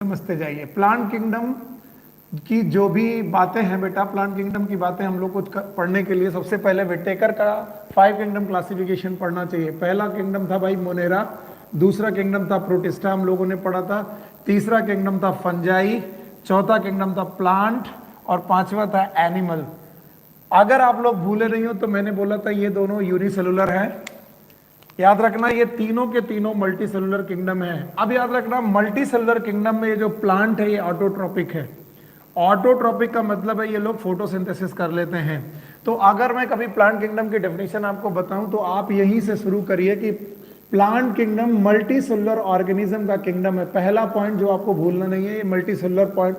समझते जाइए। Plant kingdom की जो भी बातें हैं बेटा, प्लांट किंगडम की बातें हम लोग को पढ़ने के लिए सबसे पहले विटेकर का 5 किंगडम क्लासिफिकेशन पढ़ना चाहिए। पहला किंगडम था भाई मोनेरा, दूसरा किंगडम था प्रोटिस्टा हम लोगों ने पढ़ा था, तीसरा किंगडम था फंजाई, चौथा किंगडम था प्लांट और पांचवा था एनिमल। अगर आप लोग भूले नहीं हो तो मैंने बोला था ये दोनों यूनिसेलुलर है, याद रखना ये तीनों के तीनों मल्टी सेलुलर किंगडम है। अब याद रखना मल्टी सेलुलर किंगडम में ये जो प्लांट है ये ऑटोट्रॉपिक है। ऑटोट्रॉपिक का मतलब है ये लोग फोटोसिंथेसिस कर लेते हैं। तो अगर मैं कभी प्लांट किंगडम की डेफिनेशन आपको बताऊं तो आप यहीं से शुरू करिए कि plant kingdom multi cellular organism का किंगडम है। पहला पॉइंट जो आपको भूलना नहीं है, ये मल्टी सेलुलर पॉइंट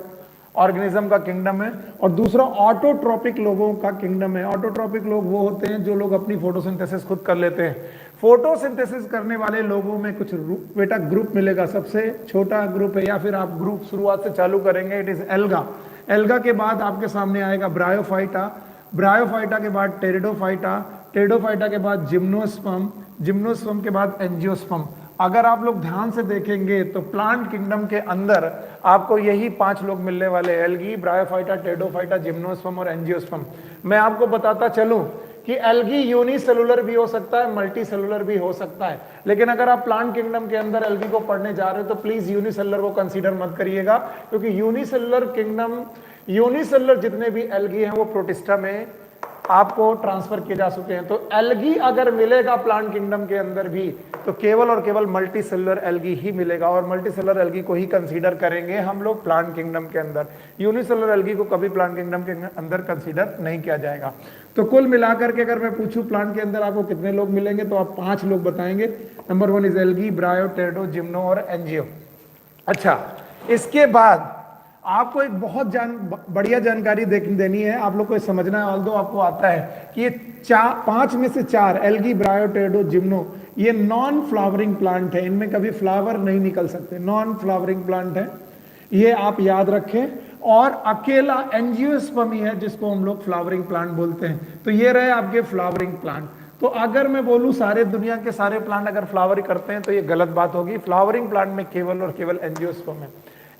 ऑर्गेनिज्म का किंगडम है। और दूसरा ऑटोट्रॉपिक लोगों का किंगडम है। ऑटोट्रॉपिक लोग वो होते हैं जो लोग अपनी फोटोसिंथेसिस खुद कर लेते हैं। फोटोसिंथेसिस करने वाले लोगों में कुछ बेटा ग्रुप मिलेगा। सबसे छोटा ग्रुप है, या फिर आप ग्रुप शुरुआत से चालू करेंगे, इट इज एल्गा। एल्गा के बाद आपके सामने आएगा ब्रायोफाइटा, ब्रायोफाइटा के बाद टेरिडोफाइटा, टेरिडोफाइटा के बाद जिम्नोस्पर्म, जिम्नोस्पर्म के बाद एंजियोस्पर्म। अगर आप लोग ध्यान से देखेंगे तो प्लांट किंगडम के अंदर आपको यही 5 लोग मिलने वाले, एल्गी, ब्रायोफाइटा, टेरिडोफाइटा, जिम्नोस्पर्म और एंजियोस्पर्म। मैं आपको बताता चलूं कि एल्गी यूनिसेलुलर भी हो सकता है, मल्टी सेलुलर भी हो सकता है। लेकिन अगर आप प्लांट किंगडम के अंदर एल्गी को पढ़ने जा रहे हो तो प्लीज यूनिसेलुलर को कंसीडर मत करिएगा, क्योंकि यूनिसेलुलर किंगडम, यूनिसेलुलर जितने भी एल्गी हैं वो प्रोटिस्टा में आपको ट्रांसफर किए जा चुके हैं। तो एल्गी अगर मिलेगा प्लांट किंगडम के अंदर भी तो केवल और केवल मल्टी सेलुलर एल्गी ही मिलेगा, और मल्टी सेलुलर एल्गी को ही कंसीडर करेंगे हम लोग प्लांट किंगडम के अंदर। यूनिसेलुलर एल्गी को कभी प्लांट किंगडम के अंदर कंसीडर नहीं किया जाएगा। तो कुल मिलाकर के अगर मैं पूछूं प्लांट के अंदर आपको कितने लोग मिलेंगे तो आप 5 लोग बताएंगे। नंबर 1 इज एल्गी, ब्रायो, टेरिडो, जिम्नो और एंजियो। अच्छा, इसके बाद आपको एक बहुत बढ़िया जानकारी देनी है, आप लोग को समझना है, ऑल्दो आपको आता है कि ये 5 में से 4 एल्गी, ब्रायो, टेरिडो, जिम्नो ये नॉन फ्लावरिंग प्लांट है। इनमें कभी फ्लावर नहीं निकल सकते, नॉन फ्लावरिंग प्लांट है, ये आप याद रखें। और अकेला एंजियोस्पर्म ही है जिसको हम लोग फ्लावरिंग प्लांट बोलते हैं। तो ये रहे आपके फ्लावरिंग प्लांट। तो अगर मैं बोलूं सारे दुनिया के सारे प्लांट अगर फ्लावर करते हैं तो ये गलत बात होगी। फ्लावरिंग प्लांट में केवल और केवल एंजियोस्पर्म है।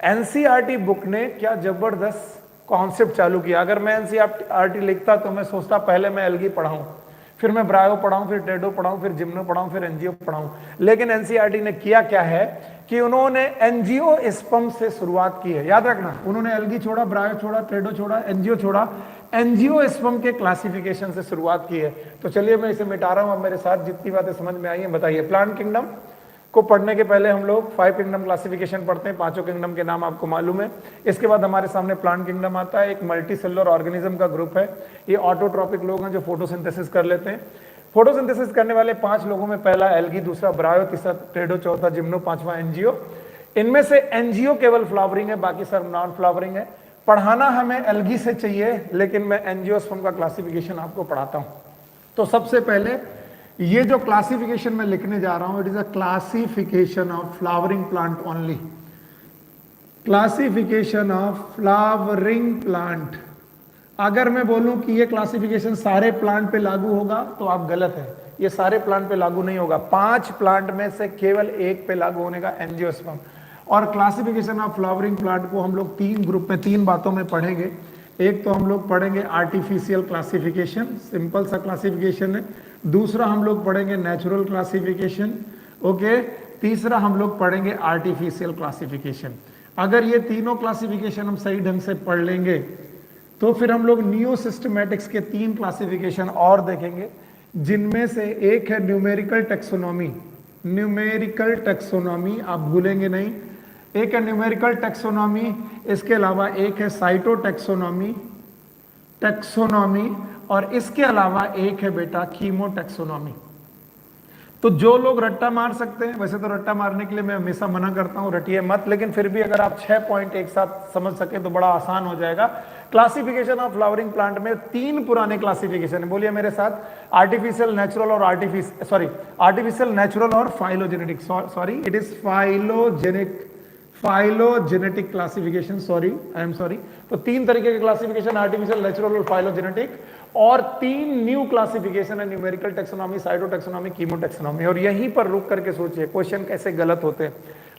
एनसीईआरटी बुक ने क्या जबरदस्त कॉन्सेप्ट चालू किया। अगर मैं एनसीईआरटी लिखता तो मैं सोचता पहले मैं एल्गी पढ़ाऊं, फिर मैं ब्रायो पढ़ाऊं, फिर टेरिडो पढ़ाऊं, फिर जिम्नो पढ़ाऊं, फिर एंजियो पढ़ाऊं। लेकिन एनसीईआरटी ने किया क्या है कि उन्होंने एंजियोस्पर्म से शुरुआत की है। याद रखना, उन्होंने एल्गी छोड़ा, ब्रायो छोड़ा, टेरिडो छोड़ा, एंजियो छोड़ा, एंजियोस्पर्म के क्लासिफिकेशन से शुरुआत की है। तो चलिए मैं इसे मिटा रहा हूं, अब मेरे साथ जितनी बातें समझ में आई है बताइए। प्लांट किंगडम को पढ़ने के पहले हम लोग 5 किंगडम क्लासिफिकेशन पढ़ते हैं, 5 किंगडम के नाम आपको मालूम है। इसके बाद हमारे सामने प्लांट किंगडम आता है, एक मल्टी सेलुलर ऑर्गेनिज्म का ग्रुप है। ये ऑटोट्रॉपिक लोग हैं जो फोटोसिंथेसिस कर लेते हैं। फोटोसिंथेसिस करने वाले 5 लोगों में पहला एल्गी, दूसरा ब्रायो, तीसरा टेरिडो, चौथा जिम्नो, 5वां एंजियो। इनमें से एंजियो केवल फ्लावरिंग है, बाकी सब नॉन फ्लावरिंग है। पढ़ाना हमें एल्गी से चाहिए, लेकिन मैं एंजियोस्पर्म का क्लासिफिकेशन आपको पढ़ाता हूं। तो सबसे पहले ये जो क्लासिफिकेशन मैं लिखने जा रहा हूं, it is a classification of flowering plant only. Classification of flowering plant. अगर मैं बोलूं कि ये क्लासिफिकेशन सारे प्लांट पे लागू होगा तो आप गलत है, ये सारे प्लांट पे लागू नहीं होगा। 5 प्लांट में से केवल एक पे लागू होने का, एंजियोस्पर्म। और क्लासिफिकेशन ऑफ फ्लावरिंग प्लांट को हम लोग 3 ग्रुप में 3 बातों में पढ़ेंगे। एक तो हम लोग पढ़ेंगे आर्टिफिशियल क्लासिफिकेशन, सिंपल सा क्लासिफिकेशन है। दूसरा हम लोग पढ़ेंगे नेचुरल क्लासिफिकेशन, ओके। तीसरा हम लोग पढ़ेंगे आर्टिफिशियल क्लासिफिकेशन। अगर ये तीनों क्लासिफिकेशन हम सही ढंग से पढ़ लेंगे तो फिर हम लोग न्यू सिस्टमैटिक्स के 3 क्लासिफिकेशन और देखेंगे, जिनमें से एक है न्यूमेरिकल टेक्सोनॉमी। न्यूमेरिकल टेक्सोनॉमी आप भूलेंगे नहीं, एक है न्यूमेरिकल टेक्सोनॉमी, इसके अलावा एक है साइटो टेक्सोनॉमी, और इसके अलावा एक है बेटा कीमो टेक्सोनॉमी। तो जो लोग रट्टा मार सकते हैं, वैसे तो रट्टा मारने के लिए मैं हमेशा मना करता हूं, रटिए मत, लेकिन फिर भी अगर आप 6 पॉइंट एक साथ समझ सके तो बड़ा आसान हो जाएगा। क्लासिफिकेशन ऑफ फ्लावरिंग प्लांट में 3 पुराने क्लासिफिकेशन है, बोलिए मेरे साथ, आर्टिफिशियल, नेचुरल और आर्टिफिशियल, नेचुरल और phylogenetic. Sorry, it is phylogenetic classification, I am sorry. तो 3 तरीके के क्लासिफिकेशन, आर्टिफिशियल, नेचुरल और फाइलोजेनेटिक, और 3 न्यू क्लासिफिकेशन है, numerical taxonomy, cytotaxonomy, chemotaxonomy. और यहीं पर रुक करके सोचिए क्वेश्चन कैसे गलत होते हैं।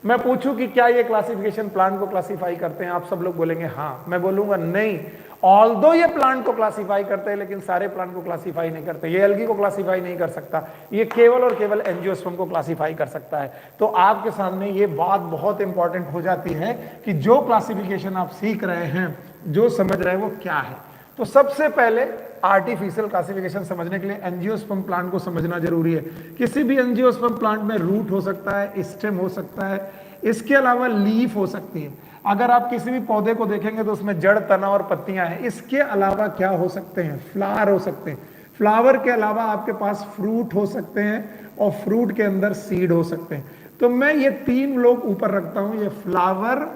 मैं पूछूं कि क्या ये क्लासिफिकेशन प्लांट को क्लासिफाई करते हैं, आप सब लोग बोलेंगे हाँ, मैं बोलूंगा नहीं, ऑल्दो ये प्लांट को क्लासिफाई करते हैं लेकिन सारे प्लांट को क्लासिफाई नहीं करते। ये एल्गी को क्लासिफाई नहीं कर सकता, ये केवल और केवल एंजियोस्पर्म को क्लासिफाई कर सकता है। तो आपके सामने ये बात बहुत इंपॉर्टेंट हो जाती है कि जो क्लासिफिकेशन आप सीख रहे हैं, जो समझ रहे हैं, वो क्या है। तो सबसे पहले आर्टिफिशियल क्लासिफिकेशन समझने के लिए एंजियोस्पर्म प्लांट को समझना जरूरी है। किसी भी एंजियोस्पर्म प्लांट में रूट हो सकता है, स्टेम हो सकता है, इसके अलावा लीफ हो सकती है। अगर आप किसी भी पौधे को देखेंगे तो उसमें जड़, तना और पत्तियां हैं। इसके अलावा क्या हो सकते हैं, फ्लावर हो सकते हैं। फ्लावर के अलावा आपके पास फ्रूट हो सकते हैं और फ्रूट के अंदर सीड हो सकते हैं। तो मैं ये तीन लोग ऊपर रखता हूं, ये फ्लावर,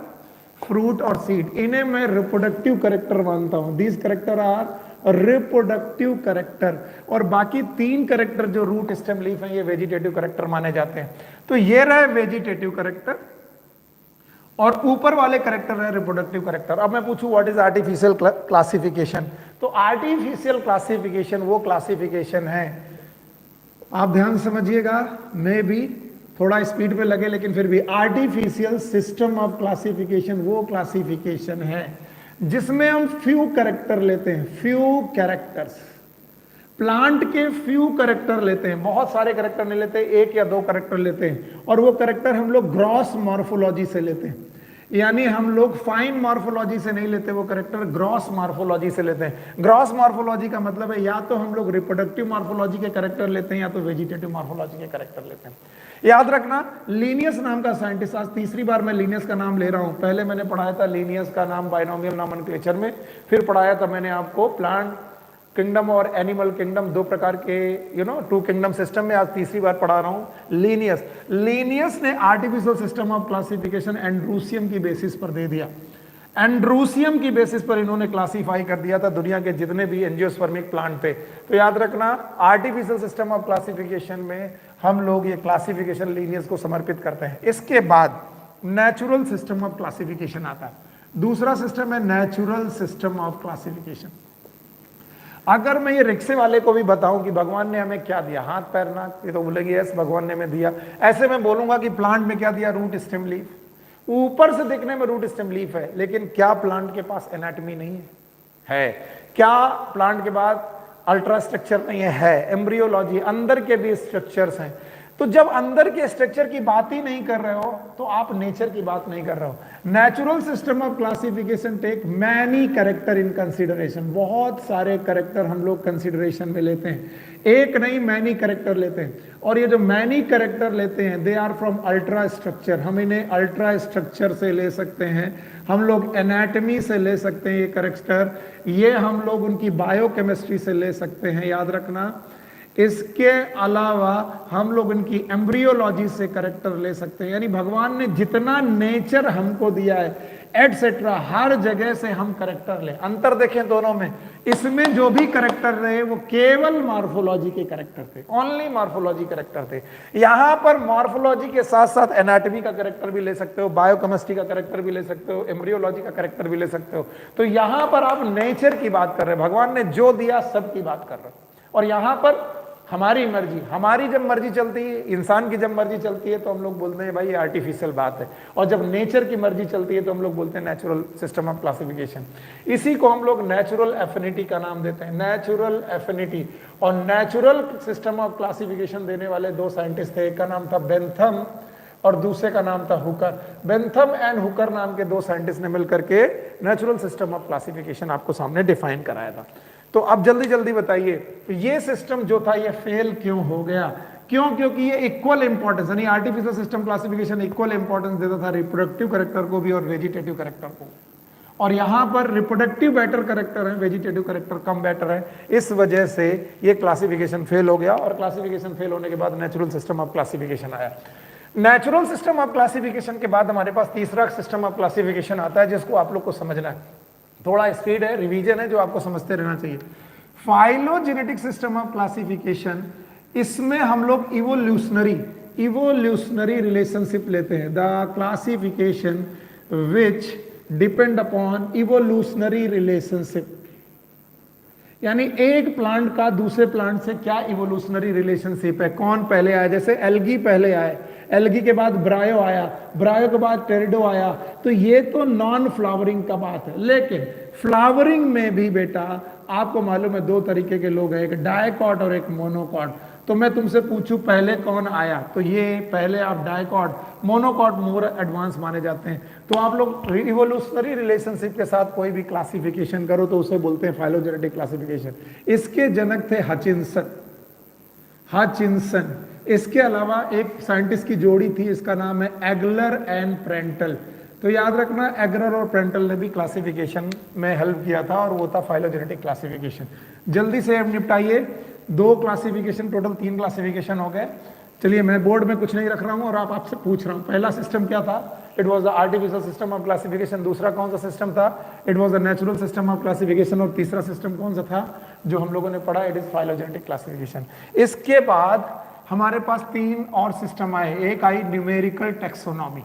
फ्रूट और सीड, इन्हें मैं रिप्रोडक्टिव कैरेक्टर मानता हूं। These character are reproductive character. और बाकी तीन कैरेक्टर जो रूट, स्टेम, लीफ है, ये वेजिटेटिव कैरेक्टर माने जाते हैं। तो ये रहे वेजिटेटिव कैरेक्टर और ऊपर वाले कैरेक्टर है रिप्रोडक्टिव कैरेक्टर। अब मैं पूछूं व्हाट इज आर्टिफिशियल क्लासिफिकेशन, तो आर्टिफिशियल क्लासिफिकेशन वो क्लासिफिकेशन है, आप ध्यान समझिएगा, मे भी थोड़ा स्पीड पे लगे लेकिन फिर भी, आर्टिफिशियल सिस्टम ऑफ क्लासिफिकेशन वो क्लासिफिकेशन है जिसमें हम फ्यू कैरेक्टर लेते हैं, फ्यू कैरेक्टर्स, प्लांट के फ्यू कैरेक्टर लेते हैं, बहुत सारे कैरेक्टर नहीं लेते, एक या दो कैरेक्टर लेते हैं। और वो कैरेक्टर हम लोग ग्रॉस मॉर्फोलॉजी से लेते हैं, यानी हम लोग फाइन मॉर्फोलॉजी से नहीं लेते, वो कैरेक्टर ग्रॉस मॉर्फोलॉजी से लेते हैं। ग्रॉस मॉर्फोलॉजी का मतलब है या तो हम लोग रिप्रोडक्टिव मॉर्फोलॉजी के कैरेक्टर लेते हैं या तो वेजिटेटिव मॉर्फोलॉजी के कैरेक्टर लेते हैं। याद रखना, लिनियस नाम का साइंटिस्ट, आज तीसरी बार मैं लिनियस का नाम ले रहा हूं। पहले मैंने पढ़ाया था लिनियस का नाम बाइनोमियल नोमेनक्लेचर में, फिर पढ़ाया था मैंने आपको प्लांट किंगडम और एनिमल किंगडम, दो प्रकार के टू किंगडम सिस्टम में। आज तीसरी बार पढ़ा रहा हूं लीनियस। लीनियस ने आर्टिफिशियल सिस्टम ऑफ क्लासिफिकेशन एंड्रूसियम की बेसिस पर दे दिया। एंड्रूसियम की बेसिस पर इन्होंने क्लासिफाई कर दिया था दुनिया के जितने भी एंजियोस्पर्मिक प्लांट थे। तो याद रखना, आर्टिफिशियल सिस्टम ऑफ क्लासिफिकेशन में हम लोग ये क्लासिफिकेशन लीनियस को समर्पित करते हैं। इसके बाद नेचुरल सिस्टम ऑफ क्लासिफिकेशन आता है। दूसरा सिस्टम है नेचुरल सिस्टम ऑफ क्लासिफिकेशन। अगर मैं ये रिक्शे वाले को भी बताऊं कि भगवान ने हमें क्या दिया, हाथ पैर नाक, ये तो बोलेंगे यस भगवान ने हमें दिया। ऐसे मैं बोलूंगा कि प्लांट में क्या दिया, रूट स्टेम लीफ। ऊपर से दिखने में रूट स्टेम लीफ है, लेकिन क्या प्लांट के पास एनाटॉमी नहीं है? क्या प्लांट के बाद अल्ट्रा स्ट्रक्चर नहीं है? एम्ब्रियोलॉजी, अंदर के भी स्ट्रक्चर्स हैं। तो जब अंदर के स्ट्रक्चर की बात ही नहीं कर रहे हो तो आप नेचर की बात नहीं कर रहे हो। Natural system of classification take many character in consideration. बहुत सारे कैरेक्टर हम लोग कंसीडरेशन में लेते हैं, एक नहीं मैनी कैरेक्टर लेते हैं। और ये जो मैनी कैरेक्टर लेते हैं they are from ultrastructure. हम इन्हें अल्ट्रा स्ट्रक्चर से ले सकते हैं, हम लोग एनाटॉमी से ले सकते हैं ये कैरेक्टर, ये हम लोग उनकी बायोकेमिस्ट्री से ले सकते हैं, याद रखना। इसके अलावा हम लोग इनकी एम्ब्रियोलॉजी से कैरेक्टर ले सकते हैं। यानी भगवान ने जितना नेचर हमको दिया है एटसेट्रा, हर जगह से हम कैरेक्टर ले। अंतर देखें दोनों में, इसमें जो भी कैरेक्टर रहे वो केवल मॉर्फोलॉजी के कैरेक्टर थे, ओनली मॉर्फोलॉजी कैरेक्टर थे। यहां पर मॉर्फोलॉजी के साथ साथ एनाटॉमी का कैरेक्टर भी ले सकते हो, बायोकेमिस्ट्री का कैरेक्टर भी ले सकते हो, एम्ब्रियोलॉजी का कैरेक्टर भी ले सकते हो। तो यहां पर आप नेचर की बात कर रहे हैं, भगवान ने जो दिया सब की बात कर रहे हैं। और यहां पर हमारी मर्जी, हमारी जब मर्जी चलती है, इंसान की जब मर्जी चलती है तो हम लोग बोलते हैं भाई ये आर्टिफिशियल बात है। और जब नेचर की मर्जी चलती है तो हम लोग बोलते हैं नेचुरल सिस्टम ऑफ क्लासिफिकेशन। इसी को हम लोग नेचुरल एफिनिटी का नाम देते हैं, नेचुरल एफिनिटी। और नेचुरल सिस्टम ऑफ क्लासिफिकेशन देने वाले दो साइंटिस्ट थे, एक का नाम था बेंथम और दूसरे का नाम था हुकर। बेंथम एंड हुकर नाम के दो साइंटिस्ट ने मिलकर के नेचुरल सिस्टम ऑफ क्लासिफिकेशन आपको सामने डिफाइन कराया था। तो अब जल्दी जल्दी बताइए, तो ये सिस्टम जो था ये फेल क्यों हो गया? क्यों? क्योंकि ये इक्वल इंपॉर्टेंस, यानी artificial system classification equal importance देता था रिप्रोडक्टिव कैरेक्टर को भी और वेजिटेटिव कैरेक्टर को। और यहां पर रिप्रोडक्टिव बेटर कैरेक्टर है, वेजिटेटिव कैरेक्टर कम बेटर है। इस वजह से ये क्लासिफिकेशन फेल हो गया। और क्लासिफिकेशन फेल होने के बाद नेचुरल सिस्टम ऑफ क्लासिफिकेशन आया। नेचुरल सिस्टम ऑफ क्लासिफिकेशन के बाद हमारे पास तीसरा सिस्टम ऑफ क्लासिफिकेशन आता है, जिसको आप लोग को समझना है। थोड़ा स्पीड है, रिवीजन है, जो आपको समझते रहना चाहिए। फाइलोजेनेटिक सिस्टम ऑफ क्लासिफिकेशन, इसमें हम लोग इवोल्यूशनरी रिलेशनशिप लेते हैं। The classification which depend upon evolutionary relationship. यानी एक प्लांट का दूसरे प्लांट से क्या इवोल्यूशनरी रिलेशनशिप है, कौन पहले आया। जैसे एल्गी पहले आए, एल्गी के बाद ब्रायो आया, ब्रायो के बाद टेरिडो आया, तो ये तो नॉन फ्लावरिंग का बात है। लेकिन फ्लावरिंग में भी बेटा आपको मालूम है दो तरीके के लोग हैं, एक डायकॉट और एक मोनोकॉट। तो मैं तुमसे पूछूं पहले कौन आया, तो ये पहले आप डायकॉट, मोनोकॉट मोर एडवांस माने जाते हैं। तो आप लोग इवोल्यूशनरी रिलेशनशिप के साथ कोई भी क्लासिफिकेशन करो तो उसे बोलते हैं फाइलोजेनेटिक क्लासिफिकेशन। इसके जनक थे हचिंसन। इसके अलावा एक साइंटिस्ट की जोड़ी थी, इसका नाम है एगलर एंड प्रेंटल। तो याद रखना एगलर और प्रेंटल ने भी क्लासिफिकेशन में हेल्प किया था, और वो था फाइलोजेनेटिक क्लासिफिकेशन। जल्दी से अब निपटाइए, दो क्लासिफिकेशन, टोटल 3 क्लासिफिकेशन हो गए। चलिए मैं बोर्ड में कुछ नहीं रख रहा हूं और आपसे पूछ रहा हूं, पहला सिस्टम क्या था? It was the artificial system of classification. दूसरा कौन सा सिस्टम था? It was the natural system of classification. और तीसरा सिस्टम कौन सा था जो हम लोगों ने पढ़ा? It is phylogenetic classification. इसके बाद हमारे पास 3 और सिस्टम आए। एक आई न्यूमेरिकल टेक्सोनॉमी।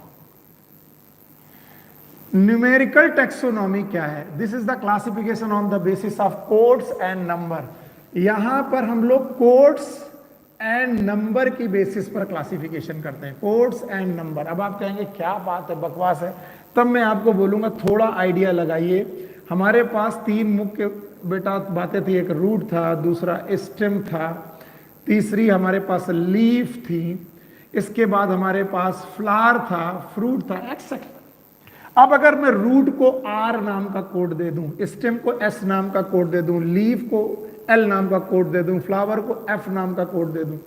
न्यूमेरिकल टेक्सोनॉमी क्या है? This is the classification on the basis of codes and number. यहां पर हम लोग कोड्स एंड नंबर की बेसिस पर क्लासिफिकेशन करते हैं, कोड्स एंड नंबर। अब आप कहेंगे क्या बात है, बकवास है। तब मैं आपको बोलूंगा थोड़ा आइडिया लगाइए। हमारे पास 3 मुख्य बेटा बातें थी, एक रूट था, दूसरा स्टेम था, तीसरी हमारे पास लीफ थी, इसके बाद हमारे पास फ्लावर था, फ्रूट था, एक्सेट्रा। अब अगर मैं रूट को आर नाम का कोड दे दूं, स्टेम को एस नाम का कोड दे दूं, लीफ को एल नाम का कोड दे दूं, फ्लावर को एफ नाम का कोड दे दूं,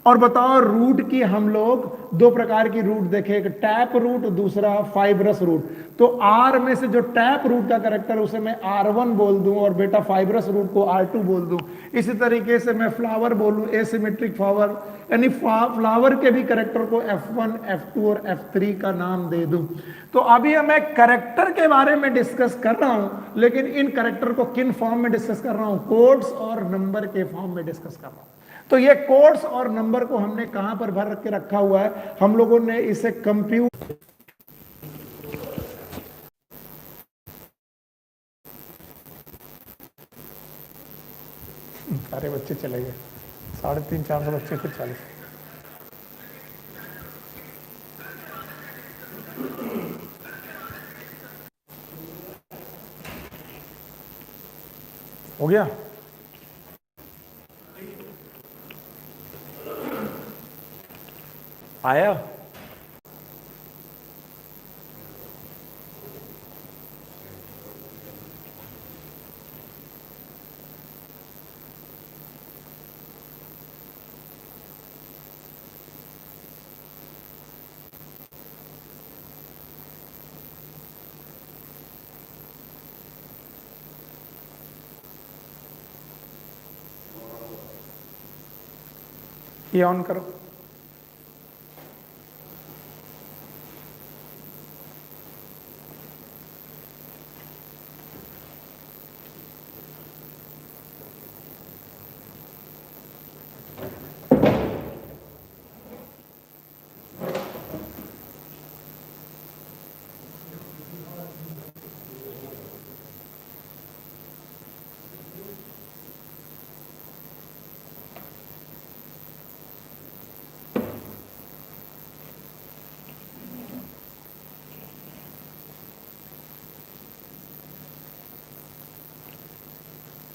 और बताओ रूट की हम लोग 2 प्रकार की रूट देखे, एक टैप रूट, दूसरा फाइब्रस रूट। तो आर में से जो टैप रूट का कैरेक्टर उसे मैं R1 बोल दूं, और बेटा फाइब्रस रूट को R2 बोल दूं। इसी तरीके से मैं फ्लावर बोलूं, एसिमेट्रिक फ्लावर, यानी फ्लावर के भी कैरेक्टर को F1, F2 और F3 का नाम दे दूं। तो अभी मैं कैरेक्टर के बारे में डिस्कस कर रहा हूं, लेकिन इन कैरेक्टर को किन फॉर्म में डिस्कस कर रहा हूं? कोड्स और नंबर के फॉर्म में डिस्कस कर रहा हूं। तो ये कोड्स और नंबर को हमने कहां पर भर के रखा हुआ है? हम लोगों ने इसे कंप्यूट, सारे बच्चे चले गए, 350-400 बच्चे थे, 40 हो गया। आया? ये ऑन करो।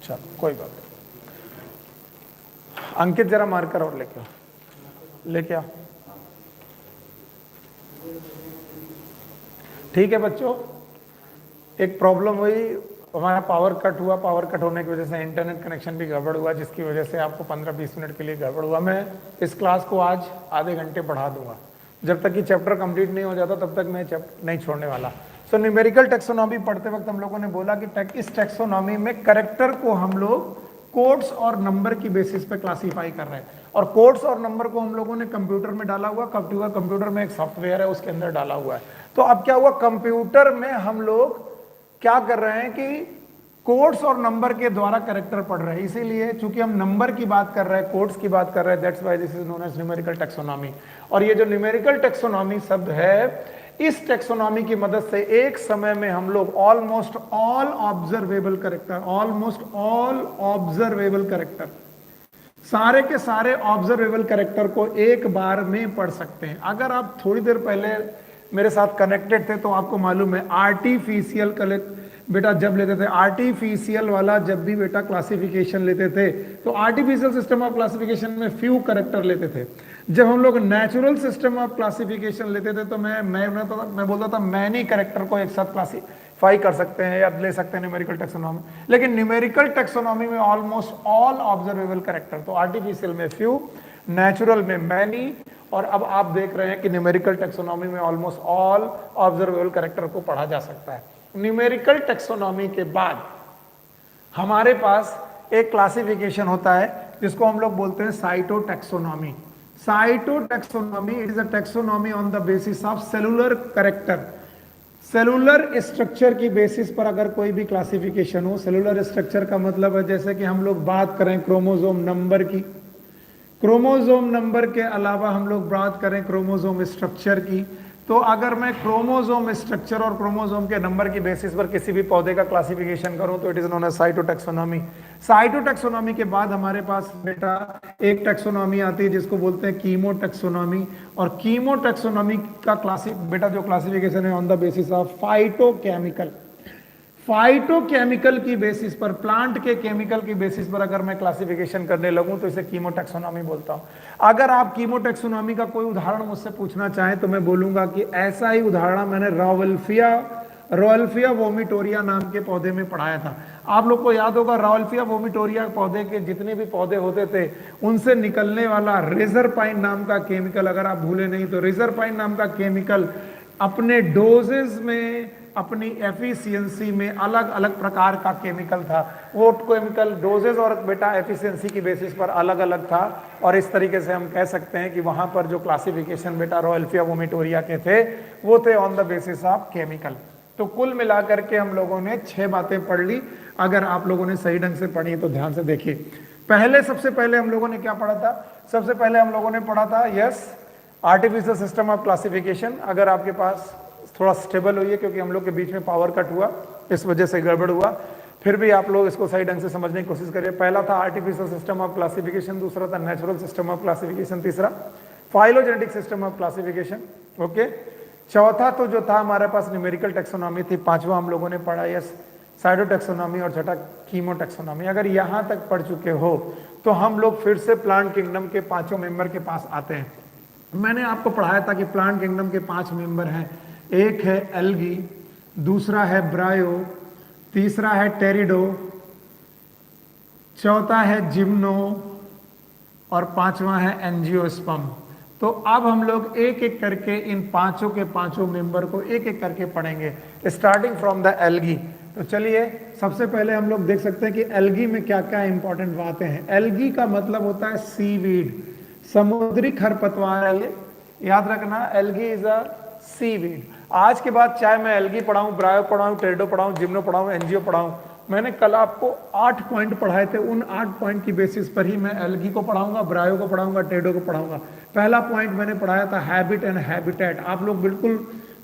चलो कोई बात नहीं। अंकित जरा मार्कर और लेके आओ। ठीक है बच्चों, एक प्रॉब्लम हुई, हमारा पावर कट हुआ। पावर कट होने की वजह से इंटरनेट कनेक्शन भी गड़बड़ हुआ, जिसकी वजह से आपको 15-20 मिनट के लिए गड़बड़ हुआ। मैं इस क्लास को आज आधे घंटे बढ़ा दूंगा। जब तक कि चैप्टर कंप्लीट नहीं हो जाता तब तक मैं चैप्टर नहीं छोड़ने वाला। सो न्यूमेरिकल टेक्सोनॉमी पढ़ते वक्त हम लोगों ने बोला कि इस टेक्सोनॉमी में कैरेक्टर को हम लोग कोड्स और नंबर की बेसिस पे क्लासीफाई कर रहे हैं, और कोड्स और नंबर को हम लोगों ने कंप्यूटर में डाला हुआ। कंप्यूटर में एक सॉफ्टवेयर है, उसके अंदर डाला हुआ है। तो अब क्या हुआ, कंप्यूटर में हम लोग क्या कर रहे हैं कि कोड्स और नंबर के द्वारा कैरेक्टर पढ़ रहे हैं। इसीलिए चूंकि हम नंबर की बात कर रहे हैं, कोड्स की बात कर रहे हैं, that's why this is known as numerical taxonomy. और ये जो न्यूमेरिकल टेक्सोनॉमी शब्द है, इस टेक्सोनॉमी की मदद से एक समय में हम लोग ऑलमोस्ट ऑल ऑब्जर्वेबल कैरेक्टर, सारे के सारे ऑब्जर्वेबल कैरेक्टर को एक बार में पढ़ सकते हैं। अगर आप थोड़ी देर पहले मेरे साथ कनेक्टेड थे तो आपको मालूम है आर्टिफिशियल बेटा जब लेते थे, आर्टिफिशियल वाला जब भी बेटा क्लासिफिकेशन लेते थे तो आर्टिफिशियल सिस्टम ऑफ क्लासिफिकेशन में फ्यू कैरेक्टर लेते थे। जब हम लोग नेचुरल सिस्टम ऑफ क्लासिफिकेशन लेते थे तो मैं बोलता था मैनी कैरेक्टर को एक साथ क्लासिफाई कर सकते हैं या ले सकते हैं न्यूमेरिकल टेक्सोनॉमी। लेकिन न्यूमेरिकल टेक्सोनॉमी में ऑलमोस्ट ऑल ऑब्जर्वेबल कैरेक्टर, तो आर्टिफिशियल में फ्यू, नेचुरल में मैनी, और अब आप देख रहे हैं कि न्यूमेरिकल टेक्सोनॉमी में ऑलमोस्ट ऑल ऑब्जर्वेबल कैरेक्टर को पढ़ा जा सकता है। न्यूमेरिकल टेक्सोनॉमी के बाद हमारे पास एक क्लासिफिकेशन होता है जिसको हम लोग बोलते हैं cytotaxonomy. Cytotaxonomy, it is a taxonomy on the basis of cellular character. Cellular structure की बेसिस पर अगर कोई भी क्लासिफिकेशन हो, सेलुलर स्ट्रक्चर का मतलब है जैसे कि हम लोग बात करें क्रोमोसोम नंबर की, क्रोमोसोम नंबर के अलावा हम लोग बात करें क्रोमोसोम स्ट्रक्चर की, तो अगर मैं क्रोमोसोम स्ट्रक्चर और क्रोमोसोम के नंबर की बेसिस पर किसी भी पौधे का क्लासिफिकेशन करूं तो it is known as cytotaxonomy. Cytotaxonomy के बाद हमारे पास बेटा एक टैक्सोनॉमी आती है जिसको बोलते हैं कीमोटैक्सोनॉमी, और कीमोटैक्सोनॉमी का बेटा जो क्लासिफिकेशन है on the basis of phytochemical. Phytochemical की बेसिस पर, प्लांट के केमिकल की बेसिस पर अगर मैं क्लासिफिकेशन करने लगूं तो इसे कीमोटैक्सोनॉमी बोलता हूं। अगर आप कीमोटैक्सोनॉमी का कोई उदाहरण मुझसे पूछना चाहें तो मैं बोलूंगा कि ऐसा ही उदाहरण मैंने रॉल्फिया वोमिटोरिया नाम के पौधे में पढ़ाया था। आप लोग को याद होगा रॉल्फिया वोमिटोरिया पौधे के जितने भी पौधे होते थे उनसे निकलने वाला रेजरपाइन नाम का केमिकल, अगर आप भूले नहीं तो रेजरपाइन नाम का केमिकल अपने डोजेस में, अपनी एफिशिएंसी में अलग अलग प्रकार का केमिकल था। वो केमिकल डोजेस और बेटा एफिशिएंसी की बेसिस पर अलग अलग था, और इस तरीके से हम कह सकते हैं कि वहां पर जो क्लासिफिकेशन बेटा रॉल्फिया वोमिटोरिया के थे वो थे on the basis of chemical. तो कुल मिलाकर के हम लोगों ने 6 बातें पढ़ ली। अगर आप लोगों ने सही ढंग से पढ़ी तो ध्यान से देखिए। सबसे पहले हम लोगों ने क्या पढ़ा था? सबसे पहले हम लोगों ने पढ़ा था आर्टिफिशियल सिस्टम ऑफ क्लासिफिकेशन। अगर आपके पास थोड़ा स्टेबल हुई है क्योंकि हम लोग के बीच में पावर कट हुआ, इस वजह से गड़बड़ हुआ, फिर भी आप लोग इसको सही ढंग से समझने की कोशिश करिए। पहला था आर्टिफिशियल सिस्टम ऑफ क्लासिफिकेशन, दूसरा था नेचुरल सिस्टम ऑफ क्लासिफिकेशन, तीसरा phylogenetic system of classification, okay. चौथा तो जो था हमारे पास न्यूमेरिकल टेक्सोनॉमी थी, पांचवा हम लोगों ने पढ़ा साइटोटैक्सोनॉमी, और छठा कीमोटैक्सोनॉमी। अगर यहां तक पढ़ चुके हो तो हम लोग फिर से प्लांट किंगडम के 5 मेंबर के पास आते हैं। मैंने आपको पढ़ाया था कि प्लांट किंगडम के 5 मेंबर हैं। एक है एल्गी, दूसरा है ब्रायो, तीसरा है टेरिडो, चौथा है जिम्नो, और पांचवा है एंजियोस्पर्म। तो अब हम लोग एक एक करके इन पांचों के पांचों मेंबर को एक एक करके पढ़ेंगे, स्टार्टिंग फ्रॉम द एल्गी। तो चलिए सबसे पहले हम लोग देख सकते हैं कि एल्गी में क्या क्या इंपॉर्टेंट बातें हैं। एल्गी का मतलब होता है सीवीड, समुद्री खरपतवार है ये, याद रखना। Algae is a seaweed. आज के बाद चाहे मैं एल्गी पढ़ाऊं, ब्रायो पढ़ाऊं, टेरिडो पढ़ाऊं, जिम्नो पढ़ाऊं, एंजियो पढ़ाऊं, मैंने कल आपको 8 पॉइंट पढ़ाए थे, उन 8 पॉइंट की बेसिस पर ही मैं एल्गी को पढ़ाऊंगा, ब्रायो को पढ़ाऊंगा, टेरिडो को पढ़ाऊंगा। पहला पॉइंट मैंने पढ़ाया था हैबिट एंड हैबिटेट, आप लोग बिल्कुल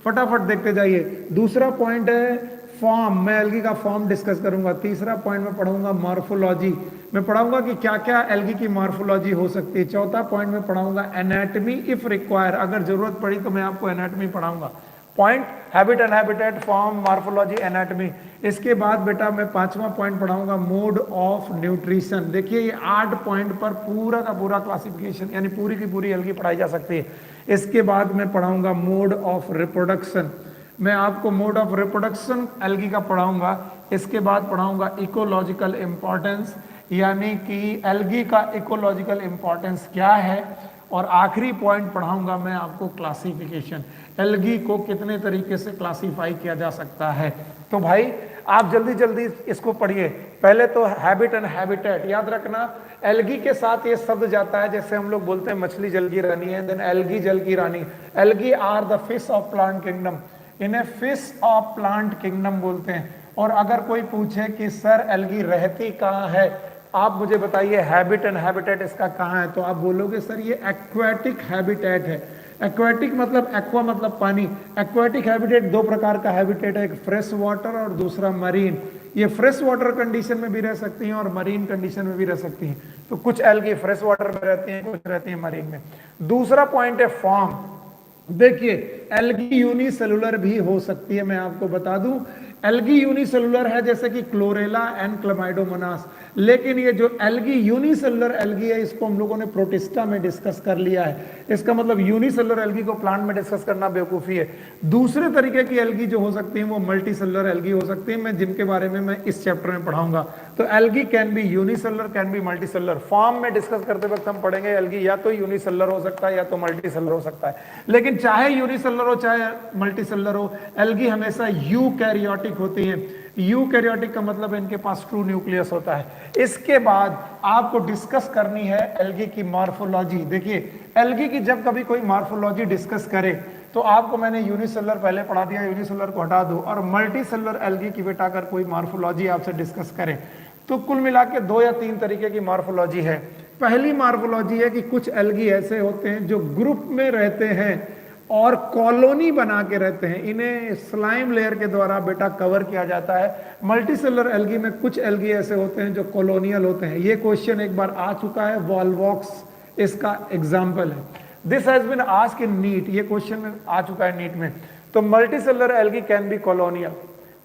फटाफट देखते जाइए। दूसरा पॉइंट है फॉर्म, मैं एल्गी का फॉर्म डिस्कस करूंगा। तीसरा पॉइंट में पढ़ूंगा मॉर्फोलॉजी, मैं पढ़ाऊंगा कि क्या क्या एल्गी की मॉर्फोलॉजी हो सकती है। चौथा पॉइंट में पढ़ाऊंगा एनाटमी इफ रिक्वायर, अगर जरूरत पड़ी तो मैं आपको एनाटमी पढ़ाऊंगा। Point habit and habitat, form, morphology, anatomy. इसके बाद बेटा मैं 5वां पॉइंट पढ़ाऊंगा मोड ऑफ न्यूट्रिशन। देखिए ये 8 पॉइंट पर पूरा का पूरा क्लासिफिकेशन यानी पूरी की पूरी एल्गी पढ़ाई जा सकती है। इसके बाद मैं पढ़ाऊंगा मोड ऑफ रिप्रोडक्शन, मैं आपको मोड ऑफ रिप्रोडक्शन एल्गी का पढ़ाऊंगा। इसके बाद पढ़ाऊंगा इकोलॉजिकल इंपॉर्टेंस, यानी कि एल्गी का इकोलॉजिकल इंपॉर्टेंस क्या है। और आखिरी पॉइंट पढ़ाऊंगा मैं आपको क्लासिफिकेशन, एल्गी को कितने तरीके से क्लासिफाई किया जा सकता है। तो भाई आप जल्दी जल्दी इसको पढ़िए। पहले तो हैबिट एंड हैबिटेट याद रखना, एल्गी के साथ ये शब्द जाता है, जैसे हम लोग बोलते हैं मछली जल की रानी है, देन एल्गी जल की रानी। Algae are the fish of plant kingdom, इन्हें फिश ऑफ प्लांट किंगडम बोलते हैं। और अगर कोई पूछे कि सर एल्गी रहती कहाँ है, आप मुझे बताइए हैबिट एंड हैबिटेट इसका कहाँ है, तो आप बोलोगे सर ये एक्वेटिक हैबिटेट है। एक्वाटिक मतलब एक्वा मतलब पानी। एक्वाटिक हैबिटेट दो प्रकार का हैबिटेट है, एक फ्रेश वाटर और दूसरा मरीन। ये फ्रेश वाटर कंडीशन में भी रह सकती हैं और मरीन कंडीशन में भी रह सकती हैं। तो कुछ एल्गी फ्रेश वाटर में रहती हैं, कुछ रहती हैं मरीन में। दूसरा पॉइंट है फॉर्म। देखिए एल्गी यूनिसेलुलर भी हो सकती है, मैं आपको बता दूं। एल्गी यूनिसेलुलर है जैसे कि क्लोरेला एंड क्लमाइडोमोनास, लेकिन ये जो एल्गी यूनिसेलुलर एल्गी है इसको हम लोगों ने प्रोटिस्टा में डिस्कस कर लिया है। इसका मतलब यूनिसेलुलर एल्गी को प्लांट में डिस्कस करना बेवकूफी है। दूसरे तरीके की एल्गी जो हो सकती है वो मल्टीसेलुलर एल्गी हो सकती है, मैं जिनके बारे में मैं इस चैप्टर में पढ़ाऊंगा। तो algae can be unicellular, can be multicellular. Form में डिस्कस करते वक्त हम पढ़ेंगे एल्गी या तो यूनिसेलुलर हो सकता है या तो मल्टीसेलुलर हो सकता है, लेकिन चाहे यूनिसेलुलर हो चाहे मल्टीसेलुलर हो, एल्गी हमेशा यूकैरियोटिक होती है। यूकैरियोटिक का मतलब इनके पास ट्रू न्यूक्लियस होता है। इसके बाद आपको डिस्कस करनी है एल्गी की मॉर्फोलॉजी। देखिए एल्गी की जब कभी कोई मॉर्फोलॉजी डिस्कस करे तो आपको मैंने यूनिसेलुलर पहले पढ़ा दिया, यूनिसेलुलर को हटा दो, और मल्टीसेलुलर एल्गी की बेटा अगर कोई मॉर्फोलॉजी आपसे डिस्कस करे तो कुल मिला के 2 या 3 तरीके की मॉर्फोलॉजी है। पहली मॉर्फोलॉजी है कि कुछ एल्गी ऐसे होते हैं जो ग्रुप में रहते हैं और कॉलोनी बना के रहते हैं, इन्हें स्लाइम लेयर के द्वारा बेटा कवर किया जाता है। मल्टीसेलुलर एल्गी में कुछ एल्गी ऐसे होते हैं जो कॉलोनियल होते हैं। ये क्वेश्चन एक बार आ चुका है, वॉलवॉक्स इसका एग्जाम्पल है। This has been asked in NEET, ये क्वेश्चन आ चुका है नीट में। तो multicellular algae can be colonial.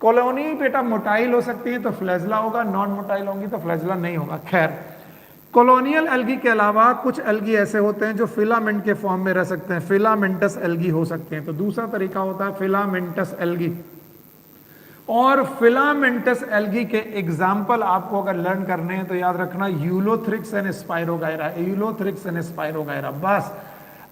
Colony बेटा मोटाइल हो सकती है तो फ्लैजला होगा, नॉन मोटाइल होंगी तो फ्लैजला नहीं होगा। खैर कॉलोनियल एल्गी के अलावा कुछ एल्गी ऐसे होते हैं जो फिलामेंट के फॉर्म में रह सकते हैं, फिलामेंटस एल्गी हो सकते हैं। तो दूसरा तरीका होता है फिलामेंटस एल्गी। और फिलामेंटस एल्गी के एग्जाम्पल आपको अगर लर्न करने हैं तो याद रखना Ulothrix and spirogyra, Ulothrix and spirogyra. बस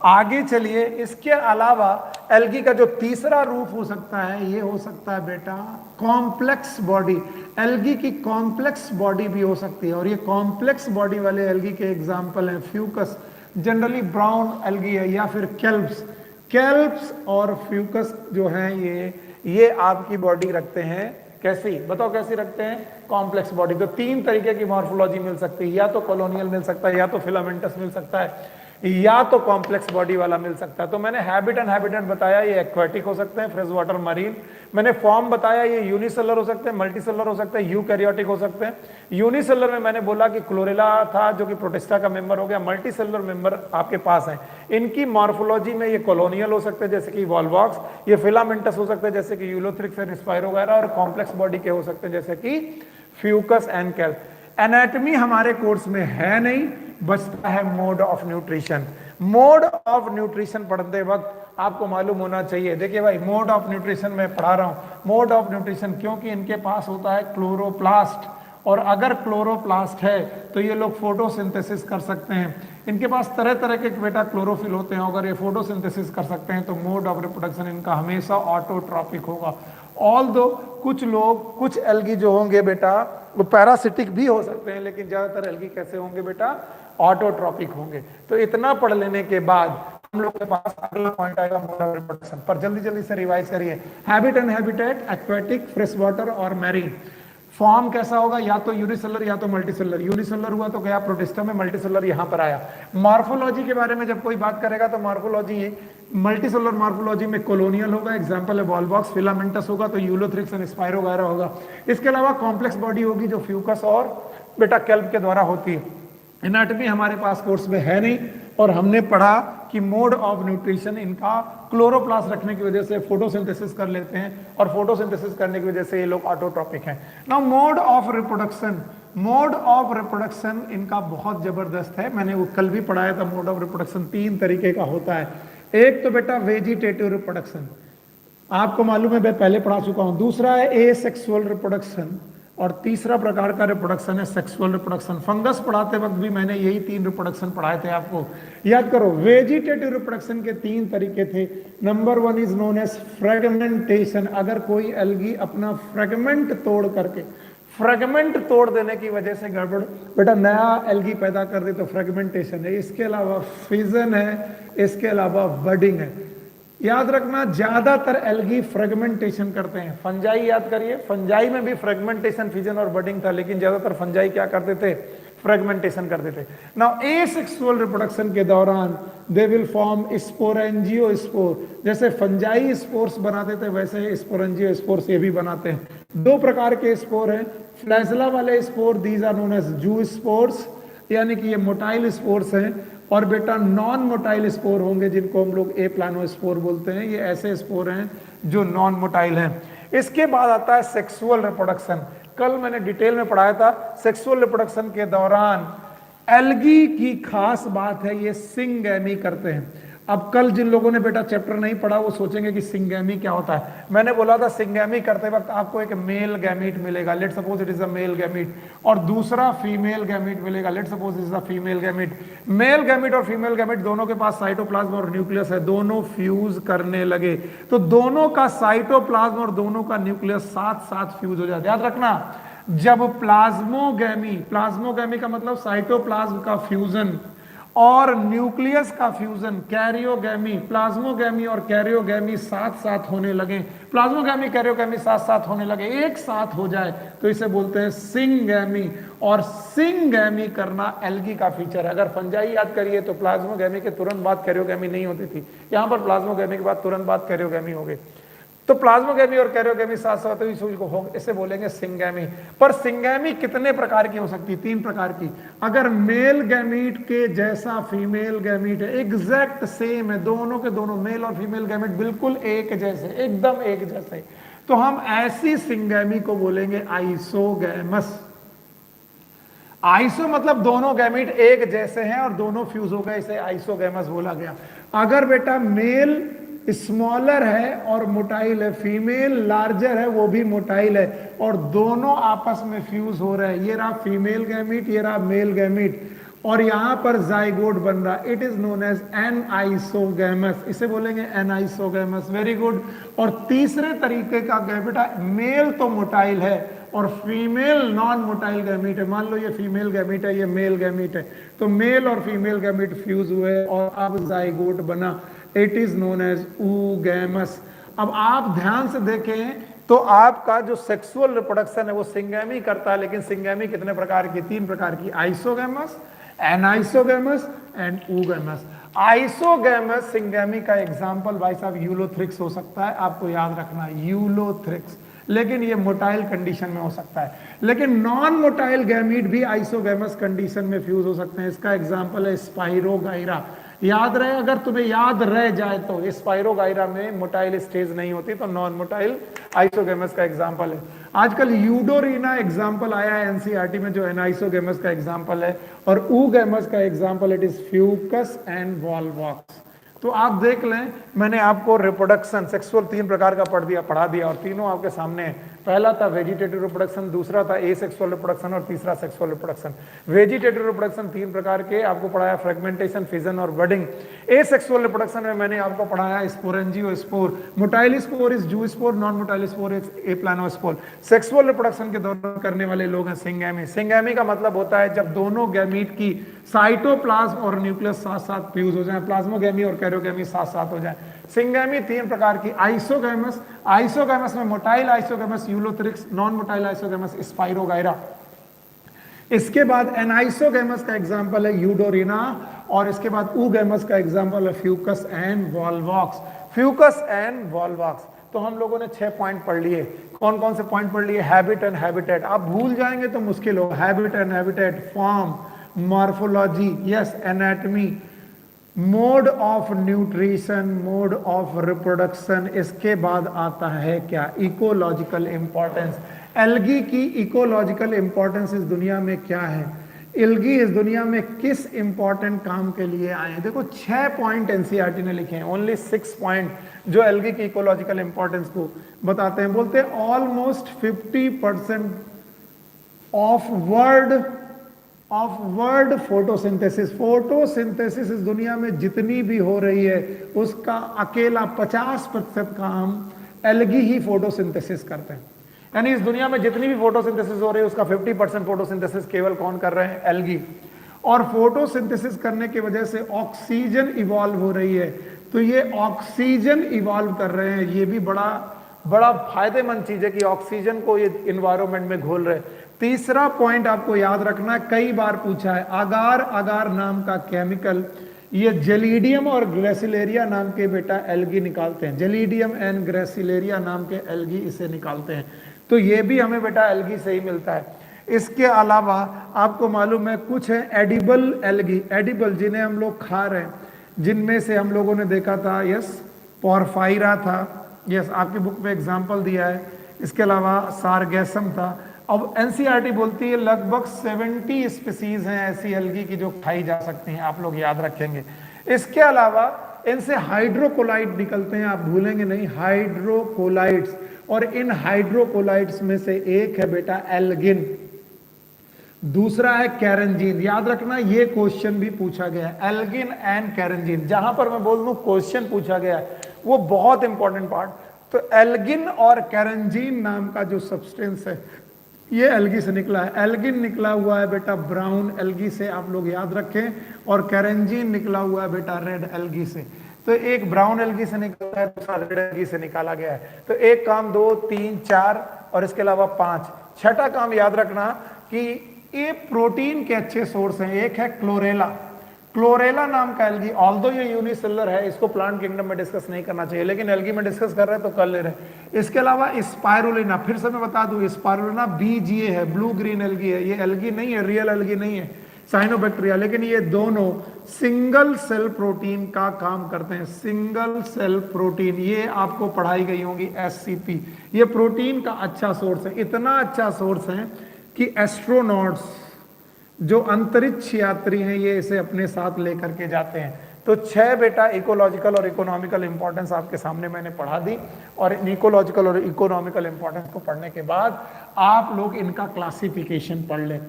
आगे चलिए, इसके अलावा एल्गी का जो तीसरा रूप हो सकता है ये हो सकता है बेटा कॉम्प्लेक्स बॉडी। एल्गी की कॉम्प्लेक्स बॉडी भी हो सकती है, और ये कॉम्प्लेक्स बॉडी वाले एल्गी के एग्जाम्पल हैं फ्यूकस, जनरली ब्राउन एल्गी है, या फिर केल्प्स। केल्प्स और फ्यूकस जो है ये आपकी बॉडी रखते हैं कैसी, बताओ कैसी रखते हैं, कॉम्प्लेक्स बॉडी। तो 3 तरीके की मॉर्फोलॉजी मिल सकती है, या तो कॉलोनियल मिल सकता है, या तो फिलामेंटस मिल सकता है, या तो कॉम्प्लेक्स बॉडी वाला मिल सकता है। तो मैंने हैबिट एंड हैबिटेट बताया, ये एक्वाटिक हो सकते हैं, फ्रेश वाटर, मरीन। मैंने फॉर्म बताया, ये यूनिसेलुलर हो सकते हैं, मल्टीसेलुलर हो सकते हैं, यूकैरियोटिक हो सकते हैं। यूनिसेलुलर में मैंने बोला कि क्लोरेला था जो कि प्रोटिस्टा का मेंबर हो गया। मल्टीसेलुलर मेंबर आपके पास हैं, इनकी मॉर्फोलॉजी में ये कॉलोनियल हो सकते हैं जैसे कि वॉलवॉक्स, ये फिलामेंटस हो सकते हैं जैसे कि यूलोथ्रिक्स एंड स्पाइरोगायरा, और कॉम्प्लेक्स बॉडी के हो सकते हैं जैसे कि फ्यूकस एंड केल्प। एनाटॉमी हमारे कोर्स में है नहीं, बचता है mode of nutrition. Mode of nutrition पढ़ते वक्त आपको मालूम होना चाहिए। देखिए भाई, मोड ऑफ न्यूट्रिशन मैं पढ़ा रहा हूं, मोड ऑफ न्यूट्रिशन क्योंकि इनके पास होता है क्लोरोप्लास्ट, और अगर क्लोरोप्लास्ट है तो ये लोग फोटोसिंथेसिस कर सकते हैं। इनके पास तरह तरह के बेटा क्लोरोफिल होते हैं, अगर ये फोटोसिंथेसिस कर सकते हैं तो मोड ऑफ रिप्रोडक्शन इनका हमेशा ऑटोट्रॉपिक होगा। ऑल दो कुछ लोग, कुछ एल्गी जो होंगे बेटा वो पैरासिटिक भी हो सकते हैं, लेकिन ज्यादातर एल्गी कैसे होंगे बेटा, ऑटोट्रॉपिक होंगे। तो इतना पढ़ लेने के बाद हम लोग के पास अगला पॉइंट आएगा मोड ऑफ रिप्रोडक्शन पर। जल्दी जल्दी से रिवाइज करिए। Habit and habitat, aquatic, fresh water और मैरीन। फॉर्म कैसा होगा, या तो यूनिसेलुलर या तो मल्टीसेलुलर। यूनिसेलुलर हुआ तो गया प्रोटिस्टा में, मल्टीसेलुलर यहां पर आया। मॉर्फोलॉजी के बारे में जब कोई बात करेगा तो मॉर्फोलॉजी मल्टीसेलुलर मॉर्फोलॉजी में कॉलोनियल होगा, एग्जांपल है वॉलवॉक्स। फिलामेंटस होगा तो यूलोथ्रिक्स एंड स्पाइरोगायरा होगा। इसके अलावा कॉम्प्लेक्स बॉडी होगी जो फ्यूकस और बेटा केल्प के द्वारा होती है। एनाटॉमी हमारे पास कोर्स में है नहीं, और हमने पढ़ा कि मोड ऑफ न्यूट्रिशन इनका क्लोरोप्लास्ट रखने की वजह से फोटोसिंथेसिस कर लेते हैं, और फोटोसिंथेसिस करने की वजह से ये लोग ऑटोट्रॉपिक हैं। Now mode of reproduction, mode of reproduction इनका बहुत जबरदस्त है। मैंने वो कल भी पढ़ाया था। मोड ऑफ रिप्रोडक्शन 3 तरीके का होता है। एक तो बेटा वेजिटेटिव रिप्रोडक्शन, आपको मालूम है, मैं पहले पढ़ा चुका हूं। दूसरा है एसेक्सुअल रिप्रोडक्शन, और तीसरा प्रकार का रिप्रोडक्शन है सेक्सुअल रिप्रोडक्शन। फंगस पढ़ाते वक्त भी मैंने यही 3 रिप्रोडक्शन पढ़ाए थे आपको, याद करो। वेजिटेटिव रिप्रोडक्शन के 3 तरीके थे। Number 1 is known as fragmentation. अगर कोई एल्गी अपना फ्रेगमेंट तोड़ करके, फ्रेगमेंट तोड़ देने की वजह से गड़बड़ बेटा नया एल्गी पैदा कर दे तो फ्रेगमेंटेशन है। इसके अलावा फिजन है, इसके अलावा बडिंग है। याद रखना, ज्यादातर एल्गी फ्रेगमेंटेशन करते हैं। फंजाई याद करिए, फंजाई में भी फ्रेगमेंटेशन, फिजन और बडिंग था, लेकिन ज्यादातर फंजाई क्या करते थे, फ्रेगमेंटेशन कर देते। नाउ एसेक्सुअल रिप्रोडक्शन के दौरान दे विल फॉर्म स्पोरेंजियोस्पोर, जैसे फंजाई स्पोर्स बनाते थे वैसे स्पोरेंजियोस्पोर्स ये भी बनाते हैं। दो प्रकार के स्पोर हैं, फ्लैजला वाले spore, these are known as zoospores, यानी कि ये मोटाइल स्पोर्स हैं, और बेटा नॉन मोटाइल स्पोर होंगे जिनको हम लोग ए प्लानोस्पोर बोलते हैं, ये ऐसे स्पोर हैं जो नॉन मोटाइल हैं। इसके बाद आता है सेक्सुअल रिप्रोडक्शन। कल मैंने डिटेल में पढ़ाया था, सेक्सुअल रिप्रोडक्शन के दौरान एल्गी की खास बात है ये सिंगैमी करते हैं। अब कल जिन लोगों ने बेटा चैप्टर नहीं पढ़ा वो सोचेंगे कि सिंगैमी क्या होता है। मैंने बोला था सिंगैमी करते वक्त आपको एक मेल गैमीट मिलेगा, let suppose it is a male gamete, और दूसरा फीमेल गैमीट मिलेगा, let suppose it is a female gamete. Male gamete और फीमेल गैमीट दोनों के पास साइटोप्लाज्म और न्यूक्लियस है, दोनों फ्यूज करने लगे तो दोनों का साइटोप्लाज्म और दोनों का न्यूक्लियस साथ साथ फ्यूज हो जाता है। याद रखना, जब प्लाज्मोगैमी का मतलब साइटोप्लाज्म का फ्यूजन और न्यूक्लियस का फ्यूजन, कैरियोगैमी, प्लाज्मोगैमी और कैरियोगैमी साथ साथ होने लगे, प्लाज्मोगैमी कैरियोगैमी साथ साथ होने लगे, एक साथ हो जाए तो इसे बोलते हैं सिंगैमी। और सिंगैमी करना एल्गी का फीचर है। अगर फंजाई याद करिए तो प्लाज्मोगैमी के तुरंत बाद कैरियोगैमी नहीं होती थी, यहां पर प्लाज्मोगैमी के बाद तुरंत बाद कैरियोगैमी हो गई, तो प्लाज्मोगैमी और कैरियोगैमी साथ साथ इसे बोलेंगे सिंगैमी। पर सिंगैमी कितने प्रकार की हो सकती है? 3 प्रकार की। अगर मेल गैमीट के जैसा फीमेल गैमीट है, एग्जैक्ट सेम है, दोनों के दोनों मेल और फीमेल गैमीट बिल्कुल एक जैसे, एकदम एक जैसे, तो हम ऐसी सिंगैमी को बोलेंगे आइसोगैमस। आइसो मतलब दोनों गैमीट एक जैसे हैं और दोनों फ्यूज हो गए, इसे आइसोगैमस बोला गया। अगर बेटा मेल स्मॉलर है और मोटाइल है, फीमेल लार्जर है वो भी मोटाइल है, और दोनों आपस में फ्यूज हो रहे हैं, ये रहा फीमेल गैमीट, ये रहा मेल गैमीट, और यहां पर जाइगोट बन रहा, it is known as an isogamous, इसे बोलेंगे एन आइसोगैमस। Very good. और तीसरे तरीके का बेटा मेल तो मोटाइल है और फीमेल नॉन मोटाइल गैमीट है। मान लो ये फीमेल गैमीट है, ये मेल गैमीट है, तो मेल और फीमेल गैमीट फ्यूज हुए और अब जाइगोट बना, it is known as oogamous। अब आप ध्यान से देखें तो आपका जो सेक्सुअल रिप्रोडक्शन है वो सिंगैमी करता है, लेकिन सिंगैमी कितने प्रकार की? 3 प्रकार की, isogamous, anisogamous and oogamous। Isogamous syngamy का एग्जांपल भाई साहब यूलोथ्रिक्स हो सकता है, आपको याद रखना यूलोथ्रिक्स, लेकिन ये मोटाइल कंडीशन में हो सकता है। लेकिन नॉन मोटाइल गैमीट भी आइसोगैमस कंडीशन में फ्यूज हो सकते हैं। इसका एग्जांपल है स्पाइरोगाइरा। याद रहे, अगर तुम्हें याद रह जाए तो स्पाइरोगाइरा में मोटाइल स्टेज नहीं होती, तो नॉन मोटाइल आइसोगैमस का एग्जांपल है। आजकल यूडोरीना एग्जांपल आया है एनसीईआरटी में जो एनाइसोगैमस का एग्जांपल है, और oogamous का example it is Fucus and Volvox. तो आप देख लें, मैंने आपको रिप्रोडक्शन सेक्सुअल 3 प्रकार का पढ़ा दिया और तीनों आपके सामने है। पहला था वेजिटेटिव रिप्रोडक्शन, दूसरा था एसेक्सुअल रिप्रोडक्शन और तीसरा सेक्सुअल रिप्रोडक्शन। वेजिटेटिव रिप्रोडक्शन 3 प्रकार के आपको पढ़ाया, फ्रेगमेंटेशन, फिजन और बडिंग। एसेक्सुअल रिप्रोडक्शन में मैंने आपको पढ़ाया sporangiospore, motile spore is zoospore, non motile spore is aplanospore. Sexual reproduction के दौरान करने वाले लोग हैं सिंगैमी। सिंगैमी का मतलब होता है जब दोनों गैमीट की साइटोप्लाज्म और न्यूक्लियस साथ साथ फ्यूज हो जाए, प्लाज्मोगैमी और कैरियोगैमी साथ साथ हो जाए। सिंगैमी 3 प्रकार की, आइसोगैमस, आइसोगैमस में motile isogamous Ulothrix, non motile isogamous spirogyra. इसके बाद एनाइसोगैमस का एग्जांपल है यूडोरीना, और इसके बाद oogamous का एग्जांपल है Fucus and Volvox. Fucus and Volvox. तो हम लोगों ने 6 पॉइंट पढ़ लिए। कौन कौन से पॉइंट पढ़ लिए? Habit and habitat. आप भूल जाएंगे तो मुश्किल हो। Habit and habitat, form, morphology, yes, anatomy, mode of nutrition, mode of reproduction. इसके बाद आता है क्या? Ecological importance. एल्गी की इकोलॉजिकल इंपॉर्टेंस इस दुनिया में क्या है? एल्गी इस दुनिया में किस इंपॉर्टेंट काम के लिए आए हैं? देखो 6 पॉइंट एनसीईआरटी ने लिखे हैं, ओनली 6 पॉइंट जो एल्गी की इकोलॉजिकल इंपॉर्टेंस को बताते हैं। बोलते हैं almost 50% of world photosynthesis. Photosynthesis इस दुनिया में जितनी भी हो रही है उसका अकेला 50% काम एल्गी ही फोटोसिंथेसिस करते हैं। यानी इस दुनिया में जितनी भी फोटोसिंथेसिस हो रही है उसका 50% फोटोसिंथेसिस केवल कौन कर रहे हैं? एल्गी। और फोटोसिंथेसिस करने की वजह से ऑक्सीजन इवॉल्व हो रही है, तो ये ऑक्सीजन इवॉल्व कर रहे हैं, ये भी बड़ा बड़ा फायदेमंद चीज है कि ऑक्सीजन को ये इन्वायरमेंट में घोल रहे। तीसरा पॉइंट आपको याद रखना है, कई बार पूछा है, अगार अगार नाम का केमिकल, ये जेलिडियम और ग्रेसिलेरिया नाम के बेटा एल्गी निकालते हैं, जेलिडियम एंड ग्रेसिलेरिया नाम के एल्गी इसे निकालते हैं, तो ये भी हमें बेटा एल्गी से ही मिलता है। इसके अलावा आपको मालूम है कुछ है एडिबल एल्गी, एडिबल जिन्हें हम लोग खा रहे हैं, जिनमें से हम लोगों ने देखा था यस पोरफायरा था, यस आपकी बुक में एग्जाम्पल दिया है, इसके अलावा सारगैसम था। अब एनसीईआरटी बोलती है लगभग 70 स्पीसीज हैं ऐसी एल्गी की जो खाई जा सकती हैं, आप लोग याद रखेंगे। इसके अलावा इनसे हाइड्रोकोलाइड निकलते हैं, आप भूलेंगे नहीं, हाइड्रोकोलाइड्स, और इन हाइड्रोकोलाइड्स में से एक है बेटा एल्गिन, दूसरा है कैरेंजीन। याद रखना ये क्वेश्चन भी पूछा गया है, एल्गिन एंड कैरेंजीन। जहां पर मैं बोल दूं क्वेश्चन पूछा गया है वो बहुत इंपॉर्टेंट पार्ट, तो एल्गिन और कैरेंजीन नाम का जो सब्सटेंस है ये एल्गी से निकला है। एल्गिन निकला हुआ है बेटा ब्राउन एल्गी से, आप लोग याद रखें, और कैरेंजीन निकला हुआ है बेटा रेड एल्गी से। तो एक ब्राउन एल्गी से निकला है, दूसरा रेड एल्गी से निकाला गया है। तो एक काम 2 3 4 और इसके अलावा 5, छठा काम याद रखना कि ये प्रोटीन के अच्छे सोर्स हैं। एक है क्लोरेला, क्लोरेला नाम का एल्गी, ऑल्दो ये यूनिसेलुलर है, इसको प्लांट किंगडम में डिस्कस नहीं करना चाहिए, लेकिन एल्गी में डिस्कस कर रहे हैं तो कर ले रहे हैं। इसके अलावा स्पाइरुलिना, फिर से मैं बता दूं स्पाइरुलिना BGA है, ब्लू ग्रीन एल्गी है, ये एल्गी नहीं है, रियल एल्गी नहीं है, साइनोबैक्टीरिया, लेकिन ये दोनों सिंगल सेल प्रोटीन का काम करते हैं। सिंगल सेल प्रोटीन ये आपको पढ़ाई गई होगी SCP, ये प्रोटीन का अच्छा सोर्स है, इतना अच्छा सोर्स है कि एस्ट्रोनॉट्स जो अंतरिक्ष यात्री हैं ये इसे अपने साथ लेकर के जाते हैं। तो 6 बेटा इकोलॉजिकल और इकोनॉमिकल इंपॉर्टेंस आपके सामने मैंने पढ़ा दी, और इन इकोलॉजिकल और इकोनॉमिकल इंपॉर्टेंस को पढ़ने के बाद आप लोग इनका क्लासिफिकेशन पढ़ लें।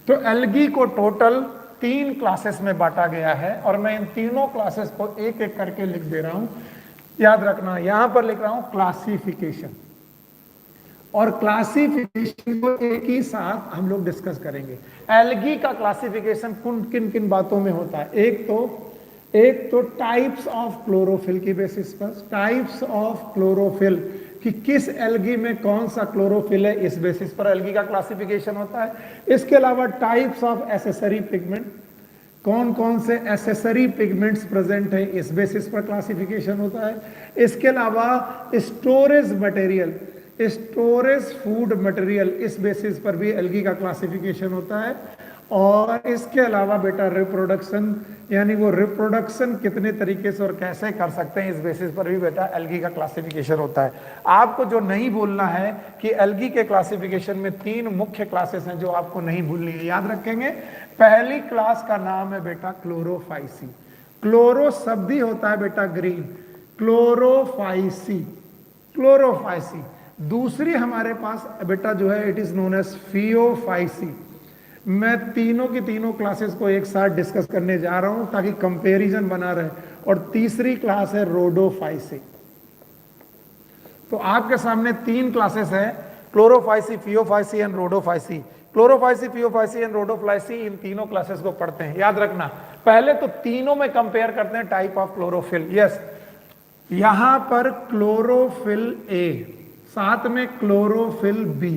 तो एल्गी को टोटल 3 क्लासेस में बांटा गया है, और मैं इन तीनों क्लासेस को एक एक करके लिख दे रहा हूं, याद रखना। यहां पर लिख रहा हूं क्लासिफिकेशन, और क्लासिफिकेशन को एक ही साथ हम लोग डिस्कस करेंगे। एल्गी का क्लासिफिकेशन किन किन बातों में होता है, एक तो टाइप्स ऑफ क्लोरोफिल की बेसिस पर, टाइप्स ऑफ क्लोरोफिल कि किस एल्गी में कौन सा क्लोरोफिल है, इस बेसिस पर एल्गी का क्लासिफिकेशन होता है। इसके अलावा टाइप्स ऑफ एसेसरी पिगमेंट, कौन कौन से एसेसरी पिगमेंट्स प्रेजेंट है, इस बेसिस पर क्लासिफिकेशन होता है। इसके अलावा storage material, storage food material, इस बेसिस पर भी एल्गी का क्लासिफिकेशन होता है। और इसके अलावा बेटा रिप्रोडक्शन, यानी वो रिप्रोडक्शन कितने तरीके से और कैसे कर सकते हैं, इस बेसिस पर भी बेटा एल्गी का क्लासिफिकेशन होता है। आपको जो नहीं भूलना है कि एल्गी के क्लासिफिकेशन में 3 मुख्य क्लासेस हैं जो आपको नहीं भूलनी है, याद रखेंगे। पहली क्लास का नाम है बेटा क्लोरोफाइसी, क्लोरो शब्द ही होता है बेटा ग्रीन, क्लोरोफाइसी, क्लोरोफाइसी। दूसरी हमारे पास बेटा जो है it is known as Phaeophyceae. मैं तीनों की तीनों क्लासेस को एक साथ डिस्कस करने जा रहा हूं ताकि कंपैरिजन बना रहे। और तीसरी क्लास है रोडोफाइसी। तो आपके सामने 3 क्लासेस है, Chlorophyceae, Phaeophyceae and Rhodophyceae. Chlorophyceae, Phaeophyceae and Rhodophyceae, इन तीनों क्लासेस को पढ़ते हैं, याद रखना। पहले तो तीनों में कंपेयर करते हैं टाइप ऑफ क्लोरोफिल। यस, यहां पर क्लोरोफिल ए, साथ में क्लोरोफिल बी,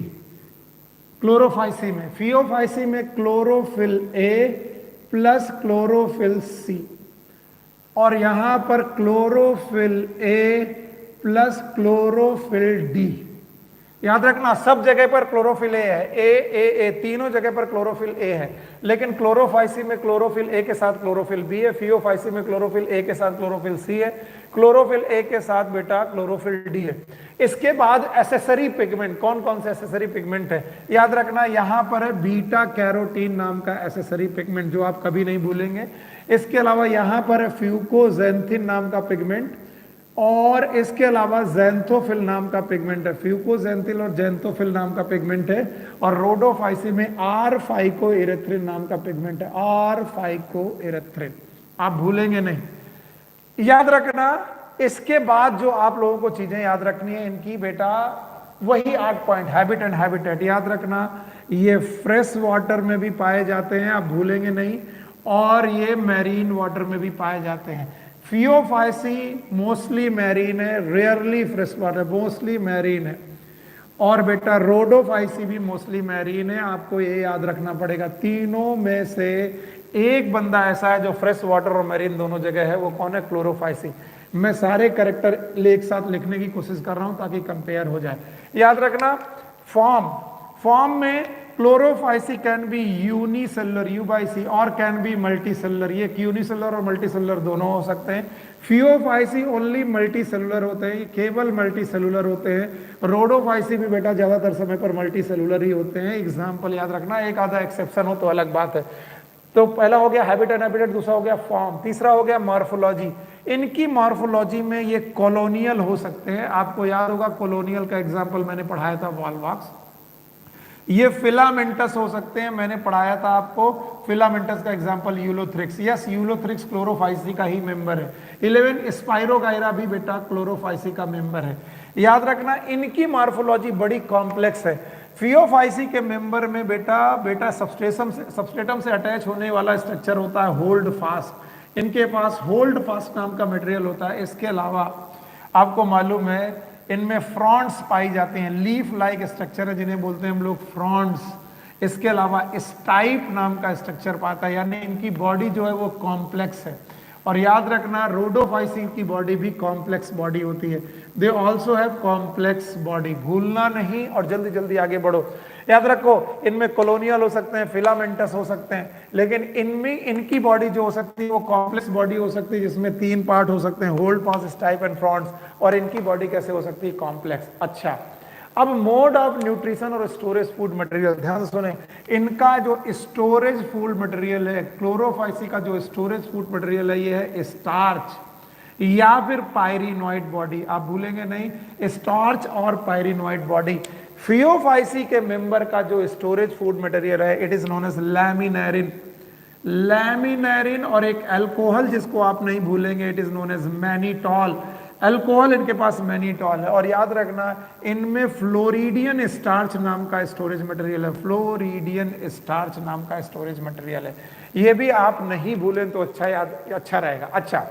क्लोरोफाइसी में। फियोफाइसी में chlorophyll A plus chlorophyll C, और यहां पर क्लोरोफिल ए प्लस क्लोरोफिल डी। याद रखना सब जगह पर क्लोरोफिल ए है, ए तीनों जगह पर क्लोरोफिल ए है, लेकिन क्लोरोफाइसी में क्लोरोफिल ए के साथ क्लोरोफिल बी है, फियोफाइसी में क्लोरोफिल ए के साथ क्लोरोफिल सी है, क्लोरोफिल ए के साथ बेटा क्लोरोफिल डी है। इसके बाद एसेसरी पिगमेंट, कौन कौन से एसेसरी पिगमेंट है, याद रखना। यहां पर है बीटा कैरोटीन नाम का एसेसरी पिगमेंट जो आप कभी नहीं भूलेंगे। इसके अलावा यहां पर है फ्यूकोजेंथिन नाम का पिगमेंट, और इसके अलावा ज़ैंथोफिल नाम का पिगमेंट है, फ्यूकोजेंथिल और ज़ैंथोफिल नाम का पिगमेंट है। और रोडोफाइसी में आर फाइकोइरेथ्रिन नाम का पिगमेंट है, आर फाइकोइरेथ्रिन, आप भूलेंगे नहीं, याद रखना। इसके बाद जो आप लोगों को चीजें याद रखनी है इनकी बेटा, वही 8 पॉइंट, हैबिट एंड हैबिटेट, याद रखना। ये फ्रेश वाटर में भी पाए जाते हैं, आप भूलेंगे नहीं, और ये मैरीन वाटर में भी पाए जाते हैं। फियोफाइसी मोस्टली मैरीन है, rarely fresh water, mostly marine है। और बेटा रोडोफाइसी भी मोस्टली मैरीन है। आपको ये याद रखना पड़ेगा, तीनों में से एक बंदा ऐसा है जो फ्रेश वाटर और मैरीन दोनों जगह है, वो कौन है? क्लोरोफाइसी। मैं सारे कैरेक्टर एक साथ लिखने की कोशिश कर रहा हूं ताकि कंपेयर हो जाए। याद रखना, फॉर्म में Chlorophyceae can be unicellular you by see और कैन बी मल्टीसेलुलर, ये यूनिसेलुलर और मल्टीसेलुलर दोनों हो सकते हैं। फियोफाइसी ओनली मल्टीसेलुलर होते हैं, केवल मल्टीसेलुलर होते हैं। रोडोफाइसी भी बेटा ज्यादातर समय पर मल्टीसेलुलर ही होते हैं। एग्जाम्पल याद रखना, एक आधा एक्सेप्शन हो तो अलग बात है। तो पहला हो गया हैबिट एंड हैबिटेट, दूसरा हो गया फॉर्म, तीसरा हो गया मॉर्फोलॉजी। इनकी मॉर्फोलॉजी में ये कॉलोनियल हो सकते हैं। आपको याद होगा कॉलोनियल का एग्जाम्पल मैंने पढ़ाया था वॉलवॉक्स। ये फिलामेंटस हो सकते हैं, मैंने पढ़ाया था आपको फिलामेंटस का example Ulothrix. Yes, Ulothrix Chlorophyceae का ही मेंबर है। 11 स्पाइरोगायरा भी बेटा क्लोरोफाइसी का मेंबर है। याद रखना, इनकी मॉर्फोलॉजी बड़ी कॉम्प्लेक्स है। फियोफाइसी के मेंबर में बेटा सबस्ट्रेटम से अटैच होने वाला स्ट्रक्चर होता है होल्ड फास्ट। इनके पास होल्ड फास्ट नाम का मटेरियल होता है। इसके अलावा आपको मालूम है इनमें फ्रॉन्ट्स पाई जाते हैं, लीफ लाइक स्ट्रक्चर है जिन्हें बोलते हैं हम लोग फ्रॉन्ट्स। इसके अलावा स्टाइप नाम का स्ट्रक्चर पाता है, यानी इनकी बॉडी जो है वो कॉम्प्लेक्स है। और याद रखना, रोडोफाइसी की बॉडी भी कॉम्प्लेक्स बॉडी होती है। They also have complex body, भूलना नहीं और जल्दी जल्दी आगे बढ़ो। याद रखो, इनमें कॉलोनियल हो सकते हैं, फिलामेंटस हो सकते हैं, लेकिन इनमें इनकी बॉडी जो हो सकती है वो कॉम्प्लेक्स बॉडी हो सकती है, जिसमें 3 पार्ट हो सकते हैं, होल्ड फास्ट, स्टाइप एंड फ्रॉन्ट्स। और इनकी बॉडी कैसे हो सकती है? कॉम्प्लेक्स। अच्छा, अब मोड ऑफ न्यूट्रिशन और स्टोरेज फूड मटेरियल, ध्यान से सुने। इनका जो स्टोरेज फूड मटेरियल है, क्लोरोफाइसी का जो स्टोरेज फूड मटेरियल है, ये है स्टार्च या फिर पायरिनॉइड बॉडी। आप भूलेंगे नहीं, स्टार्च और पायरिनॉइड बॉडी। फियोफाइसी के मेंबर का जो स्टोरेज फूड मटेरियल है, it is known as laminarin. Laminarin और एक अल्कोहल जिसको आप नहीं भूलेंगे, it is known as mannitol. Alcohol इनके पास मैनिटॉल है। और याद रखना, इनमें फ्लोरिडियन स्टार्च नाम का स्टोरेज मटेरियल है, फ्लोरिडियन स्टार्च नाम का स्टोरेज मटेरियल है। ये भी आप नहीं भूलें तो अच्छा रहेगा। अच्छा,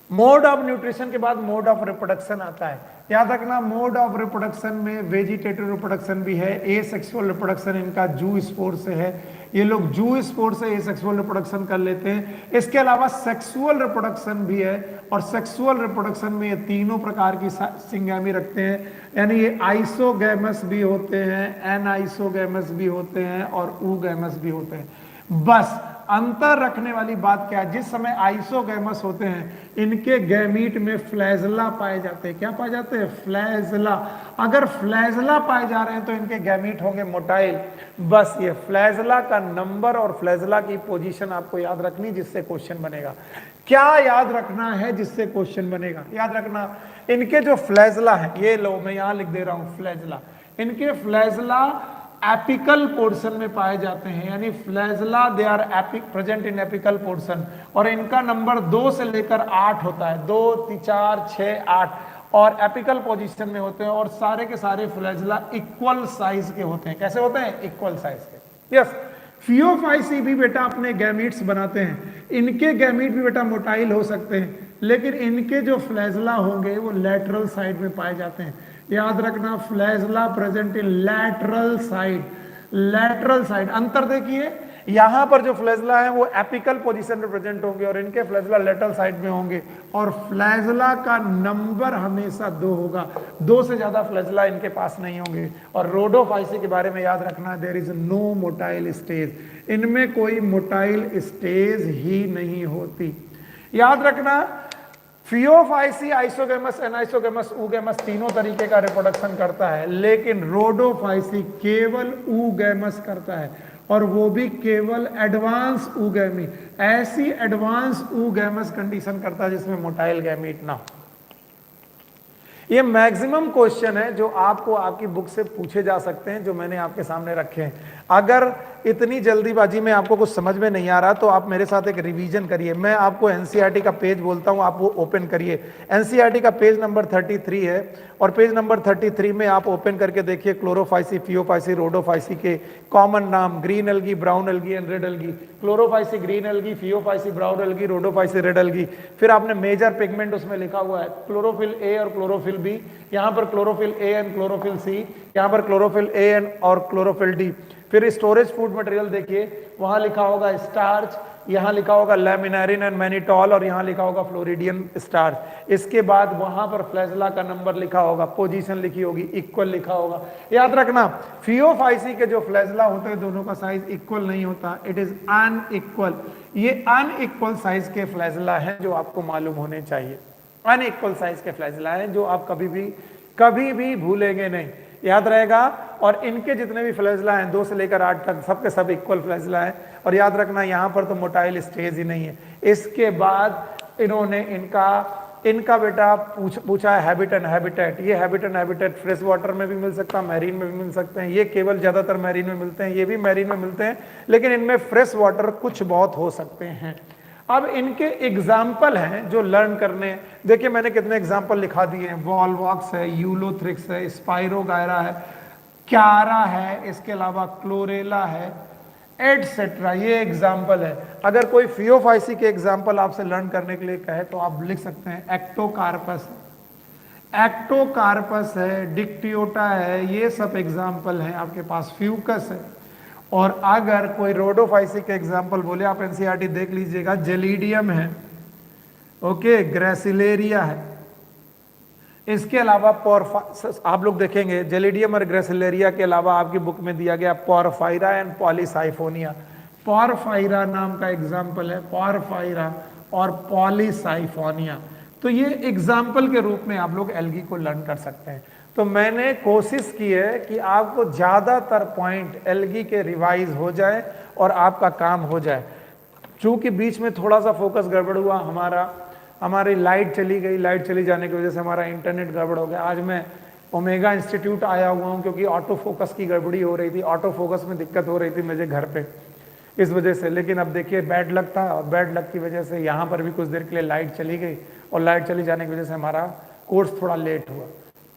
मोड ऑफ न्यूट्रिशन के बाद मोड ऑफ रिप्रोडक्शन आता है। याद रखना, मोड ऑफ रिप्रोडक्शन में वेजिटेटिव रिप्रोडक्शन भी है, एसेक्सुअल रिप्रोडक्शन इनका जू स्पोर से है। ये लोग जू स्पोर से एसेक्सुअल रिप्रोडक्शन कर लेते हैं। इसके अलावा सेक्सुअल रिप्रोडक्शन भी है, और सेक्सुअल रिप्रोडक्शन में ये तीनों प्रकार की सिंगैमी रखते हैं, यानी ये आइसोगैमस भी होते हैं, एनआइसोगैमस भी होते हैं और ऊगैमस भी होते हैं। बस अंतर रखने वाली बात क्या है, जिस समय आइसोगैमस होते हैं इनके गैमीट में फ्लैजला पाए जाते हैं। क्या पाए जाते हैं? फ्लैजला। अगर फ्लैजला पाए जा रहे हैं तो इनके गैमीट होंगे मोटाइल। बस ये फ्लैजला का नंबर और फ्लैजला की पोजीशन आपको याद रखनी, जिससे क्वेश्चन बनेगा। क्या याद रखना है जिससे क्वेश्चन बनेगा? याद रखना, इनके जो फ्लैजला है, ये लो मैं यहां लिख दे रहा हूं फ्लैजला। इनके फ्लैजला एपिकल पोर्शन में पाए जाते हैं, यानी flagella they are present in apical portion. और इनका नंबर 2 से लेकर 8 होता है, 2, 4, 6, 8, और एपिकल पोजीशन में होते हैं। और सारे के सारे फ्लैजला इक्वल साइज के होते हैं। कैसे होते हैं? इक्वल साइज के। यस, फियोफाइसी भी बेटा अपने गैमीट्स बनाते हैं। इनके गैमीट भी बेटा मोटाइल हो सकते हैं, लेकिन इनके जो फ्लैजला होंगे वो लैटरल साइड में पाए जाते हैं। याद रखना, flagella present in lateral side. Lateral side, अंतर देखिए, यहां पर जो फ्लैजला है वो एपिकल पोजीशन में प्रेजेंट होंगे और इनके फ्लैजला लैटरल साइड में होंगे। और फ्लैजला का नंबर हमेशा 2 होगा, 2 से ज्यादा फ्लैजला इनके पास नहीं होंगे। और रोडोफाइसी के बारे में याद रखना, there is no motile stage, इनमें कोई मोटाइल स्टेज ही नहीं होती। याद रखना, फियोफाइसी आइसोगैमस, एनाइसोगैमस, ऊगैमस तीनों तरीके का रिप्रोडक्शन करता है, लेकिन रोडोफाइसी केवल ऊगैमस करता है, और वो भी केवल एडवांस ऊगैमी। ऐसी एडवांस ऊगैमस कंडीशन करता है जिसमें मोटाइल गैमीट ना हो। ये मैक्सिमम क्वेश्चन है जो आपको आपकी बुक से पूछे जा सकते हैं, जो मैंने आपके सामने रखे हैं। अगर इतनी जल्दीबाजी में आपको कुछ समझ में नहीं आ रहा तो आप मेरे साथ एक रिवीजन करिए। मैं आपको एनसीईआरटी का पेज बोलता हूं, आप वो ओपन करिए। एनसीईआरटी का पेज नंबर 33 है और पेज नंबर 33 में आप ओपन करके देखिए क्लोरोफाइसी, फियोफाइसी, रोडोफाइसी के कॉमन नाम, green algae, brown algae and red algae. Chlorophyceae green algae, Phaeophyceae brown algae, Rhodophyceae red algae. फिर आपने मेजर पिगमेंट उसमें लिखा हुआ है, क्लोरोफिल ए और क्लोरोफिल बी, यहाँ पर chlorophyll a and chlorophyll c, यहाँ पर क्लोरोफिल ए एंड और क्लोरोफिल डी। फिर स्टोरेज फूड मटेरियल देखिए, वहां लिखा होगा स्टार्च, यहाँ लिखा होगा लैमिनारिन एंड मैनिटॉल और यहाँ लिखा होगा फ्लोरिडियन स्टार्च। इसके बाद वहां पर फ्लैजला का नंबर लिखा होगा, पोजीशन लिखी होगी, इक्वल लिखा होगा। याद रखना फियोफाइसी के जो फ्लैजला होते हैं दोनों का साइज इक्वल नहीं होता, इट इज अनइक्वल। ये अनइक्वल साइज के फ्लैजला हैं जो आपको मालूम होने चाहिए। अनइक्वल साइज के फ्लैजला हैं जो आप कभी भी भूलेंगे नहीं, याद रहेगा। और इनके जितने भी फ्लैजला हैं 2 से लेकर 8 तक सबके सब इक्वल फ्लैजला हैं। और याद रखना यहाँ पर तो मोटाइल स्टेज ही नहीं है। इसके बाद इन्होंने इनका बेटा पूछा है हैबिट एंड हैबिटेट। ये habit and habitat fresh water में भी मिल सकता है, मैरीन में भी मिल सकते हैं। ये केवल ज्यादातर मैरीन में मिलते हैं, ये भी मैरीन में मिलते हैं, लेकिन इनमें फ्रेश वाटर कुछ बहुत हो सकते हैं। अब इनके एग्जाम्पल हैं जो लर्न करने, देखिए मैंने कितने एग्जाम्पल लिखा दिए हैं। वॉलवॉक्स है, यूलोथ्रिक्स है, स्पाइरोगायरा है, क्यारा है, इसके अलावा क्लोरेला है, एटसेट्रा। ये एग्जाम्पल है। अगर कोई फियोफाइसी के एग्जाम्पल आपसे लर्न करने के लिए कहे तो आप लिख सकते हैं एक्टोकार्पस है, डिक्टियोटा है, ये सब एग्जाम्पल हैं आपके पास। फ्यूकस है। और अगर कोई रोडोफाइसी के एग्जाम्पल बोले, आप एनसीईआरटी देख लीजिएगा, जेलिडियम है, ओके, ग्रेसिलेरिया है। इसके अलावा आप लोग देखेंगे जेलिडियम और ग्रेसिलेरिया के अलावा आपकी बुक में दिया गया पोरफायरा एंड पॉलीसाइफोनिया। पोरफायरा नाम का एग्जाम्पल है, पोरफायरा और पॉलीसाइफोनिया। तो ये एग्जाम्पल के रूप में आप लोग एल्गी को लर्न कर सकते हैं। तो मैंने कोशिश की है कि आपको ज्यादातर पॉइंट एल्गी के रिवाइज हो जाए और आपका काम हो जाए। चूंकि बीच में थोड़ा सा फोकस गड़बड़ हुआ, हमारी लाइट चली गई, लाइट चली जाने की वजह से हमारा इंटरनेट गड़बड़ हो गया। आज मैं ओमेगा इंस्टीट्यूट आया हुआ हूँ क्योंकि ऑटो फोकस की गड़बड़ी हो रही थी, ऑटो फोकस में दिक्कत हो रही थी मुझे घर पे, इस वजह से। लेकिन अब देखिए बैड लक था और बैड लक की वजह से यहाँ पर भी कुछ देर के लिए लाइट चली गई और लाइट चली जाने की वजह से हमारा कोर्स थोड़ा लेट हुआ।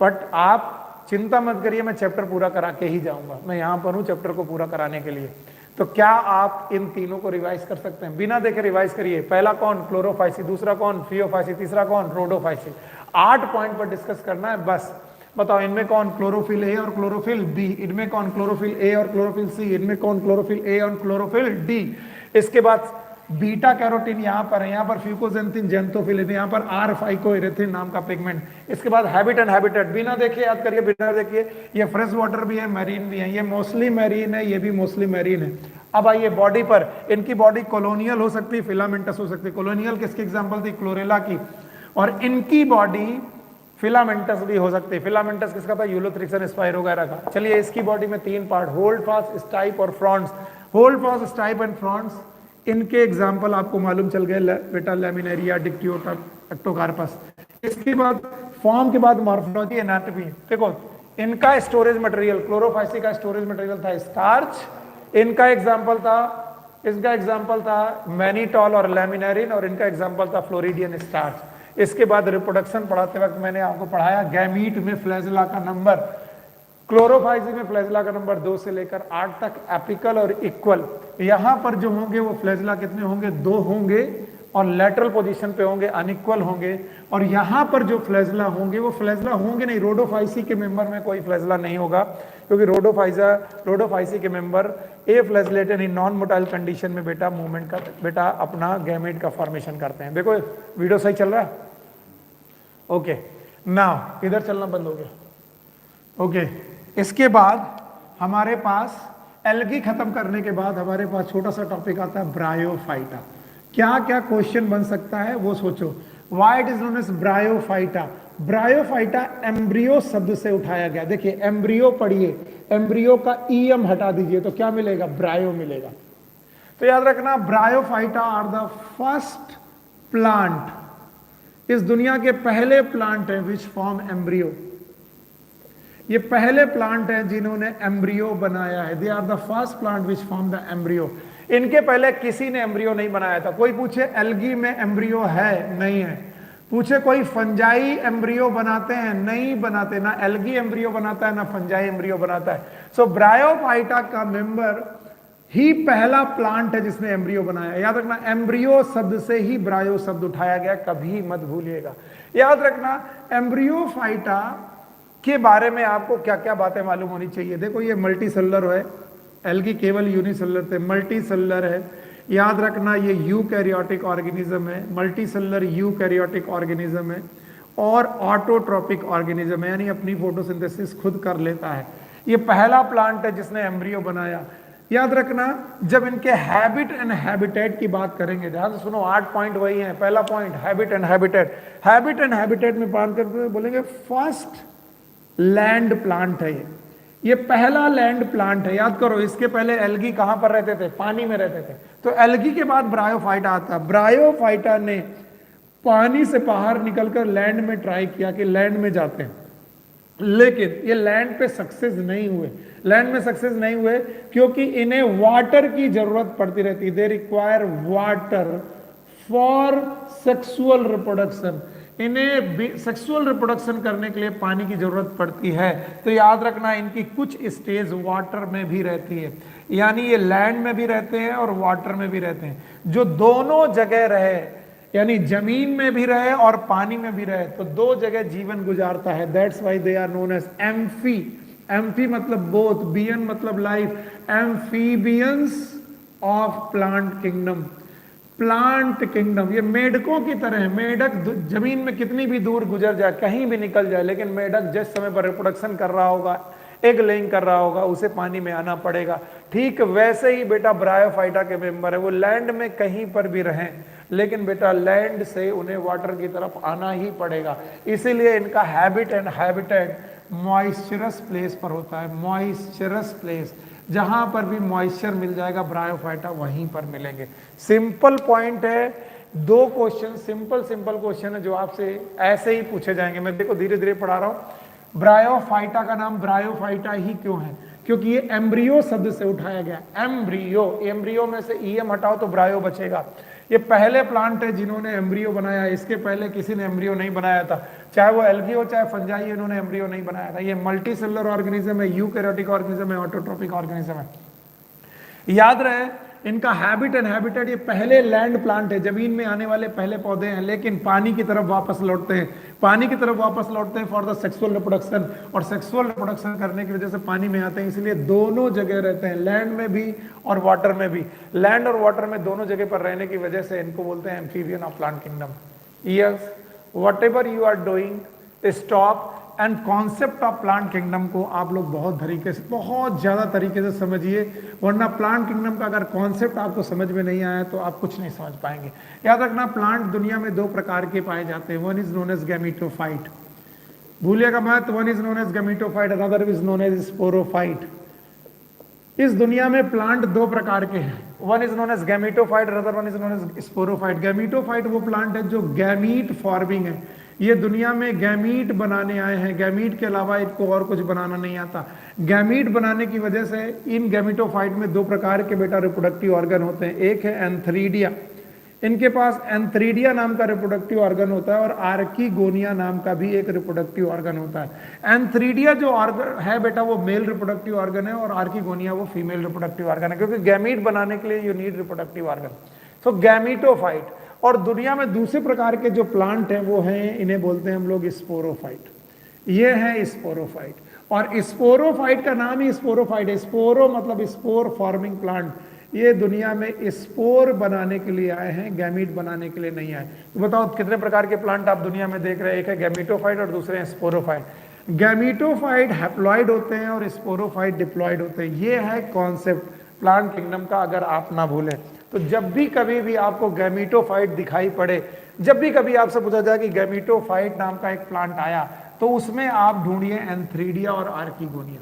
बट आप चिंता मत करिए, मैं चैप्टर पूरा करा के ही जाऊंगा। मैं यहाँ पर हूँ चैप्टर को पूरा कराने के लिए। तो क्या आप इन तीनों को रिवाइज कर सकते हैं? बिना देखे रिवाइज करिए। पहला कौन? क्लोरोफाइसी। दूसरा कौन? फियोफाइसी। तीसरा कौन? रोडोफाइसी। 8 पॉइंट पर डिस्कस करना है बस। बताओ इनमें कौन क्लोरोफिल ए और क्लोरोफिल बी, इनमें कौन क्लोरोफिल ए और क्लोरोफिल सी, इनमें कौन क्लोरोफिल ए और क्लोरोफिल डी। इसके बाद बीटा कैरोटीन यहाँ पर है, यहाँ पर फ्यूकोजेंथिन जेंथोफिलिन, यहाँ पर आर फाइकोइरेथिन नाम का पिगमेंट। इसके बाद हैबिट एंड हैबिटेट, बिना देखे याद करिए, बिना देखिए। ये फ्रेश वाटर भी है, मैरीन भी है, ये मोस्टली मैरीन है, ये भी मोस्टली मैरीन है। अब आइए बॉडी पर, इनकी बॉडी कॉलोनियल हो सकती है, फिलामेंटस हो सकती है। कॉलोनियल किसकी एग्जाम्पल थी? क्लोरेला की। और इनकी बॉडी फिलामेंटस भी हो सकती है। फिलामेंटस किसका था? यूलोथ्रिक्स एंड स्पाइरोगायरा का। चलिए इसकी बॉडी में 3 पार्ट, होल्ड फास्ट, स्टाइप और फ्रॉन्ट्स। होल्ड फास्ट, स्टाइप एंड फ्रॉन्ट्स, इनके एग्जाम्पल आपको मालूम चल गए, बेटा लैमिनेरिया, डिक्टियोटा, एक्टोकार्पस। इसके बाद फॉर्म के बाद मॉर्फोलॉजी, एनाटॉमी। देखो इनका स्टोरेज मटेरियल, क्लोरोफाइसी का स्टोरेज मटेरियल था स्टार्च, इनका एग्जाम्पल था मैनिटॉल और लैमिनेरिन, और इनका एग्जाम्पल था फ्लोरिडियन स्टार्च। इसके बाद रिप्रोडक्शन पढ़ाते वक्त मैंने आपको पढ़ाया गैमीट में फ्लैजेला का नंबर, क्लोरोफाइसी में फ्लैजेला का नंबर 2 से लेकर 8 तक, एपिकल और इक्वल। यहां पर जो होंगे वो फ्लैजेला कितने होंगे? 2 होंगे, और लेटरल पोजीशन पे होंगे, अनइक्वल होंगे। और यहां पर जो फ्लैजेला होंगे वो फ्लैजेला होंगे नहीं, रोडोफाइसी के मेंबर में कोई फ्लैजेला नहीं होगा, क्योंकि रोडोफाइसी के member A flagellated in non motile condition में बेटा मूवमेंट का, बेटा अपना गैमेट का फॉर्मेशन करते हैं। देखो वीडियो सही चल रहा है? ओके, नाउ इधर चलना बंद हो गया। ओके, इसके बाद हमारे पास एल्गी खत्म करने के बाद हमारे पास छोटा सा टॉपिक आता है ब्रायोफाइटा। क्या क्या क्वेश्चन बन सकता है वो सोचो। Why it is known as Bryophyta? Bryophyta embryo शब्द से उठाया गया। देखिए एम्ब्रियो पढ़िए, एम्ब्रियो का ईएम हटा दीजिए तो क्या मिलेगा? ब्रायो मिलेगा। तो याद रखना Bryophyta are the first plant इस दुनिया के पहले प्लांट हैं विच फॉर्म एम्ब्रियो। ये पहले प्लांट हैं जिन्होंने एम्ब्रियो बनाया है। They are the first plant which form the embryo. इनके पहले किसी ने एम्ब्रियो नहीं बनाया था। कोई पूछे एल्गी में एम्ब्रियो है? नहीं है। पूछे कोई फंजाई एम्ब्रियो बनाते हैं? नहीं बनाते। ना एल्गी एम्ब्रियो बनाता है ना फंजाई एम्ब्रियो बनाता है। सो ब्रायोफाइटा का मेंबर ही पहला प्लांट है जिसने एम्ब्रियो बनाया। याद रखना एम्ब्रियो शब्द से ही ब्रायो शब्द उठाया गया, कभी मत भूलिएगा। याद रखना एम्ब्रियोफाइटा के बारे में आपको क्या क्या बातें मालूम होनी चाहिए। देखो ये मल्टी सेलुलर है, एल्गी केवल यूनिसेलुलर थे, मल्टी सेलुलर है। याद रखना ये यूकैरियोटिक ऑर्गेनिज्म है, मल्टी सेलुलर यूकैरियोटिक ऑर्गेनिज्म है और ऑटोट्रोपिक ऑर्गेनिज्म है, यानी अपनी फोटोसिंथेसिस खुद कर लेता है। ये पहला प्लांट है जिसने एम्ब्रियो बनाया। याद रखना जब इनके हैबिट एंड हैबिटेट की बात करेंगे, ध्यान से सुनो, 8 पॉइंट वही है। पहला point habit and habitat. Habit and habitat में बात करते हुए बोलेंगे फर्स्ट लैंड प्लांट है ये पहला लैंड प्लांट है। याद करो इसके पहले एल्गी कहां पर रहते थे? पानी में रहते थे। तो एल्गी के बाद ब्रायोफाइटा आता है। ब्रायोफाइटा ने पानी से बाहर निकलकर लैंड में ट्राई किया कि लैंड में जाते हैं, लेकिन ये लैंड पे सक्सेस नहीं हुए। लैंड में सक्सेस नहीं हुए क्योंकि इन्हें वाटर की जरूरत पड़ती रहती। They require water for sexual reproduction. इन्हें सेक्सुअल रिप्रोडक्शन करने के लिए पानी की जरूरत पड़ती है। तो याद रखना इनकी कुछ स्टेज वाटर में भी रहती है, यानी ये लैंड में भी रहते हैं और वाटर में भी रहते हैं। जो दोनों जगह रहे, यानी जमीन में भी रहे और पानी में भी रहे, तो दो जगह जीवन गुजारता है। That's why they are known as amphi. Amphi मतलब बोथ, बियन मतलब life, amphibians of plant kingdom. Plant kingdom ये मेढकों की तरह है। मेढक जमीन में कितनी भी दूर गुजर जाए, कहीं भी निकल जाए, लेकिन मेढक जिस समय पर रिप्रोडक्शन कर रहा होगा, एग लेइंग कर रहा होगा, उसे पानी में आना पड़ेगा। ठीक वैसे ही बेटा ब्रायोफाइटा के मेंबर है, वो लैंड में कहीं पर भी रहें, लेकिन बेटा लैंड से उन्हें वाटर की तरफ आना ही पड़ेगा। इसीलिए इनका हैबिट एंड हैबिटेट मॉइस्चरस प्लेस पर होता है। मॉइस्चरस प्लेस, जहां पर भी मॉइस्चर मिल जाएगा ब्रायोफाइटा वहीं पर मिलेंगे। सिंपल पॉइंट है। दो क्वेश्चन सिंपल क्वेश्चन है जो आपसे ऐसे ही पूछे जाएंगे। मैं देखो धीरे धीरे पढ़ा रहा हूं। ब्रायोफाइटा का नाम ब्रायोफाइटा ही क्यों है? क्योंकि ये एम्ब्रियो शब्द से उठाया गया। एम्ब्रियो, एम्ब्रियो में से ईएम हटाओ तो ब्रायो बचेगा। ये पहले प्लांट है जिन्होंने एम्ब्रियो बनाया। इसके पहले किसी ने एम्ब्रियो नहीं बनाया था, चाहे वो एल्गी हो चाहे फंजाई, इन्होंने एम्ब्रियो नहीं बनाया था। ये मल्टी सेलुलर ऑर्गेनिज्म है, यूकैरियोटिक ऑर्गेनिज्म है, ऑटोट्रोपिक ऑर्गेनिज्म है। याद रहे इनका हैबिट एंड हैबिटेट, ये पहले लैंड प्लांट है, जमीन में आने वाले पहले पौधे हैं, लेकिन पानी की तरफ वापस लौटते हैं। पानी की तरफ वापस लौटते हैं फॉर द सेक्सुअल रिप्रोडक्शन, और सेक्सुअल रिप्रोडक्शन करने की वजह से पानी में आते हैं। इसलिए दोनों जगह रहते हैं, लैंड में भी और वाटर में भी। लैंड और वाटर में दोनों जगह पर रहने की वजह से इनको बोलते हैं amphibian of plant kingdom. Yes, whatever you are doing stop and concept of plant kingdom को आप लोग बहुत ज्यादा तरीके से समझिए, वरना प्लांट किंगडम का अगर कॉन्सेप्ट आपको समझ में नहीं आया तो आप कुछ नहीं समझ पाएंगे। याद रखना प्लांट दुनिया में दो प्रकार के पाए जाते हैं। One is known as gametophyte, भूलिएगा मत। One is known as gametophyte, another is known as sporophyte. इस दुनिया में प्लांट दो प्रकार के हैं। One is known as gametophyte, another one is known as sporophyte. Gametophyte वो प्लांट है जो गैमीट फॉर्मिंग है। ये दुनिया में गैमीट बनाने आए हैं, गैमीट के अलावा इनको और कुछ बनाना नहीं आता। गैमीट बनाने की वजह से इन गैमीटोफाइट में दो प्रकार के बेटा रिप्रोडक्टिव ऑर्गन होते हैं। एक है एंथ्रीडिया, इनके पास एंथ्रीडिया नाम का रिप्रोडक्टिव ऑर्गन होता है, और आर्कीगोनिया नाम का भी एक रिप्रोडक्टिव ऑर्गन होता है। एंथ्रीडिया जो ऑर्गन है बेटा वो मेल रिप्रोडक्टिव ऑर्गन है, और आर्कीगोनिया वो फीमेल रिप्रोडक्टिव ऑर्गन है, क्योंकि गैमीट बनाने के लिए you need reproductive organ. So gametophyte. और दुनिया में दूसरे प्रकार के जो प्लांट हैं वो हैं, इन्हें बोलते हैं हम लोग स्पोरोफाइट। ये है स्पोरोफाइट, और स्पोरोफाइट का नाम ही स्पोरोफाइट है। स्पोरो मतलब स्पोर फॉर्मिंग प्लांट। ये दुनिया में स्पोर बनाने के लिए आए हैं, गैमीट बनाने के लिए नहीं आए। तो बताओ कितने प्रकार के प्लांट आप दुनिया में देख रहे हैं? एक है गैमीटोफाइट और दूसरे हैं स्पोरोफाइट। गैमीटोफाइट हैप्लॉइड होते हैं और स्पोरोफाइट डिप्लॉइड होते हैं। ये है कॉन्सेप्ट प्लांट किंगडम का, अगर आप ना भूलें। तो जब भी कभी भी आपको गैमीटोफाइट दिखाई पड़े, जब भी कभी आपसे पूछा जाए कि गैमीटोफाइट नाम का एक प्लांट आया, तो उसमें आप ढूंढिए एंथ्रीडिया और आर्कीगोनिया।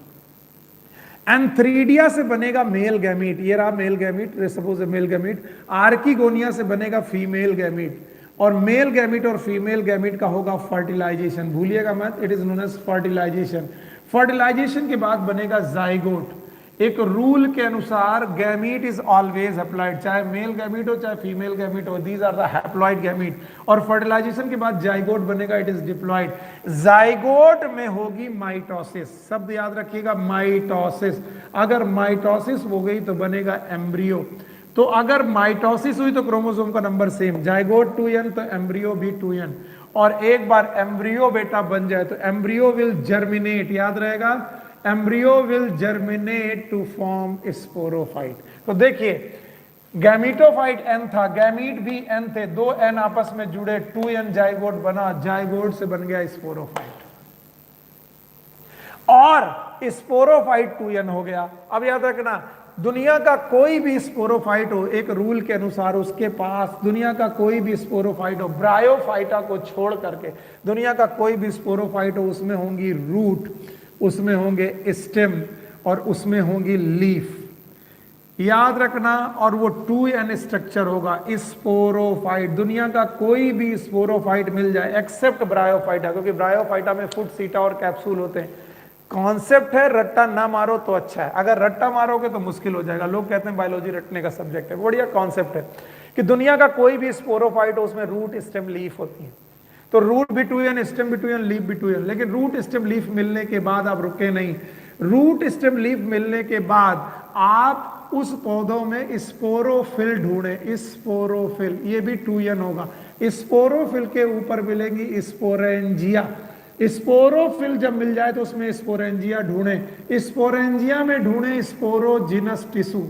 एंथ्रीडिया से बनेगा मेल गैमीट, ये रहा male gamete, suppose male gamete. Archegonia से बनेगा फीमेल गैमीट, और मेल गैमिट और फीमेल गैमिट का होगा फर्टिलाइजेशन, भूलिएगा मत, it is known as fertilisation. Fertilisation के बाद बनेगा जाइगोट। एक रूल के अनुसार गैमीट इज ऑलवेज हैप्लॉइड, चाहे मेल गैमीट हो चाहे फीमेल गैमीट हो, these are the haploid gamete. और फर्टिलाइजेशन के बाद जाइगोट बनेगा, इट इज डिप्लॉइड। जाइगोट में होगी माइटोसिस, शब्द याद रखिएगा माइटोसिस। अगर माइटोसिस हो गई तो बनेगा एम्ब्रियो। तो अगर माइटोसिस हुई तो क्रोमोसोम का नंबर सेम, जाइगोट 2n तो एम्ब्रियो भी 2n। और एक बार एम्ब्रियो बेटा बन जाए तो एम्ब्रियो विल जर्मिनेट, याद रहेगा, embryo will germinate to form sporophyte. तो देखिए गैमीटोफाइट n था, गैमीट भी n थे, दो n आपस में जुड़े, 2n जाइगोट बना, जाइगोट से बन गया स्पोरोफाइट और स्पोरोफाइट 2n हो गया। अब याद रखना दुनिया का कोई भी स्पोरोफाइट हो, एक रूल के अनुसार उसके पास दुनिया का कोई भी स्पोरोफाइट हो, ब्रायोफाइटा को छोड़ करके दुनिया का कोई भी स्पोरोफाइट हो, उसमें होंगी रूट, उसमें होंगे स्टेम और उसमें होंगी लीफ, याद रखना। और वो 2n स्ट्रक्चर होगा स्पोरोफाइट। दुनिया का कोई भी स्पोरोफाइट मिल जाए एक्सेप्ट ब्रायोफाइटा, क्योंकि ब्रायोफाइटा में फुट, सीटा और कैप्सूल होते हैं। कॉन्सेप्ट है रट्टा ना मारो तो अच्छा है, अगर रट्टा मारोगे तो मुश्किल हो जाएगा। लोग कहते हैं बायोलॉजी रटने का सब्जेक्ट है, बढ़िया कॉन्सेप्ट है कि दुनिया का कोई भी स्पोरोफाइट हो उसमें रूट स्टेम लीफ होती है। तो रूट भी 2n, स्टेम भी 2n, लीफ भी 2n। लेकिन रूट स्टेम लीफ मिलने के बाद आप रुके नहीं, रूट स्टेम लीफ मिलने के बाद आप उस पौधों में स्पोरोफिल ढूंढे, स्पोरोफिल, ये भी 2n होगा। स्पोरोफिल के ऊपर मिलेगी स्पोरेंजिया, स्पोरोफिल जब मिल जाए तो उसमें स्पोरेंजिया ढूंढे, स्पोरेंजिया में ढूंढे स्पोरोजिनस टिश्यू।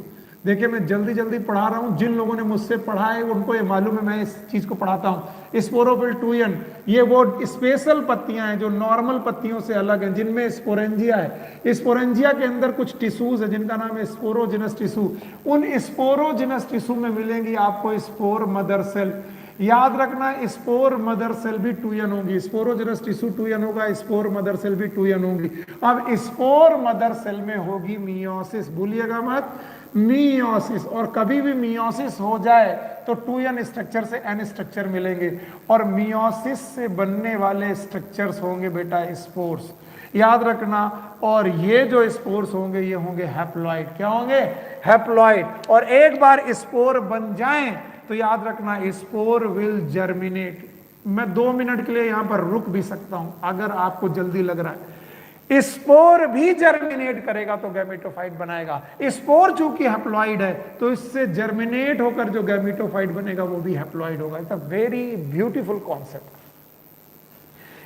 देखिए मैं जल्दी जल्दी पढ़ा रहा हूं, जिन लोगों ने मुझसे पढ़ा है उनको ये मालूम है मैं इस चीज को पढ़ाता हूं। स्पोरोफिल 2n, ये वो स्पेशल पत्तियां हैं जो नॉर्मल पत्तियों से अलग हैं, जिनमें स्पोरेंजिया है। स्पोरेंजिया के अंदर कुछ टिश्यूज है जिनका नाम है स्पोरोजिनस टिश्यू। उन स्पोरोजिनस टिश्यू में मिलेंगी आपको स्पोर मदर सेल, याद रखना स्पोर मदर सेल भी 2n होगी, स्पोरोजिनस टिश्यू 2n होगा, स्पोर मदर सेल भी 2n होगी। अब स्पोर मदर सेल में होगी मियोसिस, भूलिएगा मत, मियोसिस। और कभी भी मियोसिस हो जाए तो 2n स्ट्रक्चर से n स्ट्रक्चर मिलेंगे और मियोसिस से बनने वाले स्ट्रक्चर्स होंगे बेटा स्पोर्स, याद रखना। और ये जो स्पोर्स होंगे ये होंगे हैप्लॉइड, क्या होंगे, हैप्लॉइड। और एक बार स्पोर बन जाएं तो याद रखना स्पोर विल जर्मिनेट। मैं 2 मिनट के लिए यहां पर रुक भी सकता हूं अगर आपको जल्दी लग रहा है। स्पोर भी जर्मिनेट करेगा तो गैमेटोफाइट बनाएगा। स्पोर चूंकि हैप्लॉइड है तो इससे जर्मिनेट होकर जो गैमेटोफाइट बनेगा वो भी हैप्लॉइड होगा। It's a very beautiful concept,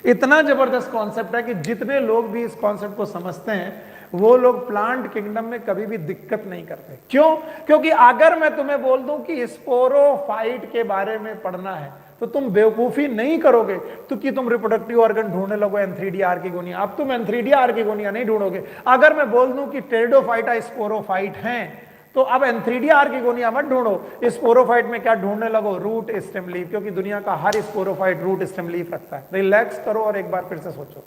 इतना जबरदस्त कॉन्सेप्ट है कि जितने लोग भी इस कॉन्सेप्ट को समझते हैं वो लोग प्लांट किंगडम में कभी भी दिक्कत नहीं करते। क्यों? क्योंकि अगर मैं तुम्हें बोल दूं कि स्पोरोफाइट के बारे में पढ़ना है तो तुम बेवकूफी नहीं करोगे तो कि तुम रिप्रोडक्टिव ऑर्गन ढूंढने लगो एंथ्रीडिया आर्किगोनिया। अब तुम एंथ्रीडिया आर्किगोनिया नहीं ढूंढोगे। अगर मैं बोल दूं कि टेरिडोफाइटा स्पोरोफाइट हैं तो अब एंथ्रीडिया आर्किगोनिया मत ढूंढो, स्पोरोफाइट में क्या ढूंढने लगो, रूट स्टेम लीफ, क्योंकि दुनिया का हर स्पोरोफाइट रूट स्टेम लीफ रखता है। रिलैक्स करो और एक बार फिर से सोचो,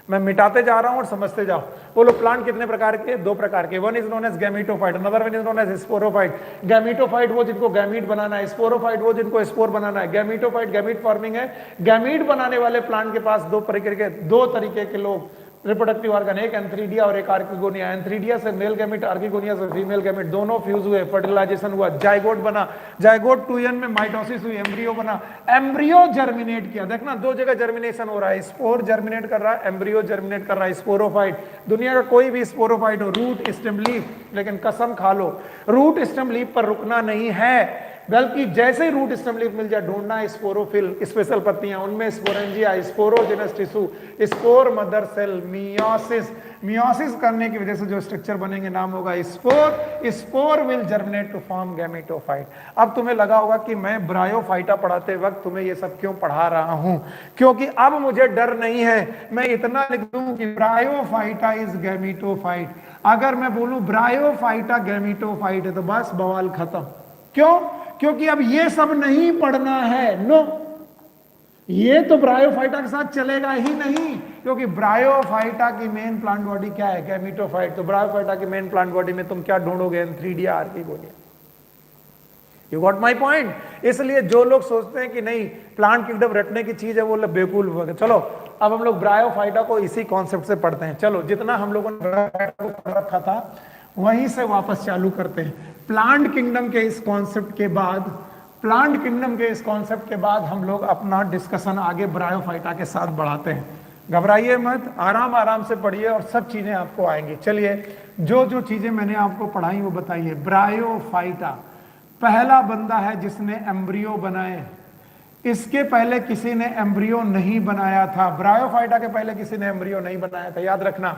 मैं मिटाते जा रहा हूं और समझते जाओ। बोलो प्लांट कितने प्रकार के, 2 प्रकार के, one is known as gametophyte, another one is known as sporophyte. Gametophyte वो जिनको गैमीट बनाना है, स्पोरोफाइट वो जिनको स्पोर बनाना है। गैमीटोफाइट गैमीट फॉर्मिंग है, गैमीट बनाने वाले प्लांट के पास 2 तरीके के लोग रिप्रोडक्टिव ऑर्गन, एक एंथ्रीडिया और एक आर्किगोनिया। एंथ्रीडिया से मेल गैमेट, आर्किगोनिया से फीमेल गैमेट, दोनों फ्यूज हुए, फर्टिलाइजेशन हुआ, जाइगोट बना, जाइगोट 2n में माइटोसिस हुई, एम्ब्रियो बना, एम्ब्रियो जर्मिनेट किया। देखना 2 जगह जर्मिनेशन हो रहा है, स्पोर जर्मिनेट कर रहा है, एम्ब्रियो जर्मिनेट कर रहा है। स्पोरोफाइट, दुनिया का कोई भी स्पोरोफाइट हो, रूट स्टेम लीफ, लेकिन कसम खा लो रूट स्टेम लीफ पर रुकना नहीं है, बल्कि जैसे ही रूट स्टेम लीफ मिल जाए ढूंढना है स्पोरोफिल, स्पेशल पत्तियां, उनमें sporangia, sporogenous tissue, spore mother cell, meiosis. Meiosis करने की वजह से जो स्ट्रक्चर बनेंगे नाम होगा spore. Spore will germinate to form gametophyte. अब तुम्हें लगा होगा कि मैं ब्रायोफाइटा पढ़ाते वक्त तुम्हें ये सब क्यों पढ़ा रहा हूं, क्योंकि अब मुझे डर नहीं है। मैं इतना लिख दूं कि ब्रायोफाइटा इज गैमेटोफाइट। अगर मैं बोलूं ब्रायोफाइटा गैमेटोफाइट है तो बस बवाल खत्म। क्यों? क्योंकि अब ये सब नहीं पढ़ना है, नो, ये तो ब्रायोफाइटा के साथ चलेगा ही नहीं, क्योंकि ब्रायोफाइटा की मेन प्लांट बॉडी क्या है, गैमेटोफाइट। तो ब्रायोफाइटा की मेन प्लांट बॉडी में तुम क्या ढूंढोगे, antheridia archegonia. You got my point. इसलिए जो लोग सोचते हैं कि नहीं प्लांट किंगडम रटने की चीज है वो लोग बेवकूफ है। चलो अब हम लोग ब्रायोफाइटा को इसी कॉन्सेप्ट से पढ़ते हैं। चलो जितना हम लोगों ने ब्रायोफाइटा को पढ़ रखा था वहीं से वापस चालू करते हैं। प्लांट किंगडम के इस कॉन्सेप्ट के बाद हम लोग अपना डिस्कशन आगे ब्रायोफाइटा के साथ बढ़ाते हैं। घबराइए मत, आराम आराम से पढ़िए और सब चीजें आपको आएंगी। चलिए जो जो चीजें मैंने आपको पढ़ाई वो बताइए। ब्रायोफाइटा पहला बंदा है जिसने एम्ब्रियो बनाए। इसके पहले किसी ने एम्ब्रियो नहीं बनाया था। ब्रायोफाइटा के पहले किसी ने एम्ब्रियो नहीं बनाया था, याद रखना।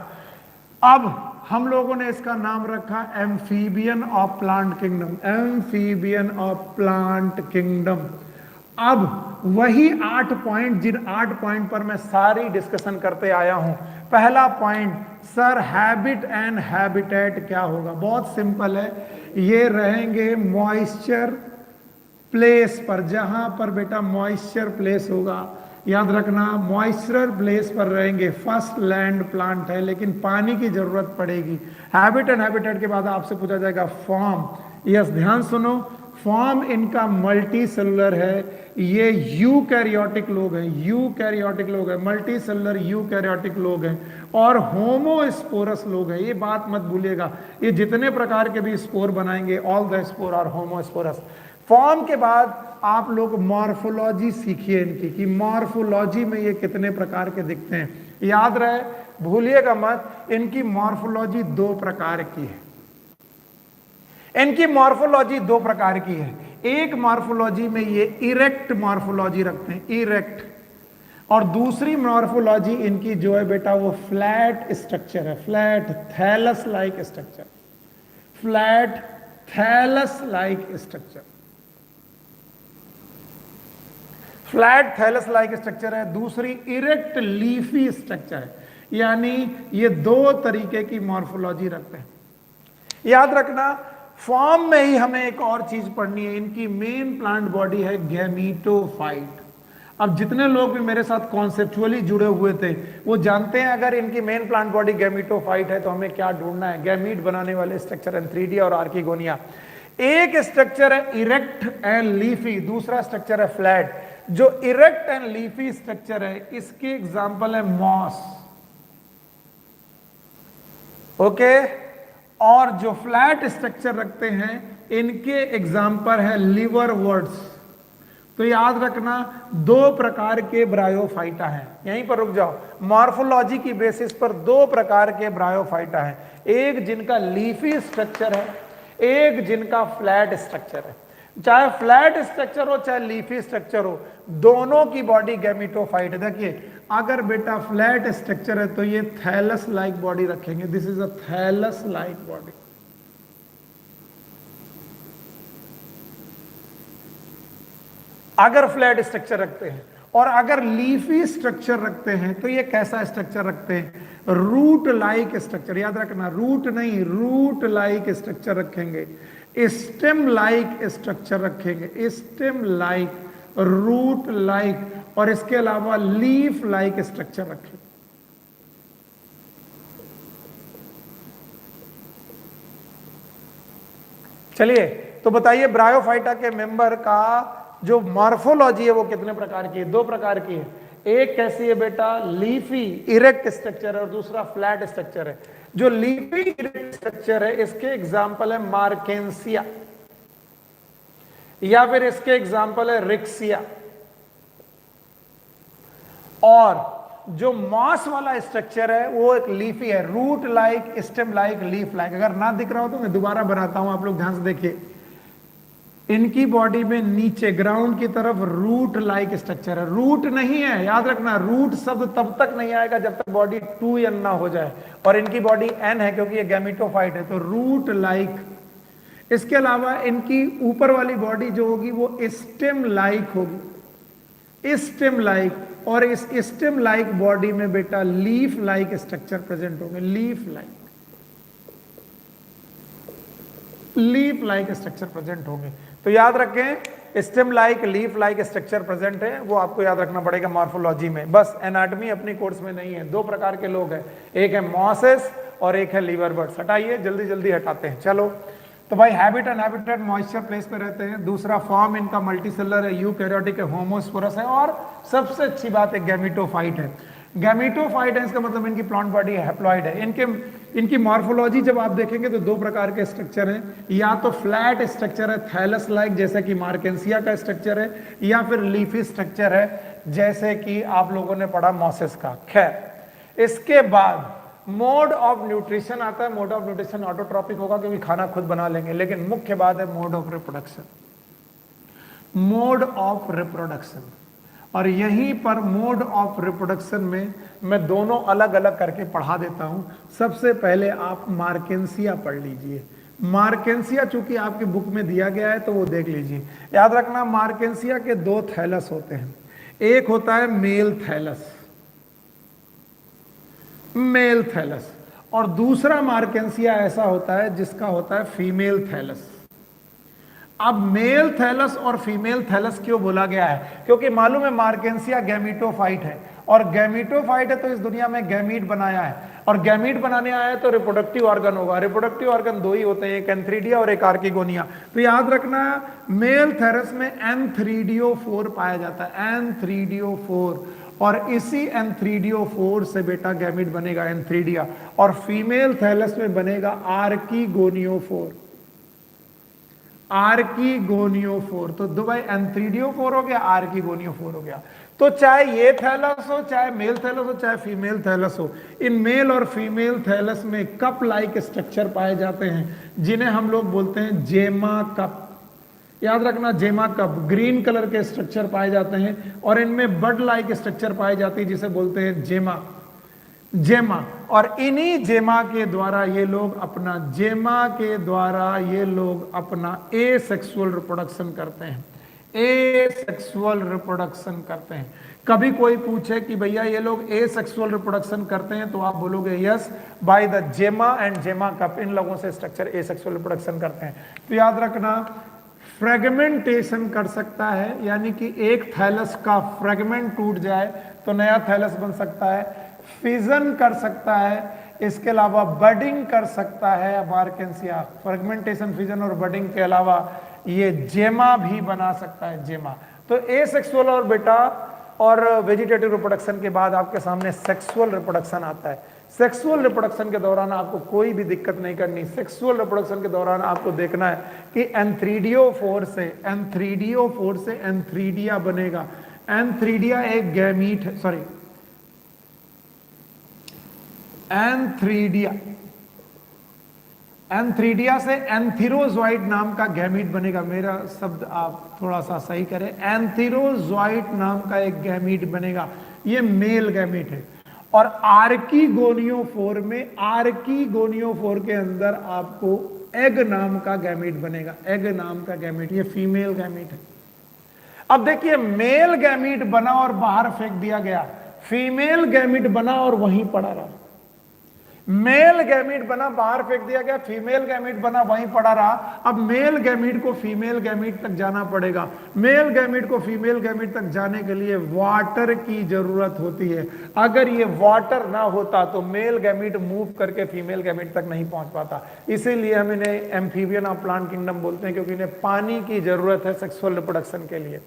अब हम लोगों ने इसका नाम रखा amphibian of plant kingdom, amphibian of plant kingdom. अब वही 8 पॉइंट, जिन 8 पॉइंट पर मैं सारी डिस्कशन करते आया हूं। पहला point, sir habit and habitat क्या होगा? बहुत सिंपल है, ये रहेंगे मॉइस्चर प्लेस पर। जहां पर बेटा मॉइस्चर प्लेस होगा, याद रखना मॉइस्चर प्लेस पर रहेंगे। फर्स्ट लैंड प्लांट है लेकिन पानी की जरूरत पड़ेगी। हैबिट एंड हैबिटेट के बाद आपसे पूछा जाएगा फॉर्म। यस, ध्यान सुनो, फॉर्म इनका मल्टी सेलुलर है। ये यूकैरियोटिक लोग हैं, यूकैरियोटिक लोग हैं, मल्टी सेलुलर यूकैरियोटिक लोग हैं और होमोस्पोरस लोग हैं। ये बात मत भूलिएगा, ये जितने प्रकार के भी स्पोर बनाएंगे all the spore are homosporous. Form के बाद आप लोग मॉर्फोलॉजी सीखिए इनकी, कि मॉर्फोलॉजी में ये कितने प्रकार के दिखते हैं। याद रहे, भूलिएगा मत, इनकी मॉर्फोलॉजी 2 प्रकार की है। इनकी मॉर्फोलॉजी 2 प्रकार की है। एक मॉर्फोलॉजी में ये इरेक्ट मॉर्फोलॉजी रखते हैं, इरेक्ट, और दूसरी मॉर्फोलॉजी इनकी जो है बेटा वो फ्लैट स्ट्रक्चर है, flat thallus like structure, flat thallus like structure, flat thallus like structure है। दूसरी इरेक्ट लीफी स्ट्रक्चर है। यानी ये 2 तरीके की मॉर्फोलॉजी रखते हैं। याद रखना, फॉर्म में ही हमें एक और चीज पढ़नी है। इनकी मेन प्लांट बॉडी है गैमीटोफाइट। अब जितने लोग भी मेरे साथ कॉन्सेप्चुअली जुड़े हुए थे वो जानते हैं अगर इनकी मेन प्लांट बॉडी गैमीटोफाइट है तो हमें क्या ढूंढना है? गैमीट बनाने वाले स्ट्रक्चर एंथ्रीडिया और आर्किगोनिया। एक स्ट्रक्चर है इरेक्ट एंड लीफी, दूसरा स्ट्रक्चर है फ्लैट। जो इरेक्ट एंड लीफी स्ट्रक्चर है इसके एग्जांपल है मॉस, ओके। और जो फ्लैट स्ट्रक्चर रखते हैं इनके एग्जांपल है लिवर वर्ड्स। तो याद रखना 2 प्रकार के ब्रायोफाइटा हैं। यहीं पर रुक जाओ, मॉर्फोलॉजी की बेसिस पर 2 प्रकार के ब्रायोफाइटा हैं। एक जिनका लीफी स्ट्रक्चर है, एक जिनका फ्लैट स्ट्रक्चर है। चाहे फ्लैट स्ट्रक्चर हो चाहे लीफी स्ट्रक्चर हो, दोनों की बॉडी गैमीटोफाइट है। देखिए अगर बेटा फ्लैट स्ट्रक्चर है तो ये थैलस लाइक बॉडी रखेंगे, this is a thallus like body. अगर फ्लैट स्ट्रक्चर रखते हैं, और अगर लीफी स्ट्रक्चर रखते हैं तो ये कैसा स्ट्रक्चर रखते हैं? Root like structure. याद रखना, रूट नहीं, रूट लाइक स्ट्रक्चर रखेंगे, स्टेम लाइक स्ट्रक्चर रखेंगे, स्टेम लाइक, रूट लाइक, और इसके अलावा लीफ लाइक स्ट्रक्चर रखेंगे। चलिए तो बताइए ब्रायोफाइटा के मेंबर का जो मॉर्फोलॉजी है वो कितने प्रकार की है? 2 प्रकार की है। एक कैसी है बेटा? लीफी इरेक्ट स्ट्रक्चर है और दूसरा फ्लैट स्ट्रक्चर है। जो लीफी इरेक्ट स्ट्रक्चर है इसके एग्जांपल है मार्केंसिया, या फिर इसके एग्जांपल है रिक्सिया। और जो मॉस वाला स्ट्रक्चर है वो एक लीफी है, root like, stem like, leaf like. अगर ना दिख रहा हो तो मैं दोबारा बनाता हूं, आप लोग ध्यान से देखिए। इनकी बॉडी में नीचे ग्राउंड की तरफ रूट लाइक स्ट्रक्चर है। रूट नहीं है, याद रखना, रूट शब्द तब तक नहीं आएगा जब तक बॉडी 2n ना हो जाए, और इनकी बॉडी n है क्योंकि ये गैमीटोफाइट है, तो रूट लाइक। इसके अलावा इनकी ऊपर वाली बॉडी जो होगी वो स्टेम लाइक होगी, स्टेम लाइक, और इस स्टेम लाइक बॉडी में बेटा लीफ लाइक स्ट्रक्चर प्रेजेंट होंगे, leaf like, leaf like structure present होंगे। तो याद रखें stem like, leaf like structure present है, वो आपको याद रखना पड़ेगा मॉर्फोलॉजी में। बस एनाटॉमी अपनी कोर्स में नहीं है। 2 प्रकार के लोग हैं, एक है मॉसेस और एक है लीवर बर्ड्स। हटाइए, जल्दी जल्दी हटाते हैं। चलो तो भाई habit and habitat moisture place पे रहते हैं। दूसरा फॉर्म इनका मल्टीसेलर है, यूकैरियोटिक है, होमोस्पोरस है, और सबसे अच्छी बात है गैमेटोफाइट है। गैमेटोफाइट है, इसका मतलब इनकी प्लांट बॉडी हैप्लॉइड है। इनकी मॉर्फोलॉजी जब आप देखेंगे तो दो प्रकार के स्ट्रक्चर हैं, या तो फ्लैट स्ट्रक्चर है थैलस लाइक जैसे कि मार्केंसिया का स्ट्रक्चर है, या फिर लीफी स्ट्रक्चर है जैसे कि आप लोगों ने पढ़ा मॉसेस का। खैर, इसके बाद मोड ऑफ न्यूट्रिशन आता है। मोड ऑफ न्यूट्रिशन ऑटोट्रॉपिक होगा क्योंकि खाना खुद बना लेंगे, लेकिन मुख्य बात है mode of reproduction. Mode of reproduction, और यहीं पर मोड ऑफ रिप्रोडक्शन में मैं दोनों अलग अलग करके पढ़ा देता हूं। सबसे पहले आप मार्केंसिया पढ़ लीजिए। मार्केंसिया चूंकि आपकी बुक में दिया गया है तो वो देख लीजिए। याद रखना, मार्केंसिया के दो थैलस होते हैं। एक होता है मेल थैलस, मेल थैलस, और दूसरा मार्केंसिया ऐसा होता है जिसका होता है फीमेल थैलस। अब मेल थैलस और फीमेल थैलस क्यों बोला गया है? क्योंकि मालूम है मार्केंसिया गैमीटोफाइट है, और गैमीटोफाइट है तो इस दुनिया में गैमीट बनाया है, और गैमीट बनाने आया है तो रिप्रोडक्टिव ऑर्गन होगा। रिप्रोडक्टिव ऑर्गन दो ही होते हैं, एक एंथ्रीडिया और एक आर्किगोनिया। तो याद रखना, मेल थैलस में एंथ्रीडियो4 पाया जाता है, एंथ्रीडियो4, और इसी एंथ्रीडियो4 से बेटा गैमीट बनेगा एंथ्रीडिया, और फीमेल थैलस में बनेगा आर्किगोनियो4, आर्किगोनियो4। तो दो भाई एंथ्रीडियो4 हो गया, आर्किगोनियो4 हो गया। तो चाहे ये थैलस हो, चाहे मेल थैलस हो, चाहे फीमेल थैलस हो, इन मेल और फीमेल थैलस में कप लाइक स्ट्रक्चर पाए जाते हैं जिन्हें हम लोग बोलते हैं जेमा कप। याद रखना, जेमा कप ग्रीन कलर के स्ट्रक्चर पाए जाते हैं, और इनमें बड लाइक स्ट्रक्चर पाई जाती है जिसे बोलते हैं जेमा, जेमा। और इन्हीं जेमा के द्वारा ये लोग अपना, जेमा के द्वारा ये लोग अपना एसेक्सुअल रिप्रोडक्शन करते हैं, एसेक्सुअल रिप्रोडक्शन करते हैं। कभी कोई पूछे कि भैया ये लोग एसेक्सुअल रिप्रोडक्शन करते हैं, तो आप बोलोगे यस, बाय द जेमा एंड जेमा कप, इन लोगों से स्ट्रक्चर एसेक्सुअल रिप्रोडक्शन करते हैं। तो याद रखना, फ्रेगमेंटेशन कर सकता है, यानी कि एक थैलस का फ्रेगमेंट टूट जाए तो नया थैलस बन सकता है, फिजन कर सकता है, इसके अलावा बडिंग कर सकता है। मार्केंसिया फ्रेगमेंटेशन, फिजन और बडिंग के अलावा ये जेमा भी बना सकता है, जेमा। तो एसेक्सुअल और बेटा और वेजिटेटिव रिप्रोडक्शन के बाद आपके सामने सेक्सुअल रिप्रोडक्शन आता है। सेक्सुअल रिप्रोडक्शन के दौरान आपको कोई भी दिक्कत नहीं करनी। सेक्सुअल रिप्रोडक्शन के दौरान आपको देखना है कि एंथ्रीडियो4 से एंथ्रीडिया बनेगा। एंथ्रीडिया एक गैमीट है, सॉरी, एंथ्रीडिया से एंथीरोजॉइट नाम का गैमीट बनेगा। मेरा शब्द आप थोड़ा सा सही करें, एंथीरोजॉइट नाम का एक गैमीट बनेगा, ये मेल गैमीट है। और आर्किगोनियो4 में, आर्किगोनियो4 के अंदर आपको एग नाम का गैमीट बनेगा, एग नाम का गैमीट, ये फीमेल गैमीट है। अब देखिए, मेल गैमीट बना और बाहर फेंक दिया गया, फीमेल गैमीट बना और वहीं पड़ा रहा। मेल गैमीट बना, बाहर फेंक दिया गया, फीमेल गैमीट बना, वहीं पड़ा रहा। अब मेल गैमीट को फीमेल गैमीट तक जाना पड़ेगा। मेल गैमीट को फीमेल गैमीट तक जाने के लिए वाटर की जरूरत होती है। अगर ये वाटर ना होता तो मेल गैमीट मूव करके फीमेल गैमीट तक नहीं पहुंच पाता। इसीलिए हम इन्हें एम्फीबियन ऑफ प्लांट किंगडम बोलते हैं, क्योंकि इन्हें पानी की जरूरत है सेक्सुअल रिप्रोडक्शन के लिए।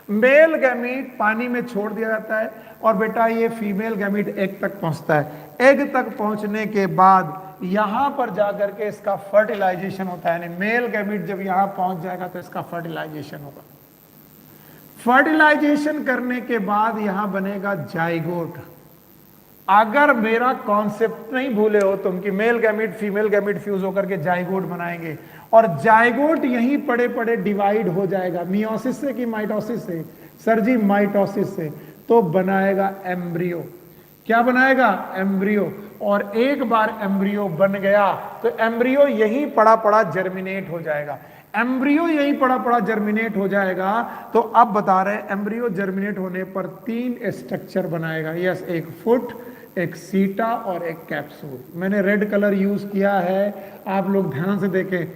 मेल गैमीट पानी में छोड़ दिया जाता है, और बेटा ये फीमेल गैमीट एग तक पहुंचता है। एग तक पहुंचने के बाद यहां पर जाकर के इसका फर्टिलाइजेशन होता है, यानी मेल गैमीट जब यहां पहुंच जाएगा तो इसका फर्टिलाइजेशन होगा। फर्टिलाइजेशन करने के बाद यहां बनेगा जाइगोट। अगर मेरा कॉन्सेप्ट नहीं भूले हो तुम कि male gamete female gamete fuse होकर के जाइगोट बनाएंगे, और जाइगोट यहीं पड़े पड़े डिवाइड हो जाएगा, मियोसिस से कि माइटोसिस से? सर जी माइटोसिस से। तो बनाएगा एम्ब्रियो। क्या बनाएगा? एम्ब्रियो। और एक बार एम्ब्रियो बन गया तो एम्ब्रियो यहीं पड़ा पड़ा जर्मिनेट हो जाएगा। एम्ब्रियो यहीं पड़ा पड़ा जर्मिनेट हो जाएगा। तो अब बता रहे हैं एम्ब्रियो जर्मिनेट होने पर 3 स्ट्रक्चर बनाएगा। यस, एक फुट, एक सीटा और एक कैप्सूल। मैंने रेड कलर यूज किया है, आप लोग ध्यान से देखें।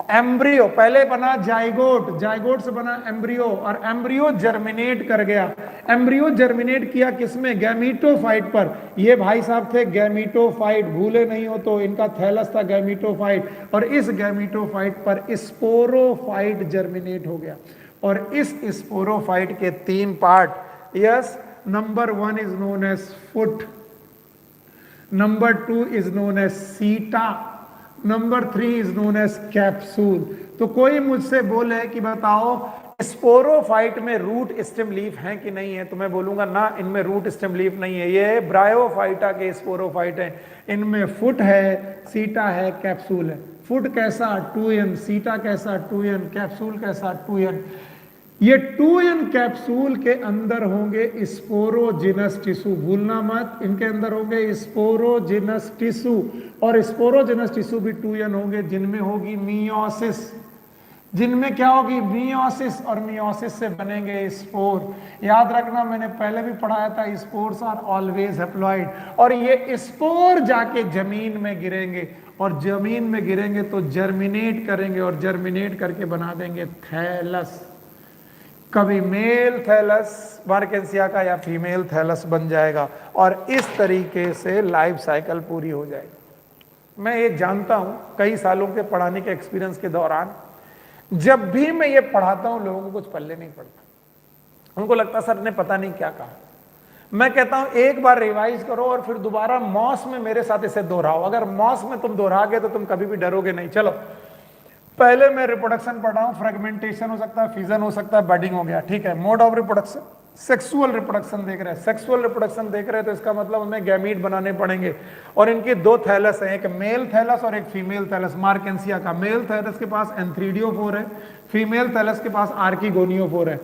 एम्ब्रियो, पहले बना जाइगोट, जाइगोट से बना एम्ब्रियो, और एम्ब्रियो जर्मिनेट कर गया। एम्ब्रियो जर्मिनेट किया किसमें? गैमीटोफाइट पर। ये भाई साहब थे गैमीटोफाइट, भूले नहीं हो तो, इनका थैलस था गैमीटोफाइट, और इस गैमीटोफाइट पर स्पोरोफाइट जर्मिनेट हो गया। और इस स्पोरोफाइट के 3 part, yes, number 1 is known as foot, number 2 is known as seta, number 3 is known as capsule. तो कोई मुझसे बोले कि बताओ स्पोरोफाइट में रूट स्टेम लीफ है कि नहीं है, तो मैं बोलूंगा ना, इनमें रूट स्टेम लीफ नहीं है, ये ब्रायोफाइटा के स्पोरोफाइट है। इनमें फुट है, सीटा है, कैप्सूल है। फुट कैसा? 2n, सीटा कैसा? 2n, कैप्सूल कैसा? 2n। ये 2n कैप्सूल के अंदर होंगे स्पोरोजिनस टिश्यू, भूलना मत, इनके अंदर होंगे स्पोरोजिनस टिश्यू, और स्पोरोजिनस टिश्यू भी 2n होंगे, जिनमें होगी मियोसिस। जिनमें क्या होगी? मियोसिस, और मियोसिस से बनेंगे स्पोर। याद रखना, मैंने पहले भी पढ़ाया था, स्पोर्स आर ऑलवेज हैप्लॉइड, और ये स्पोर जाके जमीन में गिरेंगे, और जमीन में गिरेंगे तो जर्मिनेट करेंगे, और जर्मिनेट करके बना देंगे थैलस। कभी मेल थैलस मार्केंसिया का या फीमेल थैलस बन जाएगा, और इस तरीके से लाइफ साइकिल पूरी हो जाएगी। मैं ये जानता हूं कई सालों के पढ़ाने के एक्सपीरियंस के दौरान, जब भी मैं ये पढ़ाता हूं लोगों को कुछ पल्ले नहीं पड़ता, उनको लगता सर ने पता नहीं क्या कहा। मैं कहता हूं एक बार रिवाइज करो और फिर दोबारा मॉस में मेरे साथ इसे दोहराओ। अगर मॉस में तुम दोहरा गए तो तुम कभी भी डरोगे नहीं। चलो, पहले मैं रिप्रोडक्शन पढ़ रहा हूं, फ्रेगमेंटेशन हो सकता है, फिजन हो सकता है, बडिंग हो गया, ठीक है। Mode of reproduction, sexual reproduction देख रहे हैं, सेक्सुअल रिप्रोडक्शन देख रहे हैं तो इसका मतलब हमें गैमीट बनाने पड़ेंगे, और इनके 2 थैलस हैं, एक मेल थैलस और एक फीमेल थैलस। मार्केंसिया का मेल थैलस के पास एंथ्रीडियोफोर है, फीमेल थैलस के पास आर्किगोनियोफोर है।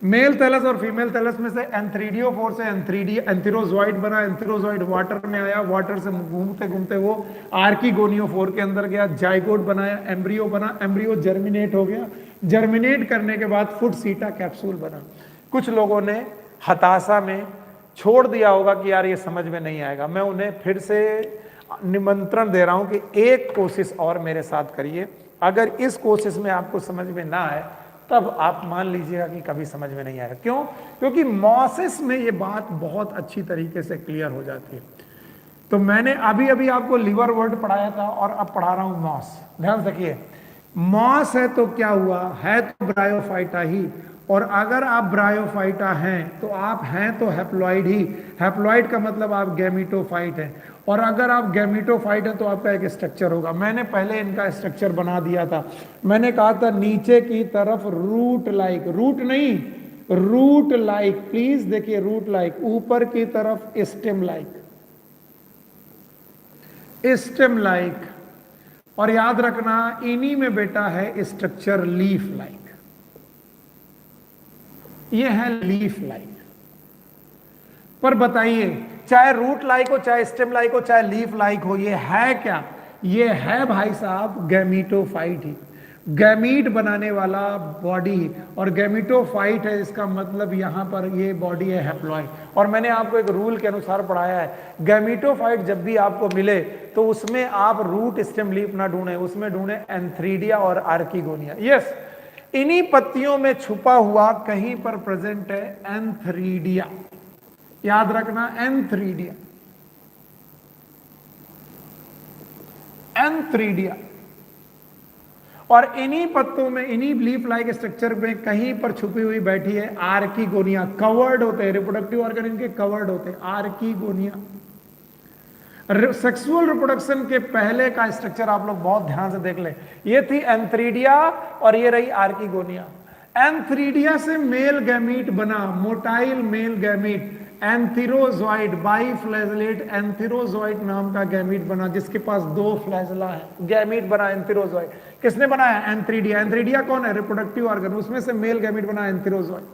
मेल थैलस और फीमेल थैलस में से एंथ्रीडियोफोर से एंथेरोजॉइड बना, एंथेरोजॉइड वाटर में आया, वाटर से घूमते घूमते वो आर्किगोनियोफोर के अंदर गया, जाइगोट बनाया, एम्ब्रियो बना, एम्ब्रियो जर्मिनेट हो गया, जर्मिनेट करने के बाद फुट, सीटा, कैप्सूल बना। कुछ लोगों ने हताशा में छोड़ दिया होगा कि यार ये समझ में नहीं आएगा। मैं उन्हें फिर से निमंत्रण दे रहा हूं कि एक कोशिश और मेरे साथ करिए। अगर इस कोशिश में आपको समझ में ना आए तब आप मान लीजिएगा कि कभी समझ में नहीं आएगा। क्यों? क्योंकि मॉसिस में ये बात बहुत अच्छी तरीके से क्लियर हो जाती है। तो मैंने अभी अभी आपको लिवर वर्ड पढ़ाया था और अब पढ़ा रहा हूं मॉस। ध्यान रखिए, मॉस है तो क्या हुआ? है तो ब्रायोफाइटा ही, और अगर आप ब्रायोफाइटा हैं तो आप हैं तो हैप्लॉइड ही। हैप्लॉइड का मतलब आप गैमीटोफाइट हैं, और अगर आप गैमीटोफाइट हैं तो आपका एक स्ट्रक्चर होगा। मैंने पहले इनका स्ट्रक्चर बना दिया था। मैंने कहा था नीचे की तरफ रूट लाइक, रूट नहीं, रूट लाइक, प्लीज देखिए, रूट लाइक, ऊपर की तरफ स्टेम लाइक, स्टेम लाइक, और याद रखना इन्हीं में बेटा है स्ट्रक्चर लीफ लाइक। ये है लीफ लाइक। पर बताइए, चाहे रूट लाइक हो, चाहे स्टेम लाइक हो, चाहे लीफ लाइक हो, ये है क्या? ये है भाई साहब गैमीटोफाइट ही, गैमीट बनाने वाला बॉडी, और गैमीटोफाइट है, इसका मतलब यहां पर ये बॉडी है हैप्लॉइड। और मैंने आपको एक रूल के अनुसार पढ़ाया है, गैमीटोफाइट जब भी आपको मिले तो उसमें आप रूट स्टेम लीफ ना ढूंढें, उसमें ढूंढें एंथ्रीडिया और आर्किगोनिया। यस, इन्हीं पत्तियों में छुपा हुआ कहीं पर प्रेजेंट है एंथ्रीडिया। याद रखना, एंथ्रीडिया, एंथ्रीडिया। और इन्हीं पत्तों में, इन्हीं लीफ लाइक स्ट्रक्चर में कहीं पर छुपी हुई बैठी है आर्किगोनिया। कवर्ड होते हैं, रिप्रोडक्टिव ऑर्गन इनके कवर्ड होते हैं, आर्किगोनिया। सेक्सुअल रिप्रोडक्शन के पहले का स्ट्रक्चर आप लोग बहुत ध्यान से देख लें। ये थी एंथ्रीडिया और ये रही आर्किगोनिया। एंथ्रीडिया से मेल गैमीट बना, motile male gamete, antherozoid, biflagellate antherozoid नाम का गैमीट बना, जिसके पास 2 फ्लैजला है, गैमीट बना एंथेरोजॉइड। किसने बनाया? एंथ्रीडिया। एंथ्रीडिया कौन है? रिप्रोडक्टिव ऑर्गन, उसमें से मेल गैमीट बना एंथेरोजॉइड।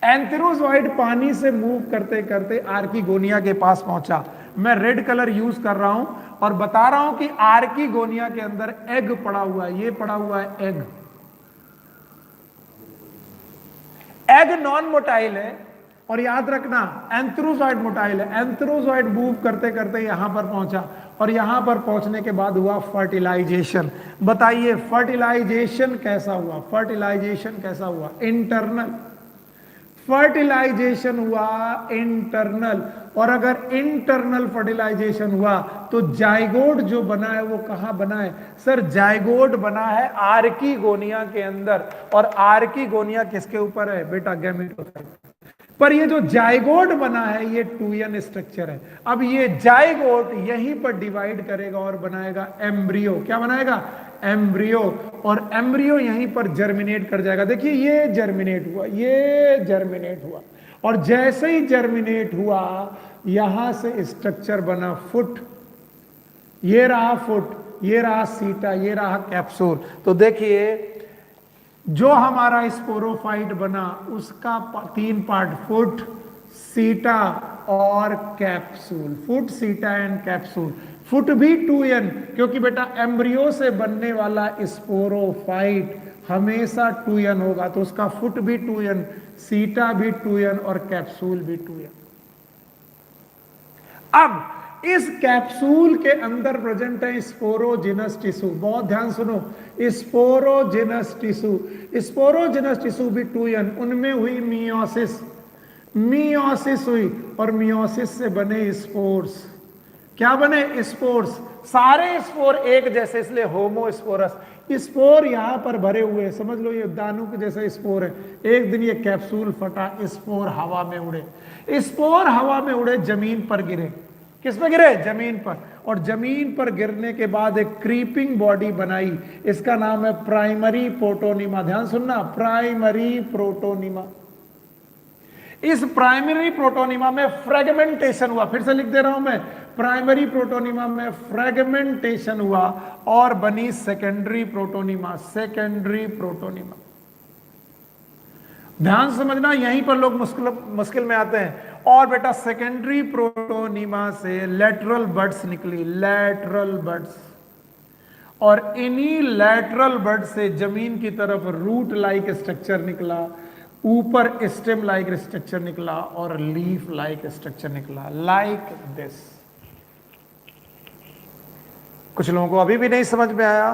एंथेरोजॉइड पानी से मूव करते करते आर्किगोनिया के पास पहुंचा। मैं रेड कलर यूज कर रहा हूं और बता रहा हूं कि आर्किगोनिया के अंदर एग पड़ा हुआ है, ये पड़ा हुआ है एग। एग नॉन मोटाइल है, और याद रखना एंथ्रोजॉइड मोटाइल है, एंथ्रोजॉइड मूव करते करते यहां पर पहुंचा और यहां पर पहुंचने के बाद हुआ फर्टिलाइजेशन। बताइए फर्टिलाइजेशन कैसा हुआ, फर्टिलाइजेशन कैसा हुआ? इंटरनल फर्टिलाइजेशन हुआ, इंटरनल। और अगर इंटरनल फर्टिलाइजेशन हुआ तो जाइगोट जो बना है वो कहां बना है? सर जाइगोट बना है आर्कीगोनिया के अंदर, और आर्कीगोनिया किसके ऊपर है बेटा? गैमेटोफाइट। पर ये जो जाइगोट बना है ये 2n स्ट्रक्चर है। अब ये जाइगोट यहीं पर डिवाइड करेगा और बनाएगा एम्ब्रियो। क्या बनाएगा? एम्ब्रियो। और एम्ब्रियो यहीं पर जर्मिनेट कर जाएगा। देखिए ये जर्मिनेट हुआ, ये जर्मिनेट हुआ, और जैसे ही जर्मिनेट हुआ यहां से स्ट्रक्चर बना फुट। ये रहा फुट, ये रहा सीटा, ये रहा कैप्सूल। तो देखिए जो हमारा स्पोरोफाइट बना उसका 3 पार्ट, फुट, सीटा और कैप्सूल। फुट, सीटा एंड कैप्सूल। फुट भी 2n, क्योंकि बेटा एम्ब्रियो से बनने वाला स्पोरोफाइट हमेशा 2n होगा, तो उसका फुट भी 2n, सीटा भी 2n और कैप्सूल भी 2n। अब इस कैप्सूल के अंदर प्रेजेंट है स्पोरोजिनस टिश्यू। बहुत ध्यान सुनो, स्पोरोजिनस टिश्यू, स्पोरोजिनस टिश्यू भी 2n। उनमें हुई मियोसिस, मियोसिस हुई और मियोसिस से बने स्पोर्स। क्या बने? स्पोर्स। सारे स्पोर एक जैसे, इसलिए होमोस्पोरस। स्पोर यहां पर भरे हुए, समझ लो ये दानों के जैसे स्पोर है। एक दिन ये कैप्सूल फटा, स्पोर हवा में उड़े, स्पोर हवा में उड़े, जमीन पर गिरे। किस पे गिरे? जमीन पर। और जमीन पर गिरने के बाद एक क्रीपिंग बॉडी बनाई, इसका नाम है प्राइमरी प्रोटोनिमा। ध्यान सुनना, प्राइमरी प्रोटोनिमा। इस प्राइमरी प्रोटोनिमा में फ्रेगमेंटेशन हुआ। फिर से लिख दे रहा हूं मैं, प्राइमरी प्रोटोनिमा में फ्रेगमेंटेशन हुआ और बनी सेकेंडरी प्रोटोनिमा। सेकेंडरी प्रोटोनिमा, ध्यान समझना, यहीं पर लोग मुश्किल में आते हैं। और बेटा सेकेंडरी प्रोटोनिमा से लेटरल बड्स निकली, लेटरल बड्स, और इन्हीं लेटरल बड से जमीन की तरफ रूट लाइक स्ट्रक्चर निकला, ऊपर स्टेम लाइक स्ट्रक्चर निकला और लीफ लाइक स्ट्रक्चर निकला, लाइक दिस। कुछ लोगों को अभी भी नहीं समझ में आया,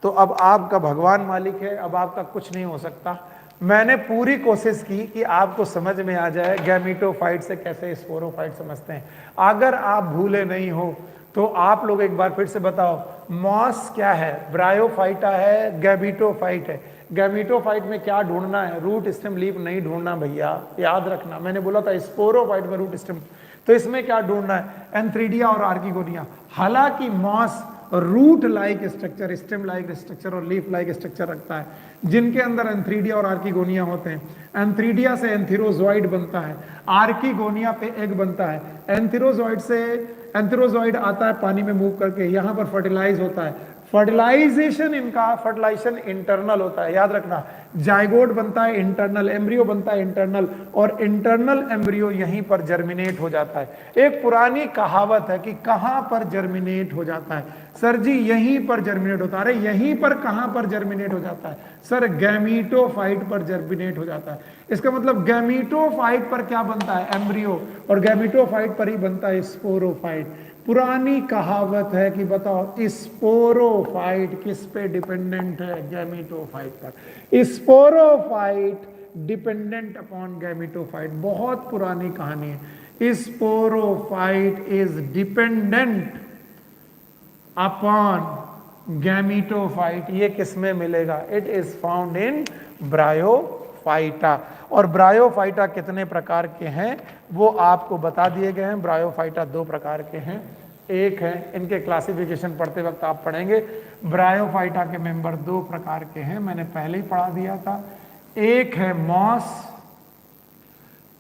तो अब आपका भगवान मालिक है, अब आपका कुछ नहीं हो सकता। मैंने पूरी कोशिश की कि आपको समझ में आ जाए गैमीटोफाइट से कैसे स्पोरोफाइट समझते हैं। अगर आप भूले नहीं हो तो आप लोग एक बार फिर से बताओ, मॉस क्या है? ब्रायोफाइटा है, गैमीटोफाइट है। गैमीटोफाइट में क्या ढूंढना है? रूट स्टेम लीफ नहीं ढूंढना भैया, याद रखना। मैंने बोला था स्पोरोफाइट में रूट स्टेम, तो इसमें क्या ढूंढना है? एंथ्रीडिया और आर्किगोनिया। हालांकि moss root like structure, stem like structure और लीफ लाइक स्ट्रक्चर रखता है, जिनके अंदर एंथ्रीडिया और आर्किगोनिया होते हैं। एंथ्रीडिया से एंथीरोजॉइड बनता है, आर्किगोनिया पे एग बनता है। एंथीरोजॉइड से एंथीरोजॉइड आता है पानी में मूव करके, यहां पर फर्टिलाइज होता है। फर्टिलाइजेशन इनका, फर्टिलाइजेशन इंटरनल होता है, याद रखना। जाइगोट बनता है इंटरनल, एम्ब्रियो बनता है इंटरनल, और इंटरनल एम्ब्रियो यहीं पर जर्मिनेट हो जाता है। एक पुरानी कहावत है कि कहां पर जर्मिनेट हो जाता है? सर जी यहीं पर जर्मिनेट होता है। अरे यहीं पर कहां पर जर्मिनेट हो जाता है? सर गैमीटोफाइट पर जर्मिनेट हो जाता है। इसका मतलब गैमीटोफाइट पर क्या बनता है? एम्ब्रियो, और गैमीटोफाइट पर ही बनता है स्पोरोफाइट। पुरानी कहावत है कि बताओ स्पोरोफाइट किस पे डिपेंडेंट है? गैमीटोफाइट पर। Sporophyte dependent upon gametophyte. बहुत पुरानी कहानी है। Sporophyte is dependent upon gametophyte. ये किस में मिलेगा? It is found in bryophyta. और ब्रायोफाइटा कितने प्रकार के हैं वो आपको बता दिए गए हैं। ब्रायोफाइटा 2 प्रकार के हैं। एक है, इनके क्लासिफिकेशन पढ़ते वक्त आप पढ़ेंगे, ब्रायोफाइटा के मेंबर 2 प्रकार के हैं, मैंने पहले ही पढ़ा दिया था। एक है मॉस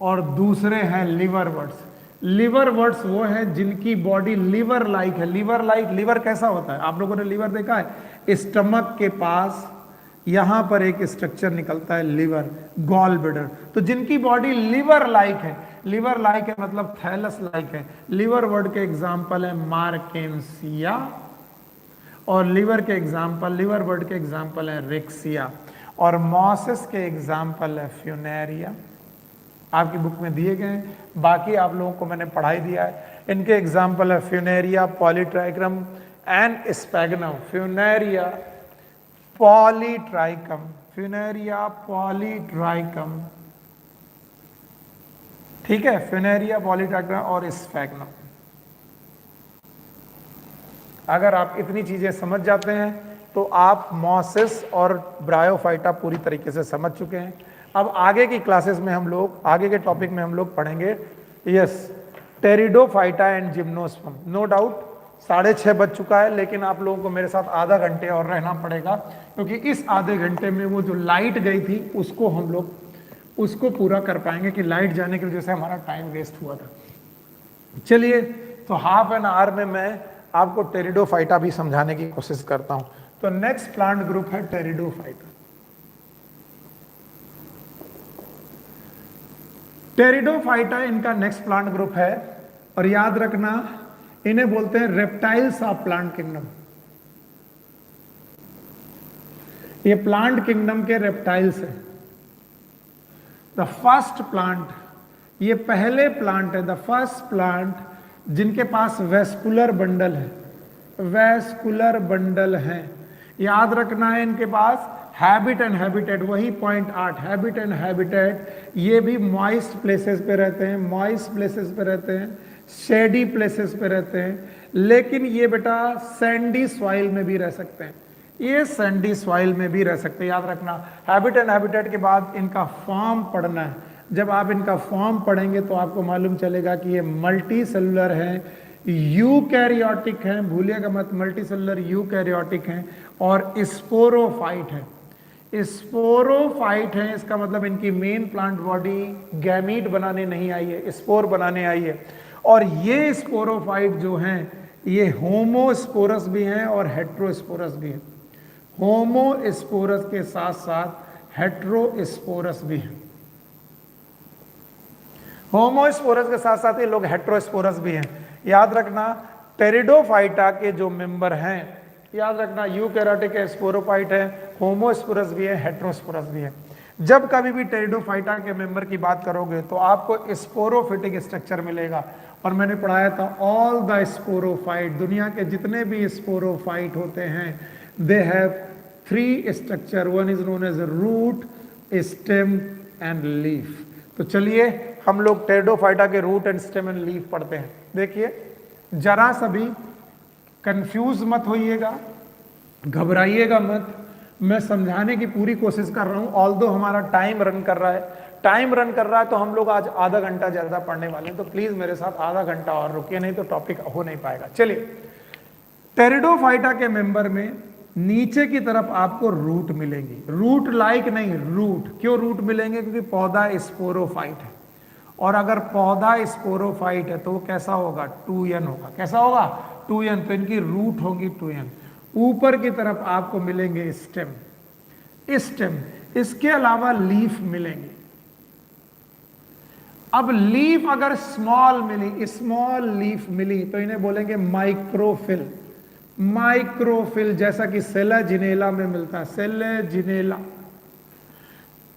और दूसरे हैं लिवरवर्ट्स। लिवरवर्ट्स वो हैं जिनकी बॉडी लिवर लाइक है। लिवर लाइक, लिवर कैसा होता है? आप लोगों ने लिवर देखा है? स्टमक के पास यहां पर एक स्ट्रक्चर निकलता है लिवर, गॉल ब्लैडर। तो जिनकी बॉडी लिवर लाइक है, लिवर लाइक है मतलब थैलस लाइक है। लिवर वर्ड के एग्जांपल है मार्केंसिया, और लिवर के एग्जांपल, लिवर वर्ड के एग्जांपल है रेक्सिया, और मॉसिस के एग्जांपल है फ्यूनेरिया। आपकी बुक में दिए गए हैं, बाकी आप लोगों को मैंने पढ़ाई दिया है। इनके एग्जाम्पल है Funaria Polytrichum and sphagnum. Funaria Polytrichum, Funaria Polytrichum, ठीक है, फ्यूनेरिया पॉलीट्राइकम और स्पैगनम। अगर आप इतनी चीजें समझ जाते हैं तो आप मॉसिस और ब्रायोफाइटा पूरी तरीके से समझ चुके हैं। अब आगे की क्लासेस में हम लोग, आगे के टॉपिक में हम लोग पढ़ेंगे pteridophyta and gymnosperm. No doubt 6:30 बज चुका है, लेकिन आप लोगों को मेरे साथ आधा घंटे और रहना पड़ेगा, क्योंकि इस आधे घंटे में वो जो लाइट गई थी उसको हम लोग उसको पूरा कर पाएंगे, कि लाइट जाने की वजह से हमारा टाइम वेस्ट हुआ था। चलिए, तो हाफ एन आवर में मैं आपको टेरिडोफाइटा भी समझाने की कोशिश करता हूं। तो नेक्स्ट प्लांट ग्रुप है टेरिडोफाइटा। टेरिडोफाइटा इनका नेक्स्ट प्लांट ग्रुप है, और याद रखना इन्हें बोलते हैं रेप्टाइल्स ऑफ प्लांट किंगडम। ये प्लांट किंगडम के रेप्टाइल्स हैं। द फर्स्ट प्लांट, ये पहले प्लांट है, द फर्स्ट प्लांट जिनके पास वेस्कुलर बंडल है, वेस्कुलर बंडल है। याद रखना है इनके पास हैबिट एंड हैबिटेट, वही पॉइंट 8, हैबिट एंड हैबिटेट। ये भी मॉइस्ट प्लेसेस पे रहते हैं, मॉइस्ट प्लेसेस पे रहते हैं, शेडी प्लेसेस पे रहते हैं, लेकिन ये बेटा सैंडी सॉइल में भी रह सकते हैं, ये सैंडी सॉइल में भी रह सकते हैं। याद रखना, हैबिट एंड हैबिटेट के बाद इनका फॉर्म पढ़ना है। जब आप इनका फॉर्म पढ़ेंगे तो आपको मालूम चलेगा कि ये मल्टी सेलुलर है, यूकैरियोटिक हैं, भूलिएगा मत, मल्टी सेलुलर यूकैरियोटिक हैं, और स्पोरोफाइट है। स्पोरोफाइट है, इसका मतलब इनकी मेन प्लांट बॉडी गैमीट बनाने नहीं आई है, स्पोर बनाने आई है। और ये स्पोरोफाइट जो हैं, ये होमोस्पोरस भी हैं और हेट्रोस्पोरस भी हैं। होमोस्पोरस के साथ साथ हेट्रोस्पोरस भी हैं। होमोस्पोरस के साथ साथ ये लोग हेट्रोस्पोरस भी हैं। याद रखना, टेरिडोफाइटा के जो मेंबर हैं, याद रखना यूकैरियोटिक है, स्पोरोफाइट है, होमोस्पोरस भी है, हेट्रोस्पोरस भी है। जब कभी भी टेरिडोफाइटा के मेंबर की बात करोगे तो आपको स्पोरोफिटिक स्ट्रक्चर मिलेगा। और मैंने पढ़ाया था ऑल द स्पोरोफाइट, दुनिया के जितने भी स्पोरोफाइट होते हैं, they have 3 structure, one is known as root, stem and leaf. तो चलिए हम लोग टेरिडोफाइटा के root and stem and leaf पढ़ते हैं। देखिए, जरा सा भी कंफ्यूज मत होइएगा, घबराइएगा मत, मैं समझाने की पूरी कोशिश कर रहा हूं। ऑल्दो हमारा टाइम रन कर रहा है, टाइम रन कर रहा है, तो हम लोग आज आधा घंटा ज्यादा पढ़ने वाले हैं, तो प्लीज मेरे साथ आधा घंटा और रुकिए, नहीं तो टॉपिक हो नहीं पाएगा। चलिए, टेरिडोफाइटा के मेंबर में नीचे की तरफ आपको रूट मिलेंगी, रूट लाइक नहीं, रूट। क्यों रूट मिलेंगे? क्योंकि पौधा स्पोरोफाइट है, और अगर पौधा स्पोरोफाइट है तो वो कैसा होगा? 2n होगा। कैसा होगा? 2n। तो इनकी रूट होगी 2n। ऊपर की तरफ आपको मिलेंगे स्टेम, स्टेम। इसके अलावा लीफ मिलेंगे। अब लीफ अगर स्मॉल मिली, स्मॉल लीफ मिली, तो इन्हें बोलेंगे माइक्रोफिल। माइक्रोफिल, जैसा कि सेलेजिनेला में मिलता है, सेलेजिनेला।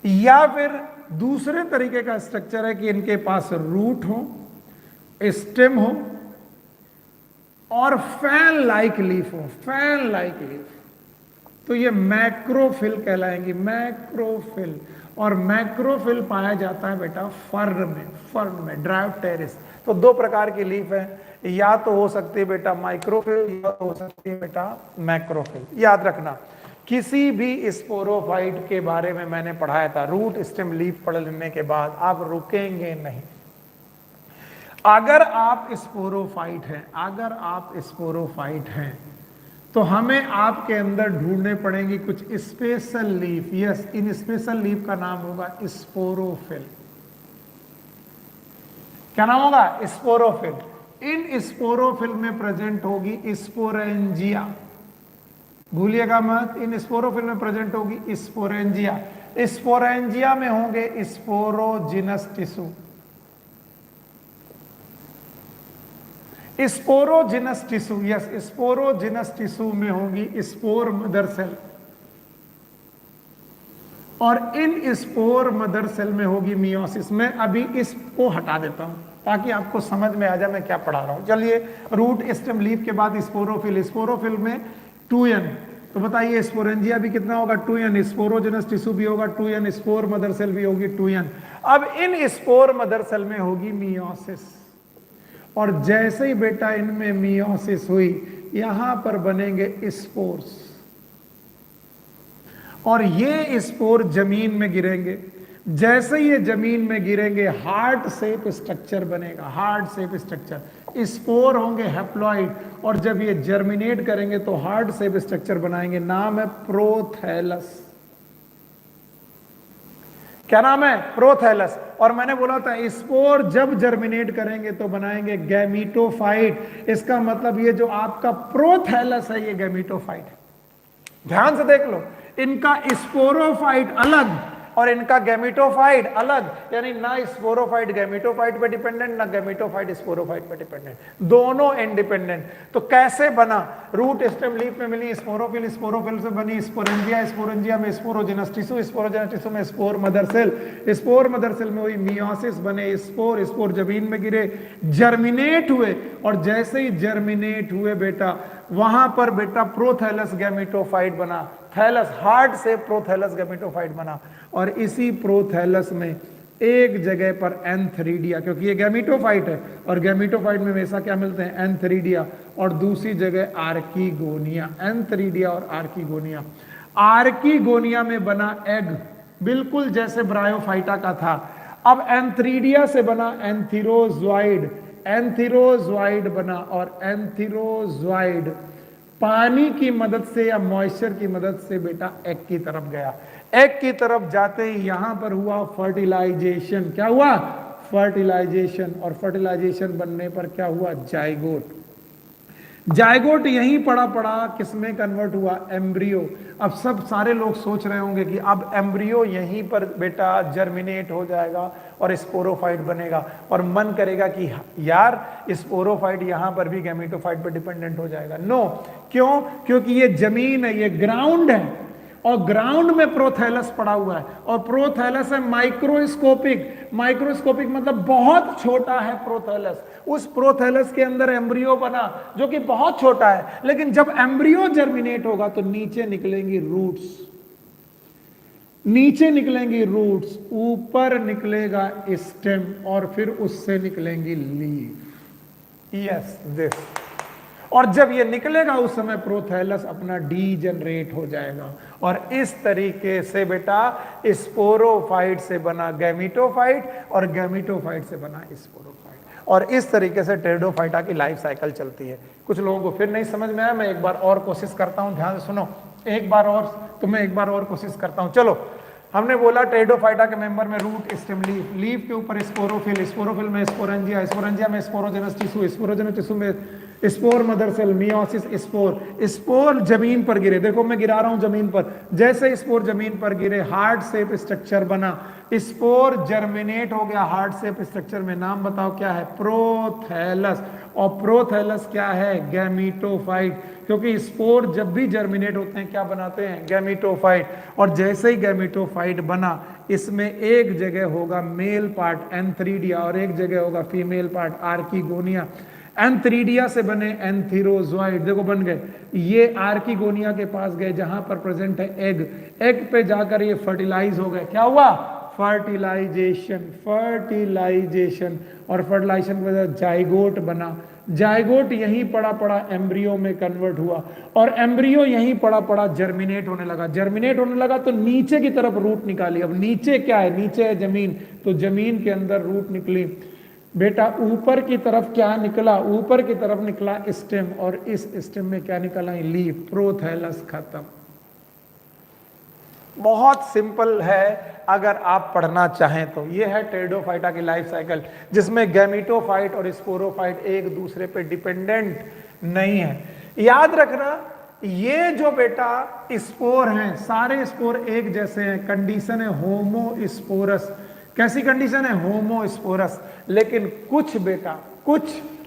या फिर दूसरे तरीके का स्ट्रक्चर है कि इनके पास रूट हो, स्टेम हो, और फैन लाइक लीफ हो, फैन लाइक लीफ, तो ये मैक्रोफिल कहलाएंगी, मैक्रोफिल। और मैक्रोफिल पाया जाता है बेटा फर्न में, फर्न में, ड्रायोप्टेरिस। तो 2 प्रकार की लीफ है, या तो हो सकती है बेटा माइक्रोफिल, या तो हो सकती है बेटा मैक्रोफिल। याद रखना, किसी भी स्पोरोफाइट के बारे में मैंने पढ़ाया था, रूट स्टेम लीफ पढ़ लेने के बाद आप रुकेंगे नहीं। अगर आप स्पोरोफाइट हैं, अगर आप स्पोरोफाइट हैं, तो हमें आपके अंदर ढूंढने पड़ेंगी कुछ स्पेशल लीफ। यस, इन स्पेशल लीफ का नाम होगा स्पोरोफिल। क्या नाम होगा? स्पोरोफिल। इन स्पोरोफिल में प्रेजेंट होगी स्पोरेंजिया, भूलिएगा मत, इन स्पोरोफिल में प्रेजेंट होगी स्पोरेंजिया। स्पोरेंजिया में होंगे sporogenous tissue, sporogenous tissue. Yes, sporogenous tissue में होंगी स्पोर मदर सेल, और इन स्पोर मदर सेल में होगी मियोसिस। मैं अभी इसको हटा देता हूं ताकि आपको समझ में आ जाए मैं क्या पढ़ा रहा हूं। चलिए, रूट स्टेम लीफ के बाद स्पोरोफिल, स्पोरोफिल में 2n, तो बताइए स्पोरेंजिया भी कितना होगा 2n, स्पोरोजेनस टिश्यू भी होगा 2n, स्पोर मदर सेल भी होगी 2n। अब इन स्पोर मदर सेल में होगी मियोसिस, और जैसे ही बेटा इनमें मियोसिस हुई यहां पर बनेंगे स्पोर्स, और ये स्पोर जमीन में गिरेंगे। जैसे ये जमीन में गिरेंगे हार्ट शेप स्ट्रक्चर बनेगा, हार्ट शेप स्ट्रक्चर। स्पोर होंगे हैप्लॉइड, और जब ये जर्मिनेट करेंगे तो हार्ट शेप स्ट्रक्चर बनाएंगे। नाम है प्रोथैलस। क्या नाम है? प्रोथैलस। और मैंने बोला था स्पोर जब जर्मिनेट करेंगे तो बनाएंगे गैमीटोफाइट। इसका मतलब ये जो आपका प्रोथैलस है ये गैमीटोफाइट है। ध्यान से देख लो, इनका स्पोरोफाइट अलग और इनका गैमीटोफाइट अलग, यानी ना स्पोरोफाइट गैमीटोफाइट पे डिपेंडेंट, ना गैमीटोफाइट स्पोरोफाइट पे डिपेंडेंट, दोनों इंडिपेंडेंट। तो कैसे बना? रूट स्टेम लीफ में मिली स्पोरोफिल, स्पोरोफिल से बनी स्पोरेंजिया, स्पोरेंजिया में स्पोरोजेनस टिश्यू, स्पोरोजेनस टिश्यू में spore mother cell, spore mother cell में हुई मियोसिस, बने स्पोर, स्पोर जमीन में गिरे, जर्मिनेट हुए, और जैसे ही जर्मिनेट हुए बेटा वहां पर बेटा प्रोथैलस गैमीटोफाइट बना। थैलस हार्ट से प्रोथैलस गैमीटोफाइट बना, और इसी प्रोथैलस में एक जगह पर एंथरीडिया, क्योंकि ये गैमीटोफाइट है और गैमीटोफाइट में हमेशा क्या मिलते हैं? एंथरीडिया, और दूसरी जगह आर्कीगोनिया। एंथरीडिया और आर्कीगोनिया। आर्कीगोनिया में बना एग, बिल्कुल जैसे ब्रायोफाइटा का था। अब एंथरीडिया से बना एंथीरोजोइड, एंथीरोजोइड बना, और एंथीरोजोइड पानी की मदद से या मॉइस्चर की मदद से बेटा एग की तरफ गया। एग की तरफ जाते ही यहां पर हुआ फर्टिलाइजेशन। क्या हुआ? फर्टिलाइजेशन। और फर्टिलाइजेशन बनने पर क्या हुआ? जाइगोट। जाइगोट यहीं पड़ा किसमें कन्वर्ट हुआ? एम्ब्रियो। अब सब सारे लोग सोच रहे होंगे कि अब एम्ब्रियो यहीं पर बेटा जर्मिनेट हो जाएगा और स्पोरोफाइट बनेगा, और मन करेगा कि यार स्पोरोफाइट यहां पर भी गैमीटोफाइट पर डिपेंडेंट हो जाएगा। नो, क्यों? क्योंकि ये जमीन है, ये ग्राउंड है, और ग्राउंड में प्रोथैलस पड़ा हुआ है, और प्रोथैलस है माइक्रोस्कोपिक। माइक्रोस्कोपिक मतलब बहुत छोटा है प्रोथैलस। उस प्रोथैलस के अंदर एम्ब्रियो बना जो कि बहुत छोटा है, लेकिन जब एम्ब्रियो जर्मिनेट होगा तो नीचे निकलेंगी रूट्स, नीचे निकलेंगी रूट्स, ऊपर निकलेगा स्टेम, और फिर उससे निकलेंगी लीफ। Yes, this. और जब ये निकलेगा उस समय प्रोथैलस अपना डीजनरेट हो जाएगा, और इस तरीके से बेटा स्पोरोफाइट से बना गैमीटोफाइट, और गैमीटोफाइट से बना स्पोरोफाइट, और इस तरीके से टेरिडोफाइटा की लाइफ साइकिल चलती है। कुछ लोगों को फिर नहीं समझ में आया, मैं एक बार और कोशिश करता हूं, ध्यान से सुनो, एक बार और कोशिश करता हूं। चलो, हमने बोला टेरिडोफाइटा के मेंबर में रूट स्टेम लीफ, लीफ के ऊपर स्पोरोफिल, स्पोरोफिल में स्पोरेंजिया, स्पोरेंजिया में स्पोरोजेनस टिश्यू, स्पोरोजेनस टिश्यू में spore mother cell, meiosis, spore. Spore जमीन पर गिरे, देखो मैं गिरा रहा हूं जमीन पर, जैसे स्पोर जमीन पर गिरे हार्ट शेप स्ट्रक्चर बना, स्पोर जर्मिनेट हो गया हार्ट शेप स्ट्रक्चर में। नाम बताओ क्या है? प्रोथैलस। और प्रोथैलस क्या है? गैमीटोफाइट, क्योंकि स्पोर जब भी जर्मिनेट होते हैं क्या बनाते हैं? गैमीटोफाइट। और जैसे ही गैमीटोफाइट बना, इसमें एक जगह होगा मेल पार्ट एंथरीडिया, और एक जगह होगा फीमेल पार्ट आर्कीगोनिया। एंथरीडिया से बने एंथीरोजोइड, देखो बन गए। ये आर्कीगोनिया के पास गए जहां पर प्रेजेंट है एग, एग पे जाकर ये फर्टिलाइज हो गए। क्या हुआ? Fertilisation, fertilisation. और फर्टिलाइजेशन की वजह जाइगोट बना, जाइगोट यहीं पड़ा एम्ब्रियो में कन्वर्ट हुआ, और एम्ब्रियो यहीं पड़ा जर्मिनेट होने लगा। जर्मिनेट होने लगा तो नीचे की तरफ रूट निकाली। अब नीचे क्या है? नीचे है जमीन, तो जमीन के अंदर रूट निकली। बेटा ऊपर की तरफ क्या निकला? ऊपर की तरफ निकला स्टेम, और इस स्टेम में क्या निकला? लीफ। प्रोथैलस खत्म। बहुत सिंपल है अगर आप पढ़ना चाहें तो। ये है टेरिडोफाइटा की लाइफ साइकिल, जिसमें गैमीटोफाइट और स्पोरोफाइट एक दूसरे पे डिपेंडेंट नहीं है। याद रखना, ये जो बेटा स्पोर हैं, सारे स्पोर एक जैसे हैं। कंडीशन है होमोस्पोरस। कैसी कंडीशन है? होमोस्पोरस। लेकिन कुछ बेटा, कुछ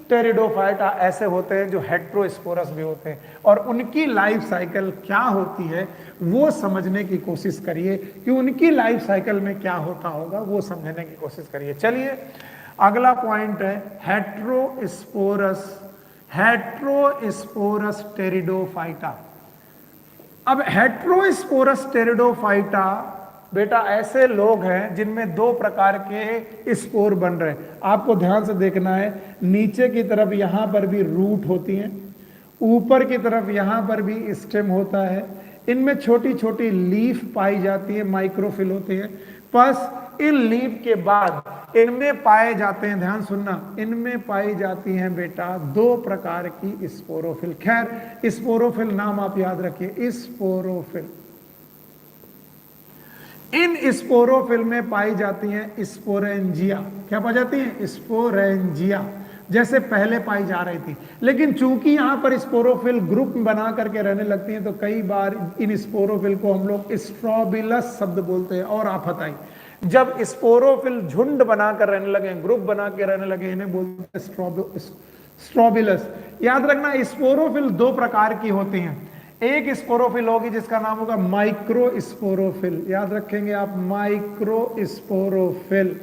टेरिडोफाइटा ऐसे होते हैं जो हेट्रोस्पोरस भी होते हैं, और उनकी लाइफ साइकिल क्या होती है वो समझने की कोशिश करिए कि उनकी लाइफ साइकिल में क्या होता होगा, वो समझने की कोशिश करिए। चलिए अगला पॉइंट है हेट्रोस्पोरस टेरिडोफाइटा। अब हेट्रोस्पोरस टेरिडोफाइटा बेटा ऐसे लोग हैं जिनमें दो प्रकार के स्पोर बन रहे हैं। आपको ध्यान से देखना है, नीचे की तरफ यहां पर भी रूट होती है, ऊपर की तरफ यहां पर भी स्टेम होता है। इनमें छोटी छोटी लीफ पाई जाती है, माइक्रोफिल होते हैं। बस इन लीफ के बाद इनमें पाए जाते हैं, ध्यान सुनना, इनमें पाई जाती हैं बेटा दो प्रकार की स्पोरोफिल। खैर स्पोरोफिल नाम आप याद रखिए, स्पोरोफिल। इन स्पोरोफिल में पाई जाती हैं स्पोरेंजिया। क्या पाई जाती हैं? स्पोरेंजिया, जैसे पहले पाई जा रही थी। लेकिन चूंकि यहां पर स्पोरोफिल ग्रुप बना करके रहने लगती हैं तो कई बार इन स्पोरोफिल को हम लोग स्ट्रोबिलस शब्द बोलते हैं। और आफत आई, जब स्पोरोफिल झुंड बनाकर रहने लगे, ग्रुप बना के रहने लगे, इन्हें बोलते हैं स्ट्रोबिलस। याद रखना स्पोरोफिल दो प्रकार की होती हैं। एक स्पोरोफिल होगी जिसका नाम होगा माइक्रोस्पोरोफिल, याद रखेंगे आप, माइक्रोस्पोरोफिल।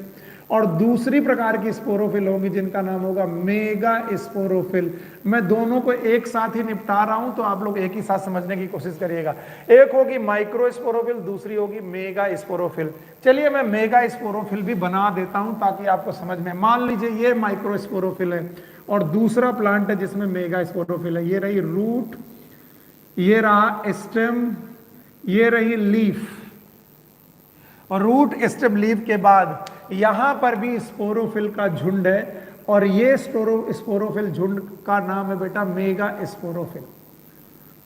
और दूसरी प्रकार की स्पोरोफिल होगी जिनका नाम होगा मेगा स्पोरोफिल। मैं दोनों को एक साथ ही निपटा रहा हूं तो आप लोग एक ही साथ समझने की कोशिश करिएगा। एक होगी माइक्रोस्पोरोफिल, दूसरी होगी मेगा स्पोरोफिल। चलिए मैं मेगा स्पोरोफिल भी बना देता हूं ताकि आपको समझ में। मान लीजिए ये माइक्रोस्पोरोफिल है और दूसरा प्लांट है जिसमें मेगा स्पोरोफिल है। ये रही रूट, ये रहा स्टेम, ये रही लीफ। और रूट स्टेम लीफ के बाद यहां पर भी स्पोरोफिल का झुंड है और ये स्पोरोफिल झुंड का नाम है बेटा मेगा स्पोरोफिल।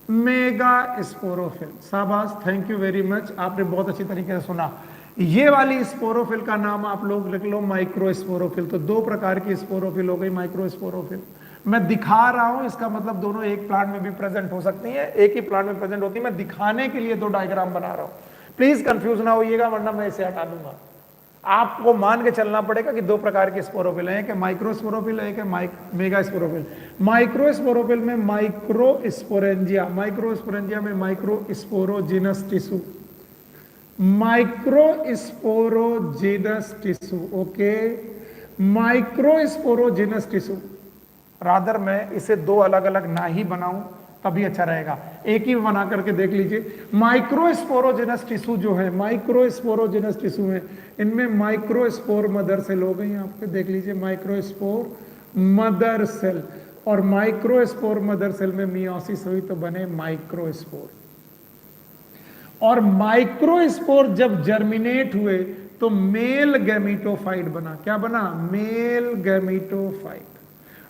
मेगा स्पोरोफिल, शाबाश, थैंक यू वेरी मच, आपने बहुत अच्छी तरीके से सुना। ये वाली स्पोरोफिल का नाम आप लोग लिख लो माइक्रोस्पोरोफिल। तो दो प्रकार की स्पोरोफिल हो गई माइक्रोस्पोरोफिल। मैं दिखा रहा हूं, इसका मतलब दोनों एक प्लांट में भी प्रेजेंट हो सकती है, एक ही प्लांट में प्रेजेंट होती है। मैं दिखाने के लिए दो डायग्राम बना रहा हूं, प्लीज कंफ्यूज ना होइएगा वरना मैं इसे हटा दूंगा। आपको मान के चलना पड़ेगा कि दो प्रकार के स्पोरोफिल हैं, एक माइक्रोस्पोरोफिल है, एक मेगा स्पोरोफिल। माइक्रोस्पोरोफिल में माइक्रोस्पोरेंजिया, माइक्रोस्पोरेंजिया में microsporogenous tissue, microsporogenous tissue, okay, microsporogenous tissue. Rather मैं इसे दो अलग अलग ना ही बनाऊं तभी अच्छा रहेगा, एक ही बना करके देख लीजिए। माइक्रोस्पोरोजिनस टिश्यू जो है, माइक्रोस्पोरोजिनस टिश्यू है, इनमें माइक्रोस्पोर मदर सेल हो गई आपके, देख लीजिए माइक्रोस्पोर मदर सेल। और माइक्रोस्पोर मदर सेल में मियोसिस हुई तो बने माइक्रोस्पोर। और माइक्रोस्पोर जब जर्मिनेट हुए तो मेल गैमीटोफाइट बना। क्या बना? Male gametophyte.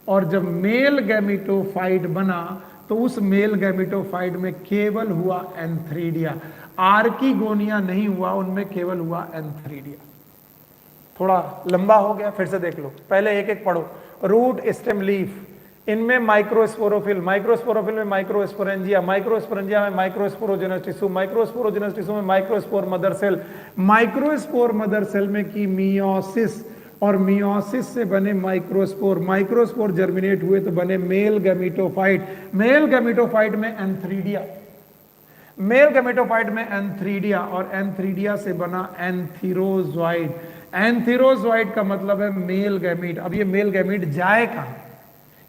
और जब मेल गैमीटोफाइट बना तो उस मेल गैमीटोफाइट में केवल हुआ एंथ्रीडिया, आर्किगोनिया नहीं हुआ, उनमें केवल हुआ एंथ्रीडिया। थोड़ा लंबा हो गया, फिर से देख लो, पहले एक एक पढ़ो। रूट, स्टेम, लीफ, इनमें माइक्रोस्पोरोफिल, माइक्रोस्पोरोफिल में माइक्रोस्पोरेंजिया, माइक्रोस्पोरेंजिया में माइक्रोस्पोरोजिनस टिश्यू, माइक्रोस्पोरोजिनस टिश्यू में microspore mother cell, microspore mother cell में की मियोसिस, और मियोसिस से बने माइक्रोस्पोर, माइक्रोस्पोर जर्मिनेट हुए तो बने मेल गैमीटोफाइट, मेल गैमीटोफाइट में एंथ्रीडिया, मेल गैमीटोफाइट में एंथ्रीडिया, और एंथ्रीडिया से बना एंथीरोजॉइड। एंथीरोजॉइड का मतलब है मेल गैमीट। अब ये मेल गैमीट जाए कहां,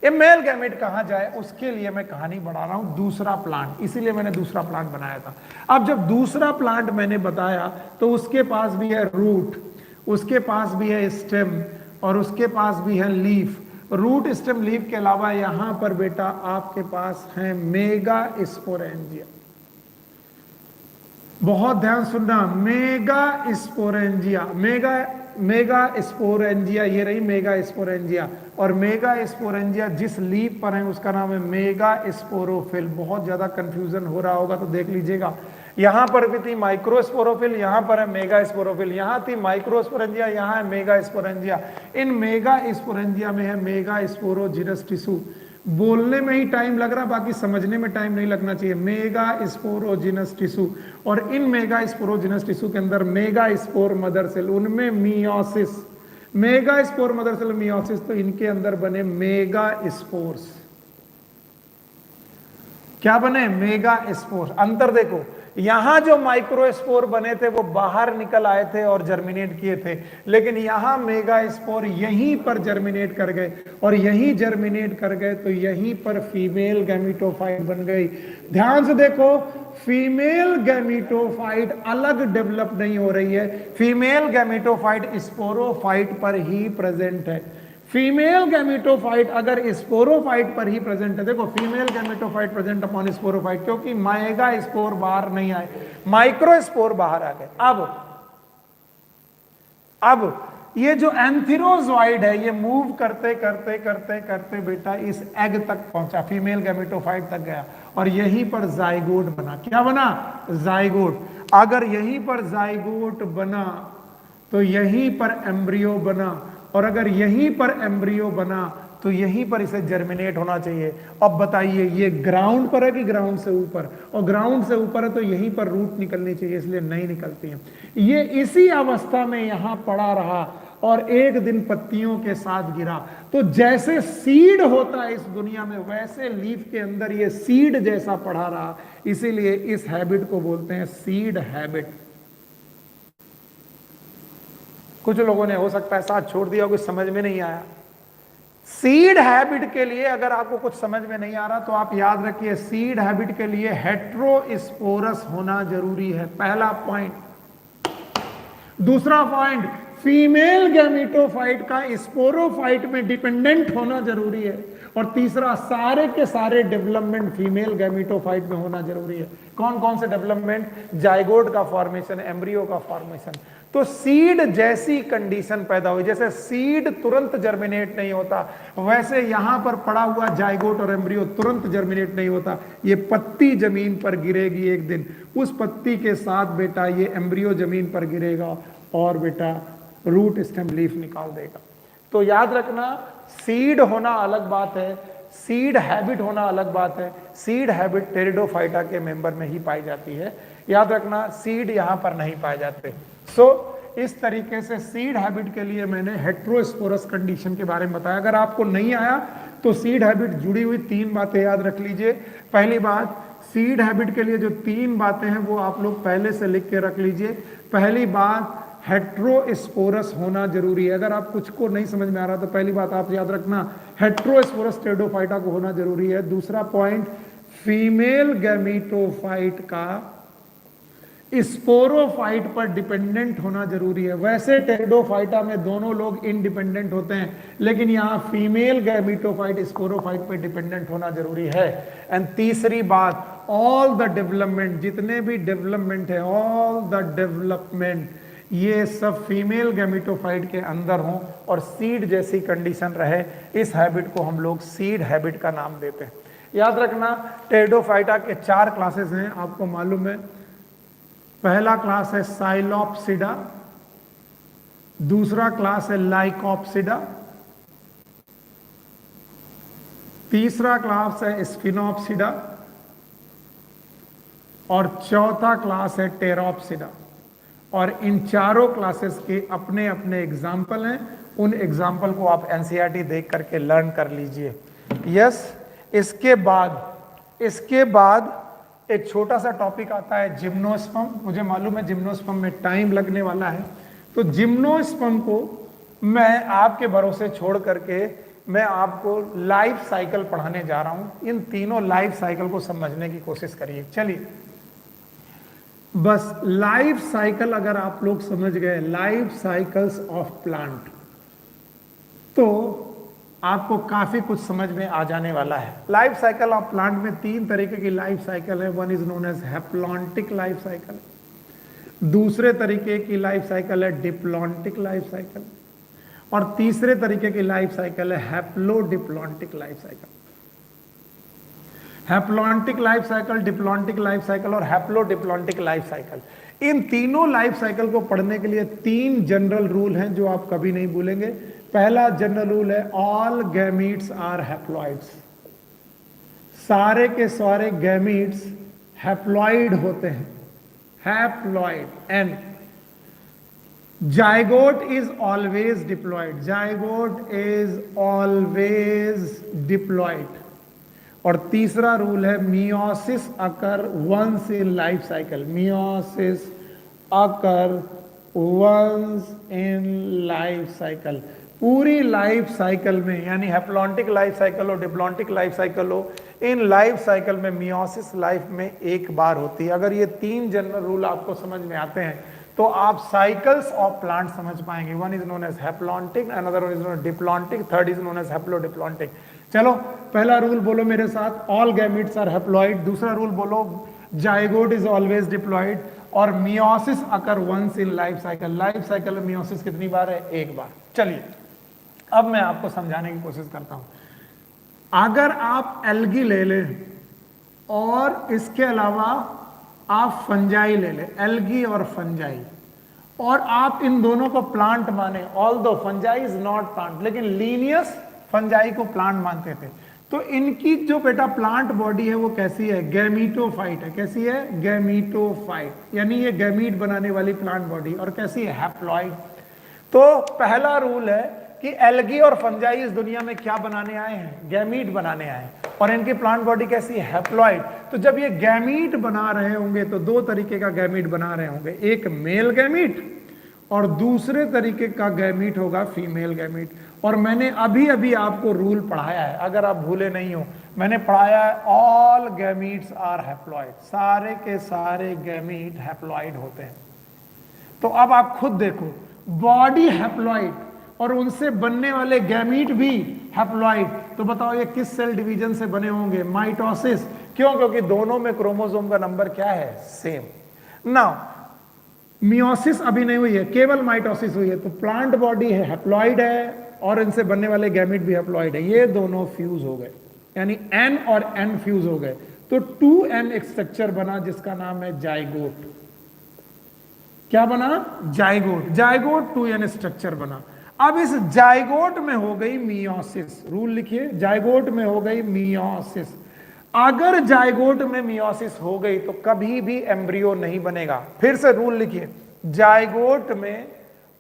ये मेल गैमीट कहां जाए, उसके लिए मैं कहानी बढ़ा रहा हूं, दूसरा प्लांट, इसीलिए मैंने दूसरा प्लांट बनाया था। अब जब दूसरा प्लांट मैंने बताया तो उसके पास भी है रूट, उसके पास भी है स्टेम, और उसके पास भी है लीफ। रूट, स्टेम, लीफ के अलावा यहां पर बेटा आपके पास है मेगा स्पोरेंजिया। बहुत ध्यान सुनना, मेगा स्पोरेंजिया, मेगा स्पोरेंजिया, ये रही मेगा स्पोरेंजिया। और मेगा स्पोरेंजिया जिस लीफ पर है उसका नाम है मेगा स्पोरोफिल। बहुत ज्यादा कंफ्यूजन हो रहा होगा तो देख लीजिएगा, यहां पर भी थी माइक्रोस्पोरोफिल, यहां पर है मेगा स्पोरोफिल, यहां थी माइक्रोस्पोरेंजिया, यहां है मेगा स्पोरेंजिया। इन मेगा स्पोरेंजिया में है मेगा स्पोरोजिनस टिश्यू। बोलने में ही टाइम लग रहा, बाकी समझने में टाइम नहीं लगना चाहिए। मेगा स्पोरोजिनस टिश्यू, और इन मेगा स्पोरोजिनस टिश्यू के अंदर मेगा स्पोर मदर सेल, उनमें meiosis, megaspore mother cell meiosis, तो इनके अंदर बने मेगा स्पोर्स। क्या बने? Megaspore. अंतर देखो, यहां जो माइक्रोस्पोर बने थे वो बाहर निकल आए थे और जर्मिनेट किए थे, लेकिन यहां मेगा स्पोर यहीं पर जर्मिनेट कर गए, और यहीं जर्मिनेट कर गए तो यहीं पर फीमेल गैमीटोफाइट बन गई। ध्यान से देखो, फीमेल गैमीटोफाइट अलग डेवलप नहीं हो रही है, फीमेल गैमीटोफाइट स्पोरोफाइट पर ही प्रेजेंट है। फीमेल गैमेटोफाइट अगर स्पोरोफाइट पर ही प्रेजेंट है, देखो female gametophyte present upon sporophyte, क्योंकि मेगा स्पोर बाहर नहीं आए, माइक्रो स्पोर बाहर आ गए। अब ये जो एंथीरोजॉइड है ये मूव करते करते करते करते बेटा इस एग तक पहुंचा, फीमेल गैमेटोफाइट तक गया, और यहीं पर जाइगोट बना। क्या बना? जाइगोट। अगर यहीं पर जाइगोट बना तो यहीं पर एम्ब्रियो बना, और अगर यहीं पर एम्ब्रियो बना तो यहीं पर इसे जर्मिनेट होना चाहिए। अब बताइए ये ग्राउंड पर है कि ग्राउंड से ऊपर? और ग्राउंड से ऊपर है तो यहीं पर रूट निकलनी चाहिए, इसलिए नहीं निकलती है। ये इसी अवस्था में यहां पड़ा रहा और एक दिन पत्तियों के साथ गिरा। तो जैसे सीड होता है इस दुनिया में, वैसे लीफ के अंदर ये सीड जैसा पड़ा रहा, इसीलिए इस हैबिट को बोलते हैं सीड हैबिट। कुछ लोगों ने हो सकता है साथ छोड़ दिया, कुछ समझ में नहीं आया। सीड हैबिट के लिए अगर आपको कुछ समझ में नहीं आ रहा तो आप याद रखिए, सीड हैबिट के लिए हेट्रोस्पोरस होना जरूरी है, पहला पॉइंट। दूसरा पॉइंट, फीमेल गैमेटोफाइट का स्पोरोफाइट में डिपेंडेंट होना जरूरी है। और तीसरा, सारे के सारे डेवलपमेंट फीमेल गैमेटोफाइट में होना जरूरी है। कौन कौन से डेवलपमेंट? जाइगोट का फॉर्मेशन, एम्ब्रियो का फॉर्मेशन। तो सीड जैसी कंडीशन पैदा हुई, जैसे सीड तुरंत जर्मिनेट नहीं होता, वैसे यहां पर पड़ा हुआ जाइगोट और एम्ब्रियो तुरंत जर्मिनेट नहीं होता। ये पत्ती जमीन पर गिरेगी एक दिन, उस पत्ती के साथ बेटा ये एम्ब्रियो जमीन पर गिरेगा और बेटा रूट स्टेम लीफ निकाल देगा। तो याद रखना, सीड होना अलग बात है, सीड हैबिट होना अलग बात है। सीड हैबिट टेरिडोफाइटा के मेंबर में ही पाई जाती है, याद रखना, सीड यहां पर नहीं पाए जाते। इस तरीके से सीड हैबिट के लिए मैंने हेट्रोस्पोरस कंडीशन के बारे में बताया। अगर आपको नहीं आया तो सीड हैबिट जुड़ी हुई 3 बातें याद रख लीजिए। पहली बात, सीड हैबिट के लिए जो 3 बातें हैं वो आप लोग पहले से लिख के रख लीजिए। पहली बात, हेट्रोस्पोरस होना जरूरी है। अगर आप कुछ को नहीं समझ में आ रहा तो पहली बात आप याद रखना, हेट्रोस्पोरस टेरिडोफाइटा को होना जरूरी है। दूसरा पॉइंट, फीमेल गैमेटोफाइट का स्पोरोफाइट पर डिपेंडेंट होना जरूरी है। वैसे टेरिडोफाइटा में दोनों लोग इंडिपेंडेंट होते हैं, लेकिन यहां फीमेल गैमेटोफाइट स्पोरोफाइट पर डिपेंडेंट होना जरूरी है। एंड तीसरी बात, ऑल द डेवलपमेंट, जितने भी डेवलपमेंट है, ऑल द डेवलपमेंट ये सब फीमेल गैमेटोफाइट के अंदर हों और सीड जैसी कंडीशन रहे। इस हैबिट को हम लोग सीड हैबिट का नाम देते हैं। याद रखना, टेरिडोफाइटा के 4 क्लासेस हैं, आपको मालूम है। पहला क्लास है साइलोप्सिडा, दूसरा क्लास है लाइकोप्सिडा, तीसरा क्लास है स्फिनोप्सिडा, और चौथा क्लास है टेरोप्सिडा। और इन चारों क्लासेस के अपने अपने एग्जाम्पल हैं, उन एग्जाम्पल को आप एनसीईआरटी देख करके लर्न कर लीजिए। यस, इसके बाद एक छोटा सा टॉपिक आता है जिम्नोस्पर्म। मुझे मालूम है जिम्नोस्पर्म में टाइम लगने वाला है, तो जिम्नोस्पर्म को मैं आपके भरोसे छोड़ करके मैं आपको लाइफ साइकिल पढ़ाने जा रहा हूं। इन तीनों लाइफ साइकिल को समझने की कोशिश करिए। चलिए, बस लाइफ साइकिल अगर आप लोग समझ गए, लाइफ साइकिल्स ऑफ प्लांट, तो आपको काफी कुछ समझ में आ जाने वाला है। लाइफ साइकिल ऑफ प्लांट में 3 तरीके की लाइफ साइकिल है। One is known as haplontic life cycle, दूसरे तरीके की लाइफ साइकिल है डिप्लॉन्टिक लाइफ साइकिल, और तीसरे तरीके की लाइफ साइकिल है haplodiplontic life cycle. Haplontic life cycle, diplontic life cycle और हैप्लोडिप्लॉन्टिक लाइफ साइकिल, इन तीनों लाइफ साइकिल को पढ़ने के लिए 3 जनरल रूल हैं जो आप कभी नहीं भूलेंगे। पहला जनरल रूल है, ऑल गैमीट्स आर हैप्लॉइड्स। सारे के सारे गैमीट्स हैप्लॉइड होते हैं, haploid. And zygote is always diploid, zygote is always diploid. और तीसरा रूल है meiosis occur once in life cycle, meiosis occur once in life cycle. पूरी लाइफ साइकिल में, यानी हैप्लॉन्टिक लाइफ साइकिल हो, डिप्लॉन्टिक लाइफ साइकिल हो, इन life cycle में मियोसिस लाइफ में एक बार होती है। अगर ये तीन जनरल रूल आपको समझ में आते हैं तो आप साइकिल्स ऑफ प्लांट समझ पाएंगे। One is known as haplontic, another one is known as diplontic, third is known as haplodiplontic. चलो पहला रूल बोलो मेरे साथ, ऑल गैमीट्स आर हैप्लॉइड। दूसरा रूल बोलो, जाइगोट इज ऑलवेज डिप्लॉइड। और meiosis occur once in life cycle, life cycle में meiosis कितनी बार है? एक बार। चलिए अब मैं आपको समझाने की कोशिश करता हूं। अगर आप एल्गी ले लें और इसके अलावा आप फंजाई ले लें, एल्गी और फंजाई, और आप इन दोनों को प्लांट माने, although fungi is not plant, लेकिन लीनियस फंजाई को प्लांट मानते थे, तो इनकी जो बेटा प्लांट बॉडी है वो कैसी है? गैमीटोफाइट है। कैसी है? गैमीटोफाइट, यानी ये गैमीट बनाने वाली प्लांट बॉडी। और कैसी है? हैप्लॉइड। तो पहला रूल है कि एल्गी और फंजाई इस दुनिया में क्या बनाने आए हैं? गैमीट बनाने आए हैं। और इनकी प्लांट बॉडी कैसी है? हैप्लॉइड। तो जब ये गैमीट बना रहे होंगे तो दो तरीके का गैमीट बना रहे होंगे, एक मेल गैमीट और दूसरे तरीके का गैमीट होगा फीमेल गैमीट। और मैंने अभी अभी आपको रूल पढ़ाया है, अगर आप भूले नहीं हो, मैंने पढ़ाया है ऑल गैमीट्स आर हैप्लॉइड, सारे के सारे गैमीट हैप्लॉइड होते हैं। तो अब आप खुद देखो, बॉडी हैप्लॉइड और उनसे बनने वाले गैमीट भी हैप्लॉइड, तो बताओ ये किस सेल डिवीजन से बने होंगे? माइटोसिस। क्यों? क्योंकि दोनों में क्रोमोसोम का नंबर क्या है? सेम। नाउ मियोसिस अभी नहीं हुई है, केवल माइटोसिस हुई है, तो प्लांट बॉडी है हैप्लॉइड है और इनसे बनने वाले गैमीट भी हैप्लॉइड है। ये दोनों फ्यूज हो गए, यानी एन और एन फ्यूज हो गए, तो 2n एक स्ट्रक्चर बना जिसका नाम है जाइगोट। क्या बना? जाइगोट। जाइगोट 2n स्ट्रक्चर बना। अब इस जाइगोट में हो गई मियोसिस, रूल लिखिए, जाइगोट में हो गई मियोसिस। अगर जाइगोट में मियोसिस हो गई तो कभी भी एम्ब्रियो नहीं बनेगा। फिर से रूल लिखिए, जाइगोट में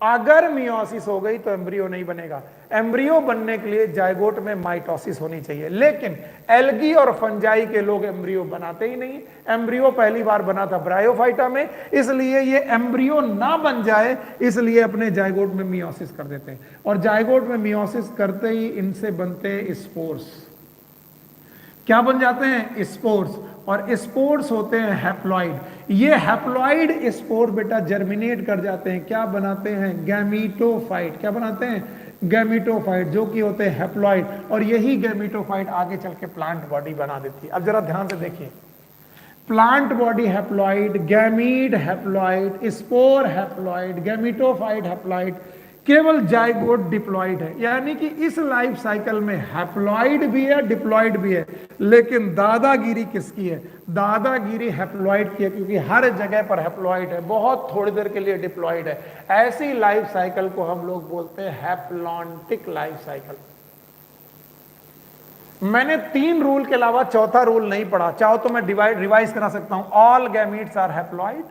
अगर मियोसिस हो गई तो एम्ब्रियो नहीं बनेगा। एम्ब्रियो बनने के लिए जाइगोट में माइटोसिस होनी चाहिए, लेकिन एल्गी और फंजाई के लोग एम्ब्रियो बनाते ही नहीं। एम्ब्रियो पहली बार बना था ब्रायोफाइटा में, इसलिए ये एम्ब्रियो ना बन जाए इसलिए अपने जाइगोट में मियोसिस कर देते हैं। और जाइगोट में मियोसिस करते ही इनसे बनते स्पोर्स। क्या बन जाते हैं? स्पोर्स। और स्पोर्स होते हैं हैप्लॉइड। ये हैप्लॉइड स्पोर बेटा जर्मिनेट कर जाते हैं, क्या बनाते हैं? गैमीटोफाइट। क्या बनाते हैं? गैमीटोफाइट, जो कि होते हैं हैप्लॉइड। और यही गैमीटोफाइट आगे चल के प्लांट बॉडी बना देती है। अब जरा ध्यान से देखिए, plant body haploid, gamete haploid, spore haploid, gametophyte haploid, केवल जाइगोट डिप्लॉइड है। यानी कि इस लाइफ साइकिल में हैप्लॉइड भी है, डिप्लॉइड भी है, लेकिन दादागिरी किसकी है? दादागिरी हैप्लॉइड की है, क्योंकि हर जगह पर हैप्लॉइड है, बहुत थोड़ी देर के लिए डिप्लॉइड है। ऐसी लाइफ साइकिल को हम लोग बोलते हैं हैप्लॉन्टिक लाइफ साइकिल। मैंने 3 रूल के अलावा चौथा रूल नहीं पढ़ा, चाहो तो मैं रिवाइज करा सकता हूं। All gametes are haploid,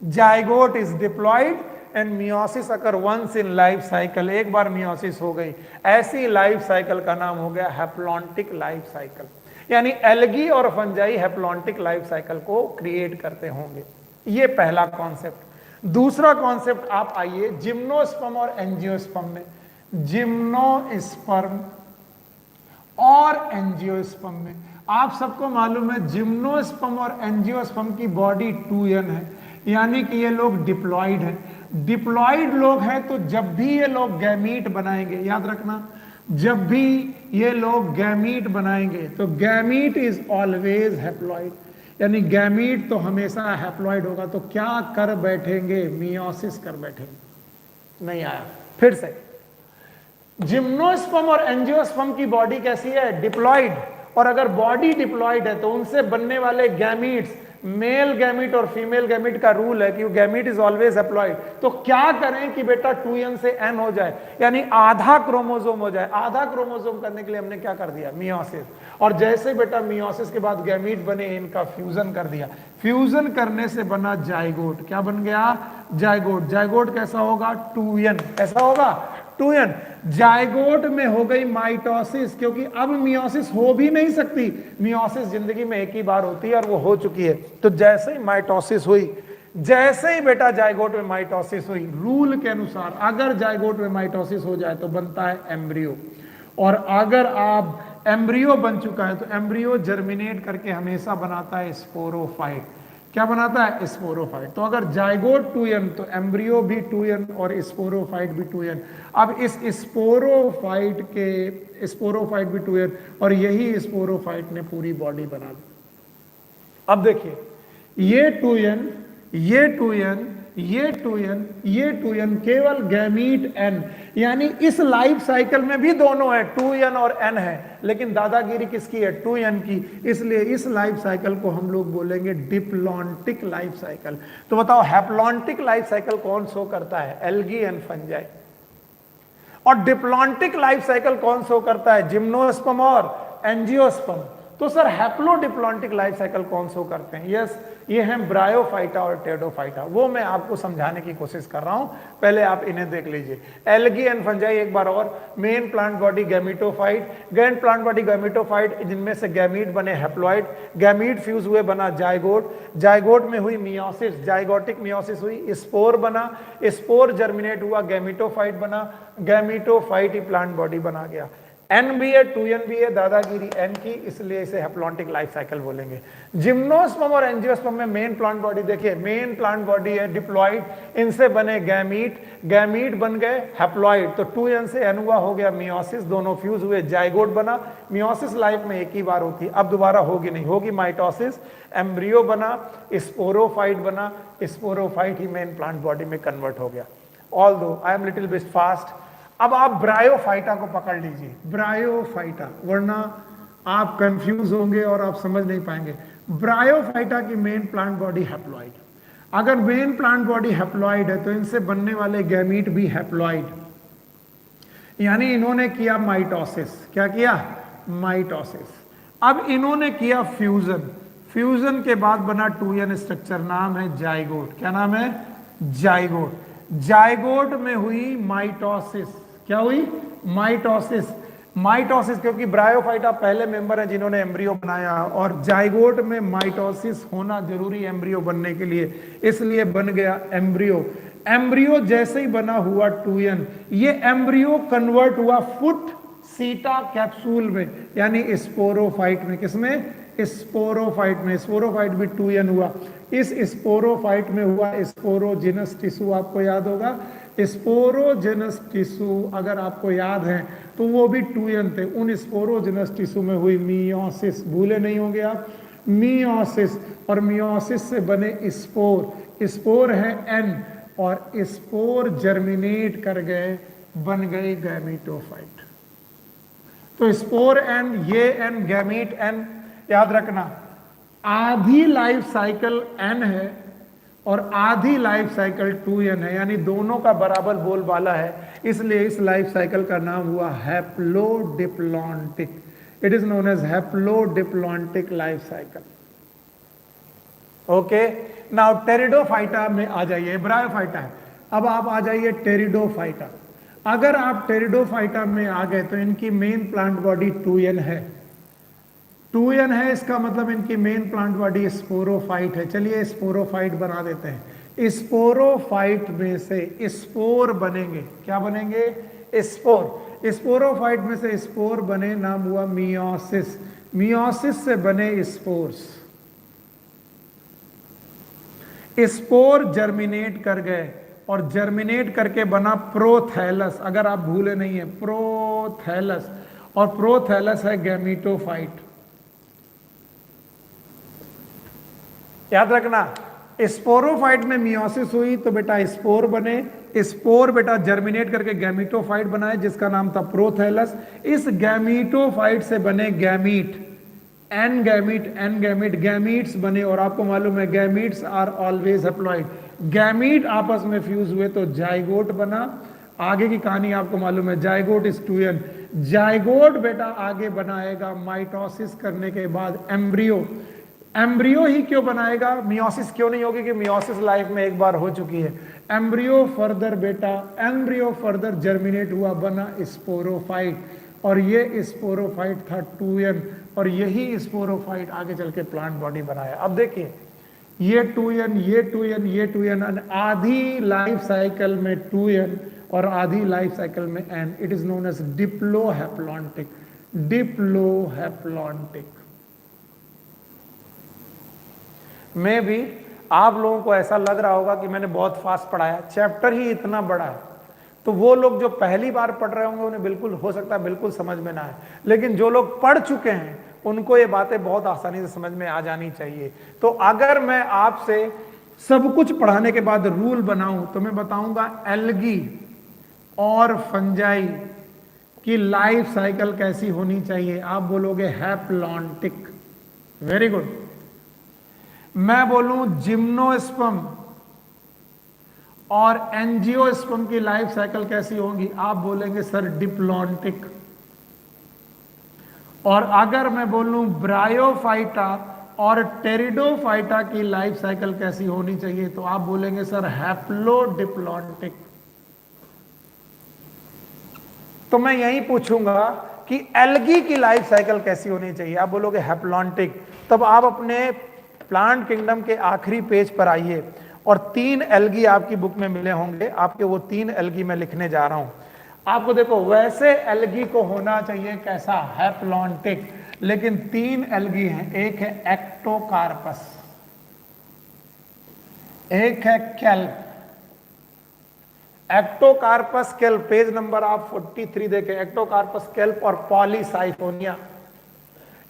zygote is diploid and meiosis occur once in life cycle. एक बार मियोसिस हो गई, ऐसी लाइफ साइकिल का नाम हो गया हैप्लॉन्टिक लाइफ साइकिल। यानी एल्गी और फंजाई हैप्लॉन्टिक लाइफ साइकिल को क्रिएट करते होंगे। ये पहला कॉन्सेप्ट। दूसरा कॉन्सेप्ट आप आइए जिम्नोस्पर्म और एंजियोस्पर्म में। जिम्नोस्पर्म और एंजियोस्पर्म में आप सबको मालूम है जिम्नोस्पर्म और एंजियोस्पर्म की बॉडी 2n है, यानी कि ये लोग डिप्लॉइड हैं। डिप्लॉइड लोग हैं तो जब भी ये लोग गैमीट बनाएंगे, याद रखना, जब भी ये लोग गैमीट बनाएंगे तो गैमीट इज ऑलवेज हैप्लॉइड, यानी गैमीट तो हमेशा हैप्लॉइड होगा। तो क्या कर बैठेंगे? मियोसिस कर बैठेंगे। नहीं आया, फिर से। जिम्नोस्पर्म और एंजियोस्पर्म की बॉडी कैसी है? डिप्लॉइड। और अगर बॉडी डिप्लॉइड है तो उनसे बनने वाले गैमीट्स, मेल गैमीट और फीमेल गैमीट का रूल है कि गैमीट इज ऑलवेज हैप्लॉइड। तो क्या करें कि बेटा 2n से n हो जाए, यानी आधा क्रोमोसोम हो जाए। आधा क्रोमोसोम करने के लिए हमने क्या कर दिया? मियोसिस। और जैसे बेटा मियोसिस के बाद गैमीट बने, इनका फ्यूजन कर दिया। फ्यूजन करने से बना जाइगोट। क्या बन गया? जायगोट, जायगोट कैसा होगा 2n, कैसा होगा 2n। जायगोट में हो गई माइटोसिस, क्योंकि अब मियोसिस हो भी नहीं सकती, मियोसिस जिंदगी में एक ही बार होती है और वो हो चुकी है। तो जैसे ही माइटोसिस हुई, जैसे ही बेटा जायगोट में माइटोसिस हुई, रूल के अनुसार अगर जायगोट में माइटोसिस हो जाए तो बनता है एम्ब्रियो, और अगर आप एम्ब्रियो बन चुका है तो एम्ब्रियो जर्मिनेट करके हमेशा बनाता है स्पोरोफाइट। क्या बनाता है? स्पोरोफाइट। तो अगर जायगोट 2n तो एम्ब्रियो भी 2n और स्पोरोफाइट भी 2n। अब इस स्पोरोफाइट भी 2n, और यही स्पोरोफाइट ने पूरी बॉडी बना दी। अब देखिए, ये 2n, ये 2n, ये 2n, ये 2n, केवल गैमीट n, यानी इस लाइफ साइकिल में भी दोनों है, 2n और n है, लेकिन दादागिरी किसकी है? 2n की। इसलिए इस लाइफ साइकिल को हम लोग बोलेंगे डिप्लॉन्टिक लाइफ साइकिल। तो बताओ हैप्लॉन्टिक लाइफ साइकिल कौन शो करता है? Algae and fungi. और डिप्लॉन्टिक लाइफ साइकिल कौन शो करता है? जिम्नोस्पर्म और एंजियोस्पर्म। तो सर हैप्लोडिप्लॉन्टिक लाइफ साइकिल कौन शो करते हैं? यस, ये हैं ब्रायोफाइटा और टेडोफाइटा। वो मैं आपको समझाने की कोशिश कर रहा हूं, पहले आप इन्हें देख लीजिए। एल्गी एंड फंजाई एक बार और। Main plant body gametophyte, grand plant body gametophyte, जिनमें से गैमीट बने हैप्लॉइड, गैमीट फ्यूज हुए बना जायगोट, जायगोट में हुई मियोसिस, जायगोटिक मियोसिस हुई, स्पोर बना, स्पोर जर्मिनेट हुआ, गैमिटोफाइट बना, गैमिटोफाइट ही प्लांट बॉडी बना गया। एन भी है, 2n भी है, दादागिरी एन की, इसलिए इसे हैप्लॉन्टिक लाइफ साइकिल बोलेंगे। जिम्नोस्पर्म और एंजियोस्पर्म में मेन प्लांट बॉडी देखिए, मेन प्लांट बॉडी है डिप्लॉइड, इनसे बने गैमीट, गैमीट बन गए हैप्लॉइड, तो 2n से n हुआ, हो गया मियोसिस, दोनों फ्यूज हुए, जायगोट बना। मियोसिस लाइफ में एक ही बार होती है, अब दोबारा होगी नहीं, होगी माइटोसिस, एम्ब्रियो बना, स्पोरोफाइट बना, स्पोरोफाइट ही मेन प्लांट बॉडी में कन्वर्ट हो गया। Although I am little bit fast. अब आप ब्रायोफाइटा को पकड़ लीजिए, ब्रायोफाइटा, वरना आप कंफ्यूज होंगे और आप समझ नहीं पाएंगे। ब्रायोफाइटा की मेन प्लांट बॉडी हैप्लॉइड। अगर मेन प्लांट बॉडी हैप्लॉइड है तो इनसे बनने वाले गैमीट भी हैप्लॉइड, यानी इन्होंने किया माइटोसिस। क्या किया? माइटोसिस। अब इन्होंने किया फ्यूजन, फ्यूजन के बाद बना 2n स्ट्रक्चर, नाम है जायगोट। क्या नाम है? जायगोट। जायगोट में हुई माइटोसिस। क्या हुई? माइटोसिस। माइटोसिस, क्योंकि ब्रायोफाइटा पहले मेंबर है जिन्होंने एम्ब्रियो बनाया, और जायगोट में माइटोसिस होना जरूरी एम्ब्रियो बनने के लिए, इसलिए बन गया एम्ब्रियो। एम्ब्रियो जैसे ही बना हुआ 2n, ये एम्ब्रियो कन्वर्ट हुआ फुट सीटा कैप्सूल में, यानी स्पोरोफाइट में। किसमें? स्पोरोफाइट में। स्पोरोफाइट भी 2n हुआ। इस स्पोरोफाइट में हुआ स्पोरोजिनस टिश्यू, आपको याद होगा स्पोरोजिनस टिश्यू, अगर आपको याद है तो वो भी 2n थे। उन स्पोरोजिनस टिश्यू में हुई मियोसिस, भूले नहीं होंगे आप, मियोसिस, और मियोसिस से बने स्पोर, स्पोर है n, और स्पोर जर्मिनेट कर गए, बन गई गैमीटोफाइट। तो स्पोर n, ये n, गैमीट n, याद रखना आधी लाइफ साइकिल n है और आधी लाइफ साइकिल 2n है, यानी दोनों का बराबर बोलबाला है, इसलिए इस लाइफ साइकिल का नाम हुआ haplodiplontic. It is known as haplodiplontic life cycle. Okay, now pteridophyta में आ जाइए, ब्रायोफाइटा है, अब आप आ जाइए टेरिडोफाइटा। अगर आप टेरिडोफाइटा में आ गए तो इनकी मेन प्लांट बॉडी 2n है, 2n है, इसका मतलब इनकी मेन प्लांट बॉडी स्पोरोफाइट है। चलिए स्पोरोफाइट बना देते हैं। स्पोरोफाइट में से स्पोर बनेंगे। क्या बनेंगे? स्पोर। स्पोरोफाइट में से स्पोर बने, नाम हुआ मियोसिस। मियोसिस से बने स्पोर्स, स्पोर जर्मिनेट कर गए, और जर्मिनेट करके बना प्रोथैलस। अगर आप भूले नहीं है, प्रोथैलस, और प्रोथैलस है गैमीटोफाइट। याद रखना, स्पोरोफाइट में मियोसिस हुई तो बेटा स्पोर बने, स्पोर बेटा जर्मिनेट करके गैमीटोफाइट बनाए जिसका नाम था प्रोथैलस। इस गैमीटोफाइट से बने गैमीट, एन गैमीट, गैमीट्स बने, और आपको मालूम है gametes are always haploid. Gamete आपस में फ्यूज हुए तो जायगोट बना। आगे की कहानी आपको मालूम है, जायगोट इज 2n। जायगोट बेटा आगे बनाएगा माइटोसिस करने के बाद एम्ब्रियो। एम्ब्रियो ही क्यों बनाएगा, मियोसिस क्यों नहीं होगी, कि मियोसिस लाइफ में एक बार हो चुकी है। एम्ब्रियो फर्दर बेटा, एम्ब्रियो फर्दर जर्मिनेट हुआ, बना स्पोरोफाइट, और ये स्पोरोफाइट था 2n, और यही स्पोरोफाइट आगे चल के प्लांट बॉडी बनाया। अब देखिए ये 2n, ये 2n, ये 2n, आधी लाइफ साइकिल में 2n और आधी लाइफ साइकिल में n। It is known as diplohaplontic, diplohaplontic. में भी आप लोगों को ऐसा लग रहा होगा कि मैंने बहुत फास्ट पढ़ाया, चैप्टर ही इतना बड़ा है, तो वो लोग जो पहली बार पढ़ रहे होंगे उन्हें बिल्कुल हो सकता है बिल्कुल समझ में ना आए, लेकिन जो लोग पढ़ चुके हैं उनको ये बातें बहुत आसानी से समझ में आ जानी चाहिए। तो अगर मैं आपसे सब कुछ पढ़ाने के बाद रूल बनाऊं तो मैं बताऊंगा एल्गी और फंजाई की लाइफ साइकिल कैसी होनी चाहिए। आप बोलोगे हैप्लॉन्टिक, वेरी गुड। मैं बोलूं जिम्नोस्पर्म और एंजियोस्पर्म की लाइफ साइकिल कैसी होगी, आप बोलेंगे सर डिप्लॉन्टिक। और अगर मैं बोलूं ब्रायोफाइटा और टेरिडोफाइटा की लाइफ साइकिल कैसी होनी चाहिए, तो आप बोलेंगे सर हैप्लोडिप्लॉन्टिक। तो मैं यही पूछूंगा कि एल्गी की लाइफ साइकिल कैसी होनी चाहिए, आप बोलोगे हैप्लॉन्टिक। तब आप अपने प्लांट किंगडम के आखिरी पेज पर आइए और 3 एल्गी आपकी बुक में मिले होंगे, आपके वो 3 एल्गी मैं लिखने जा रहा हूं। आपको देखो वैसे एल्गी को होना चाहिए कैसा, हैप्लॉन्टिक, लेकिन 3 एल्गी हैं। एक है एक्टोकार्पस, एक है kelp. Ectocarpus kelp, page number आप 43 देखें, एक्टोकार्पस केल्प और पॉलीसाइफोनिया,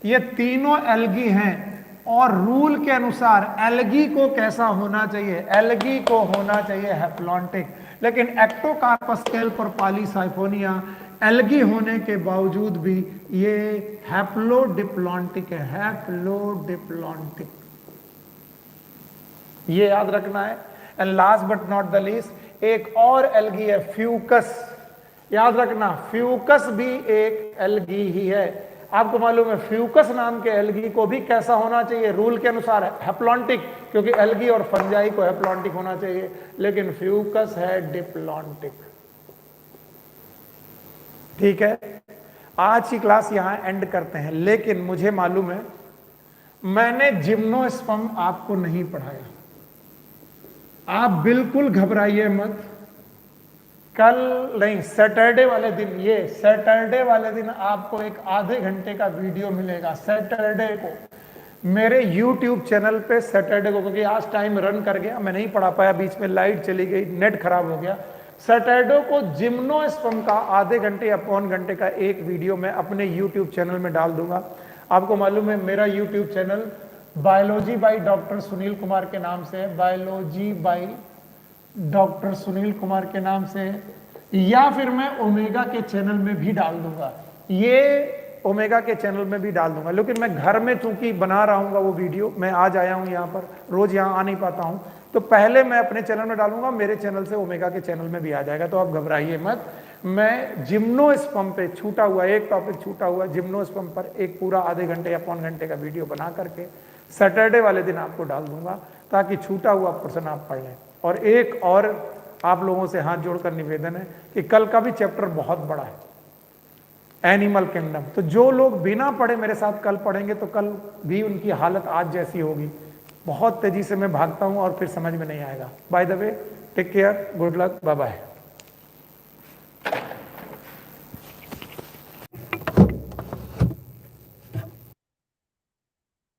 ये तीनों एल्गी हैं। और रूल के अनुसार एल्गी को कैसा होना चाहिए, एल्गी को होना चाहिए हैप्लॉन्टिक, लेकिन एक्टोकार्पस केल्प और पॉलीसाइफोनिया एल्गी होने के बावजूद भी ये हैप्लोडिप्लॉन्टिक है, हैप्लोडिप्लॉन्टिक, ये याद रखना है। And last but not the least एक और एल्गी है फ्यूकस, याद रखना फ्यूकस भी एक एल्गी ही है। आपको मालूम है फ्यूकस नाम के एल्गी को भी कैसा होना चाहिए, रूल के अनुसार हैप्लॉन्टिक, क्योंकि एल्गी और फंजाई को हैप्लॉन्टिक होना चाहिए, लेकिन फ्यूकस है डिप्लॉन्टिक। ठीक है, आज की क्लास यहां एंड करते हैं, लेकिन मुझे मालूम है मैंने जिम्नोस्पर्म आपको नहीं पढ़ाया। आप बिल्कुल घबराइए मत, कल नहीं सैटरडे वाले दिन, ये सैटरडे वाले दिन आपको एक आधे घंटे का वीडियो मिलेगा सैटरडे को मेरे YouTube चैनल पे, सैटरडे को, क्योंकि आज टाइम रन कर गया, मैं नहीं पढ़ा पाया, बीच में लाइट चली गई, नेट खराब हो गया। सैटरडे को जिम्नोस्पर्म का आधे घंटे या पौन घंटे का एक वीडियो मैं अपने YouTube चैनल में डाल दूंगा। आपको मालूम है मेरा YouTube channel biology by doctor Sunil Kumar के नाम से है, biology by doctor Sunil Kumar के नाम से, या फिर मैं ओमेगा के चैनल में भी डाल दूंगा, ये ओमेगा के चैनल में भी डाल दूंगा। लेकिन मैं घर में चूंकि बना रहा हूँ वो वीडियो, मैं आज आया हूँ यहाँ पर, रोज यहाँ आ नहीं पाता हूँ, तो पहले मैं अपने चैनल में डालूंगा, मेरे चैनल से ओमेगा के चैनल में भी आ जाएगा, तो आप घबराइए मत। मैं जिम्नोस्पर्म पे छूटा हुआ एक टॉपिक छूटा हुआ जिम्नोस्पर्म पर एक पूरा आधे घंटे या पौन घंटे का वीडियो बना करके सैटरडे वाले दिन आपको डाल दूंगा, ताकि छूटा हुआ पोर्शन आप पढ़ लें। और एक और आप लोगों से हाथ जोड़कर निवेदन है कि कल का भी चैप्टर बहुत बड़ा है, एनिमल किंगडम, तो जो लोग बिना पढ़े मेरे साथ कल पढ़ेंगे तो कल भी उनकी हालत आज जैसी होगी। बहुत तेजी से मैं भागता हूं और फिर समझ में नहीं आएगा। By the way, take care, good luck, bye bye.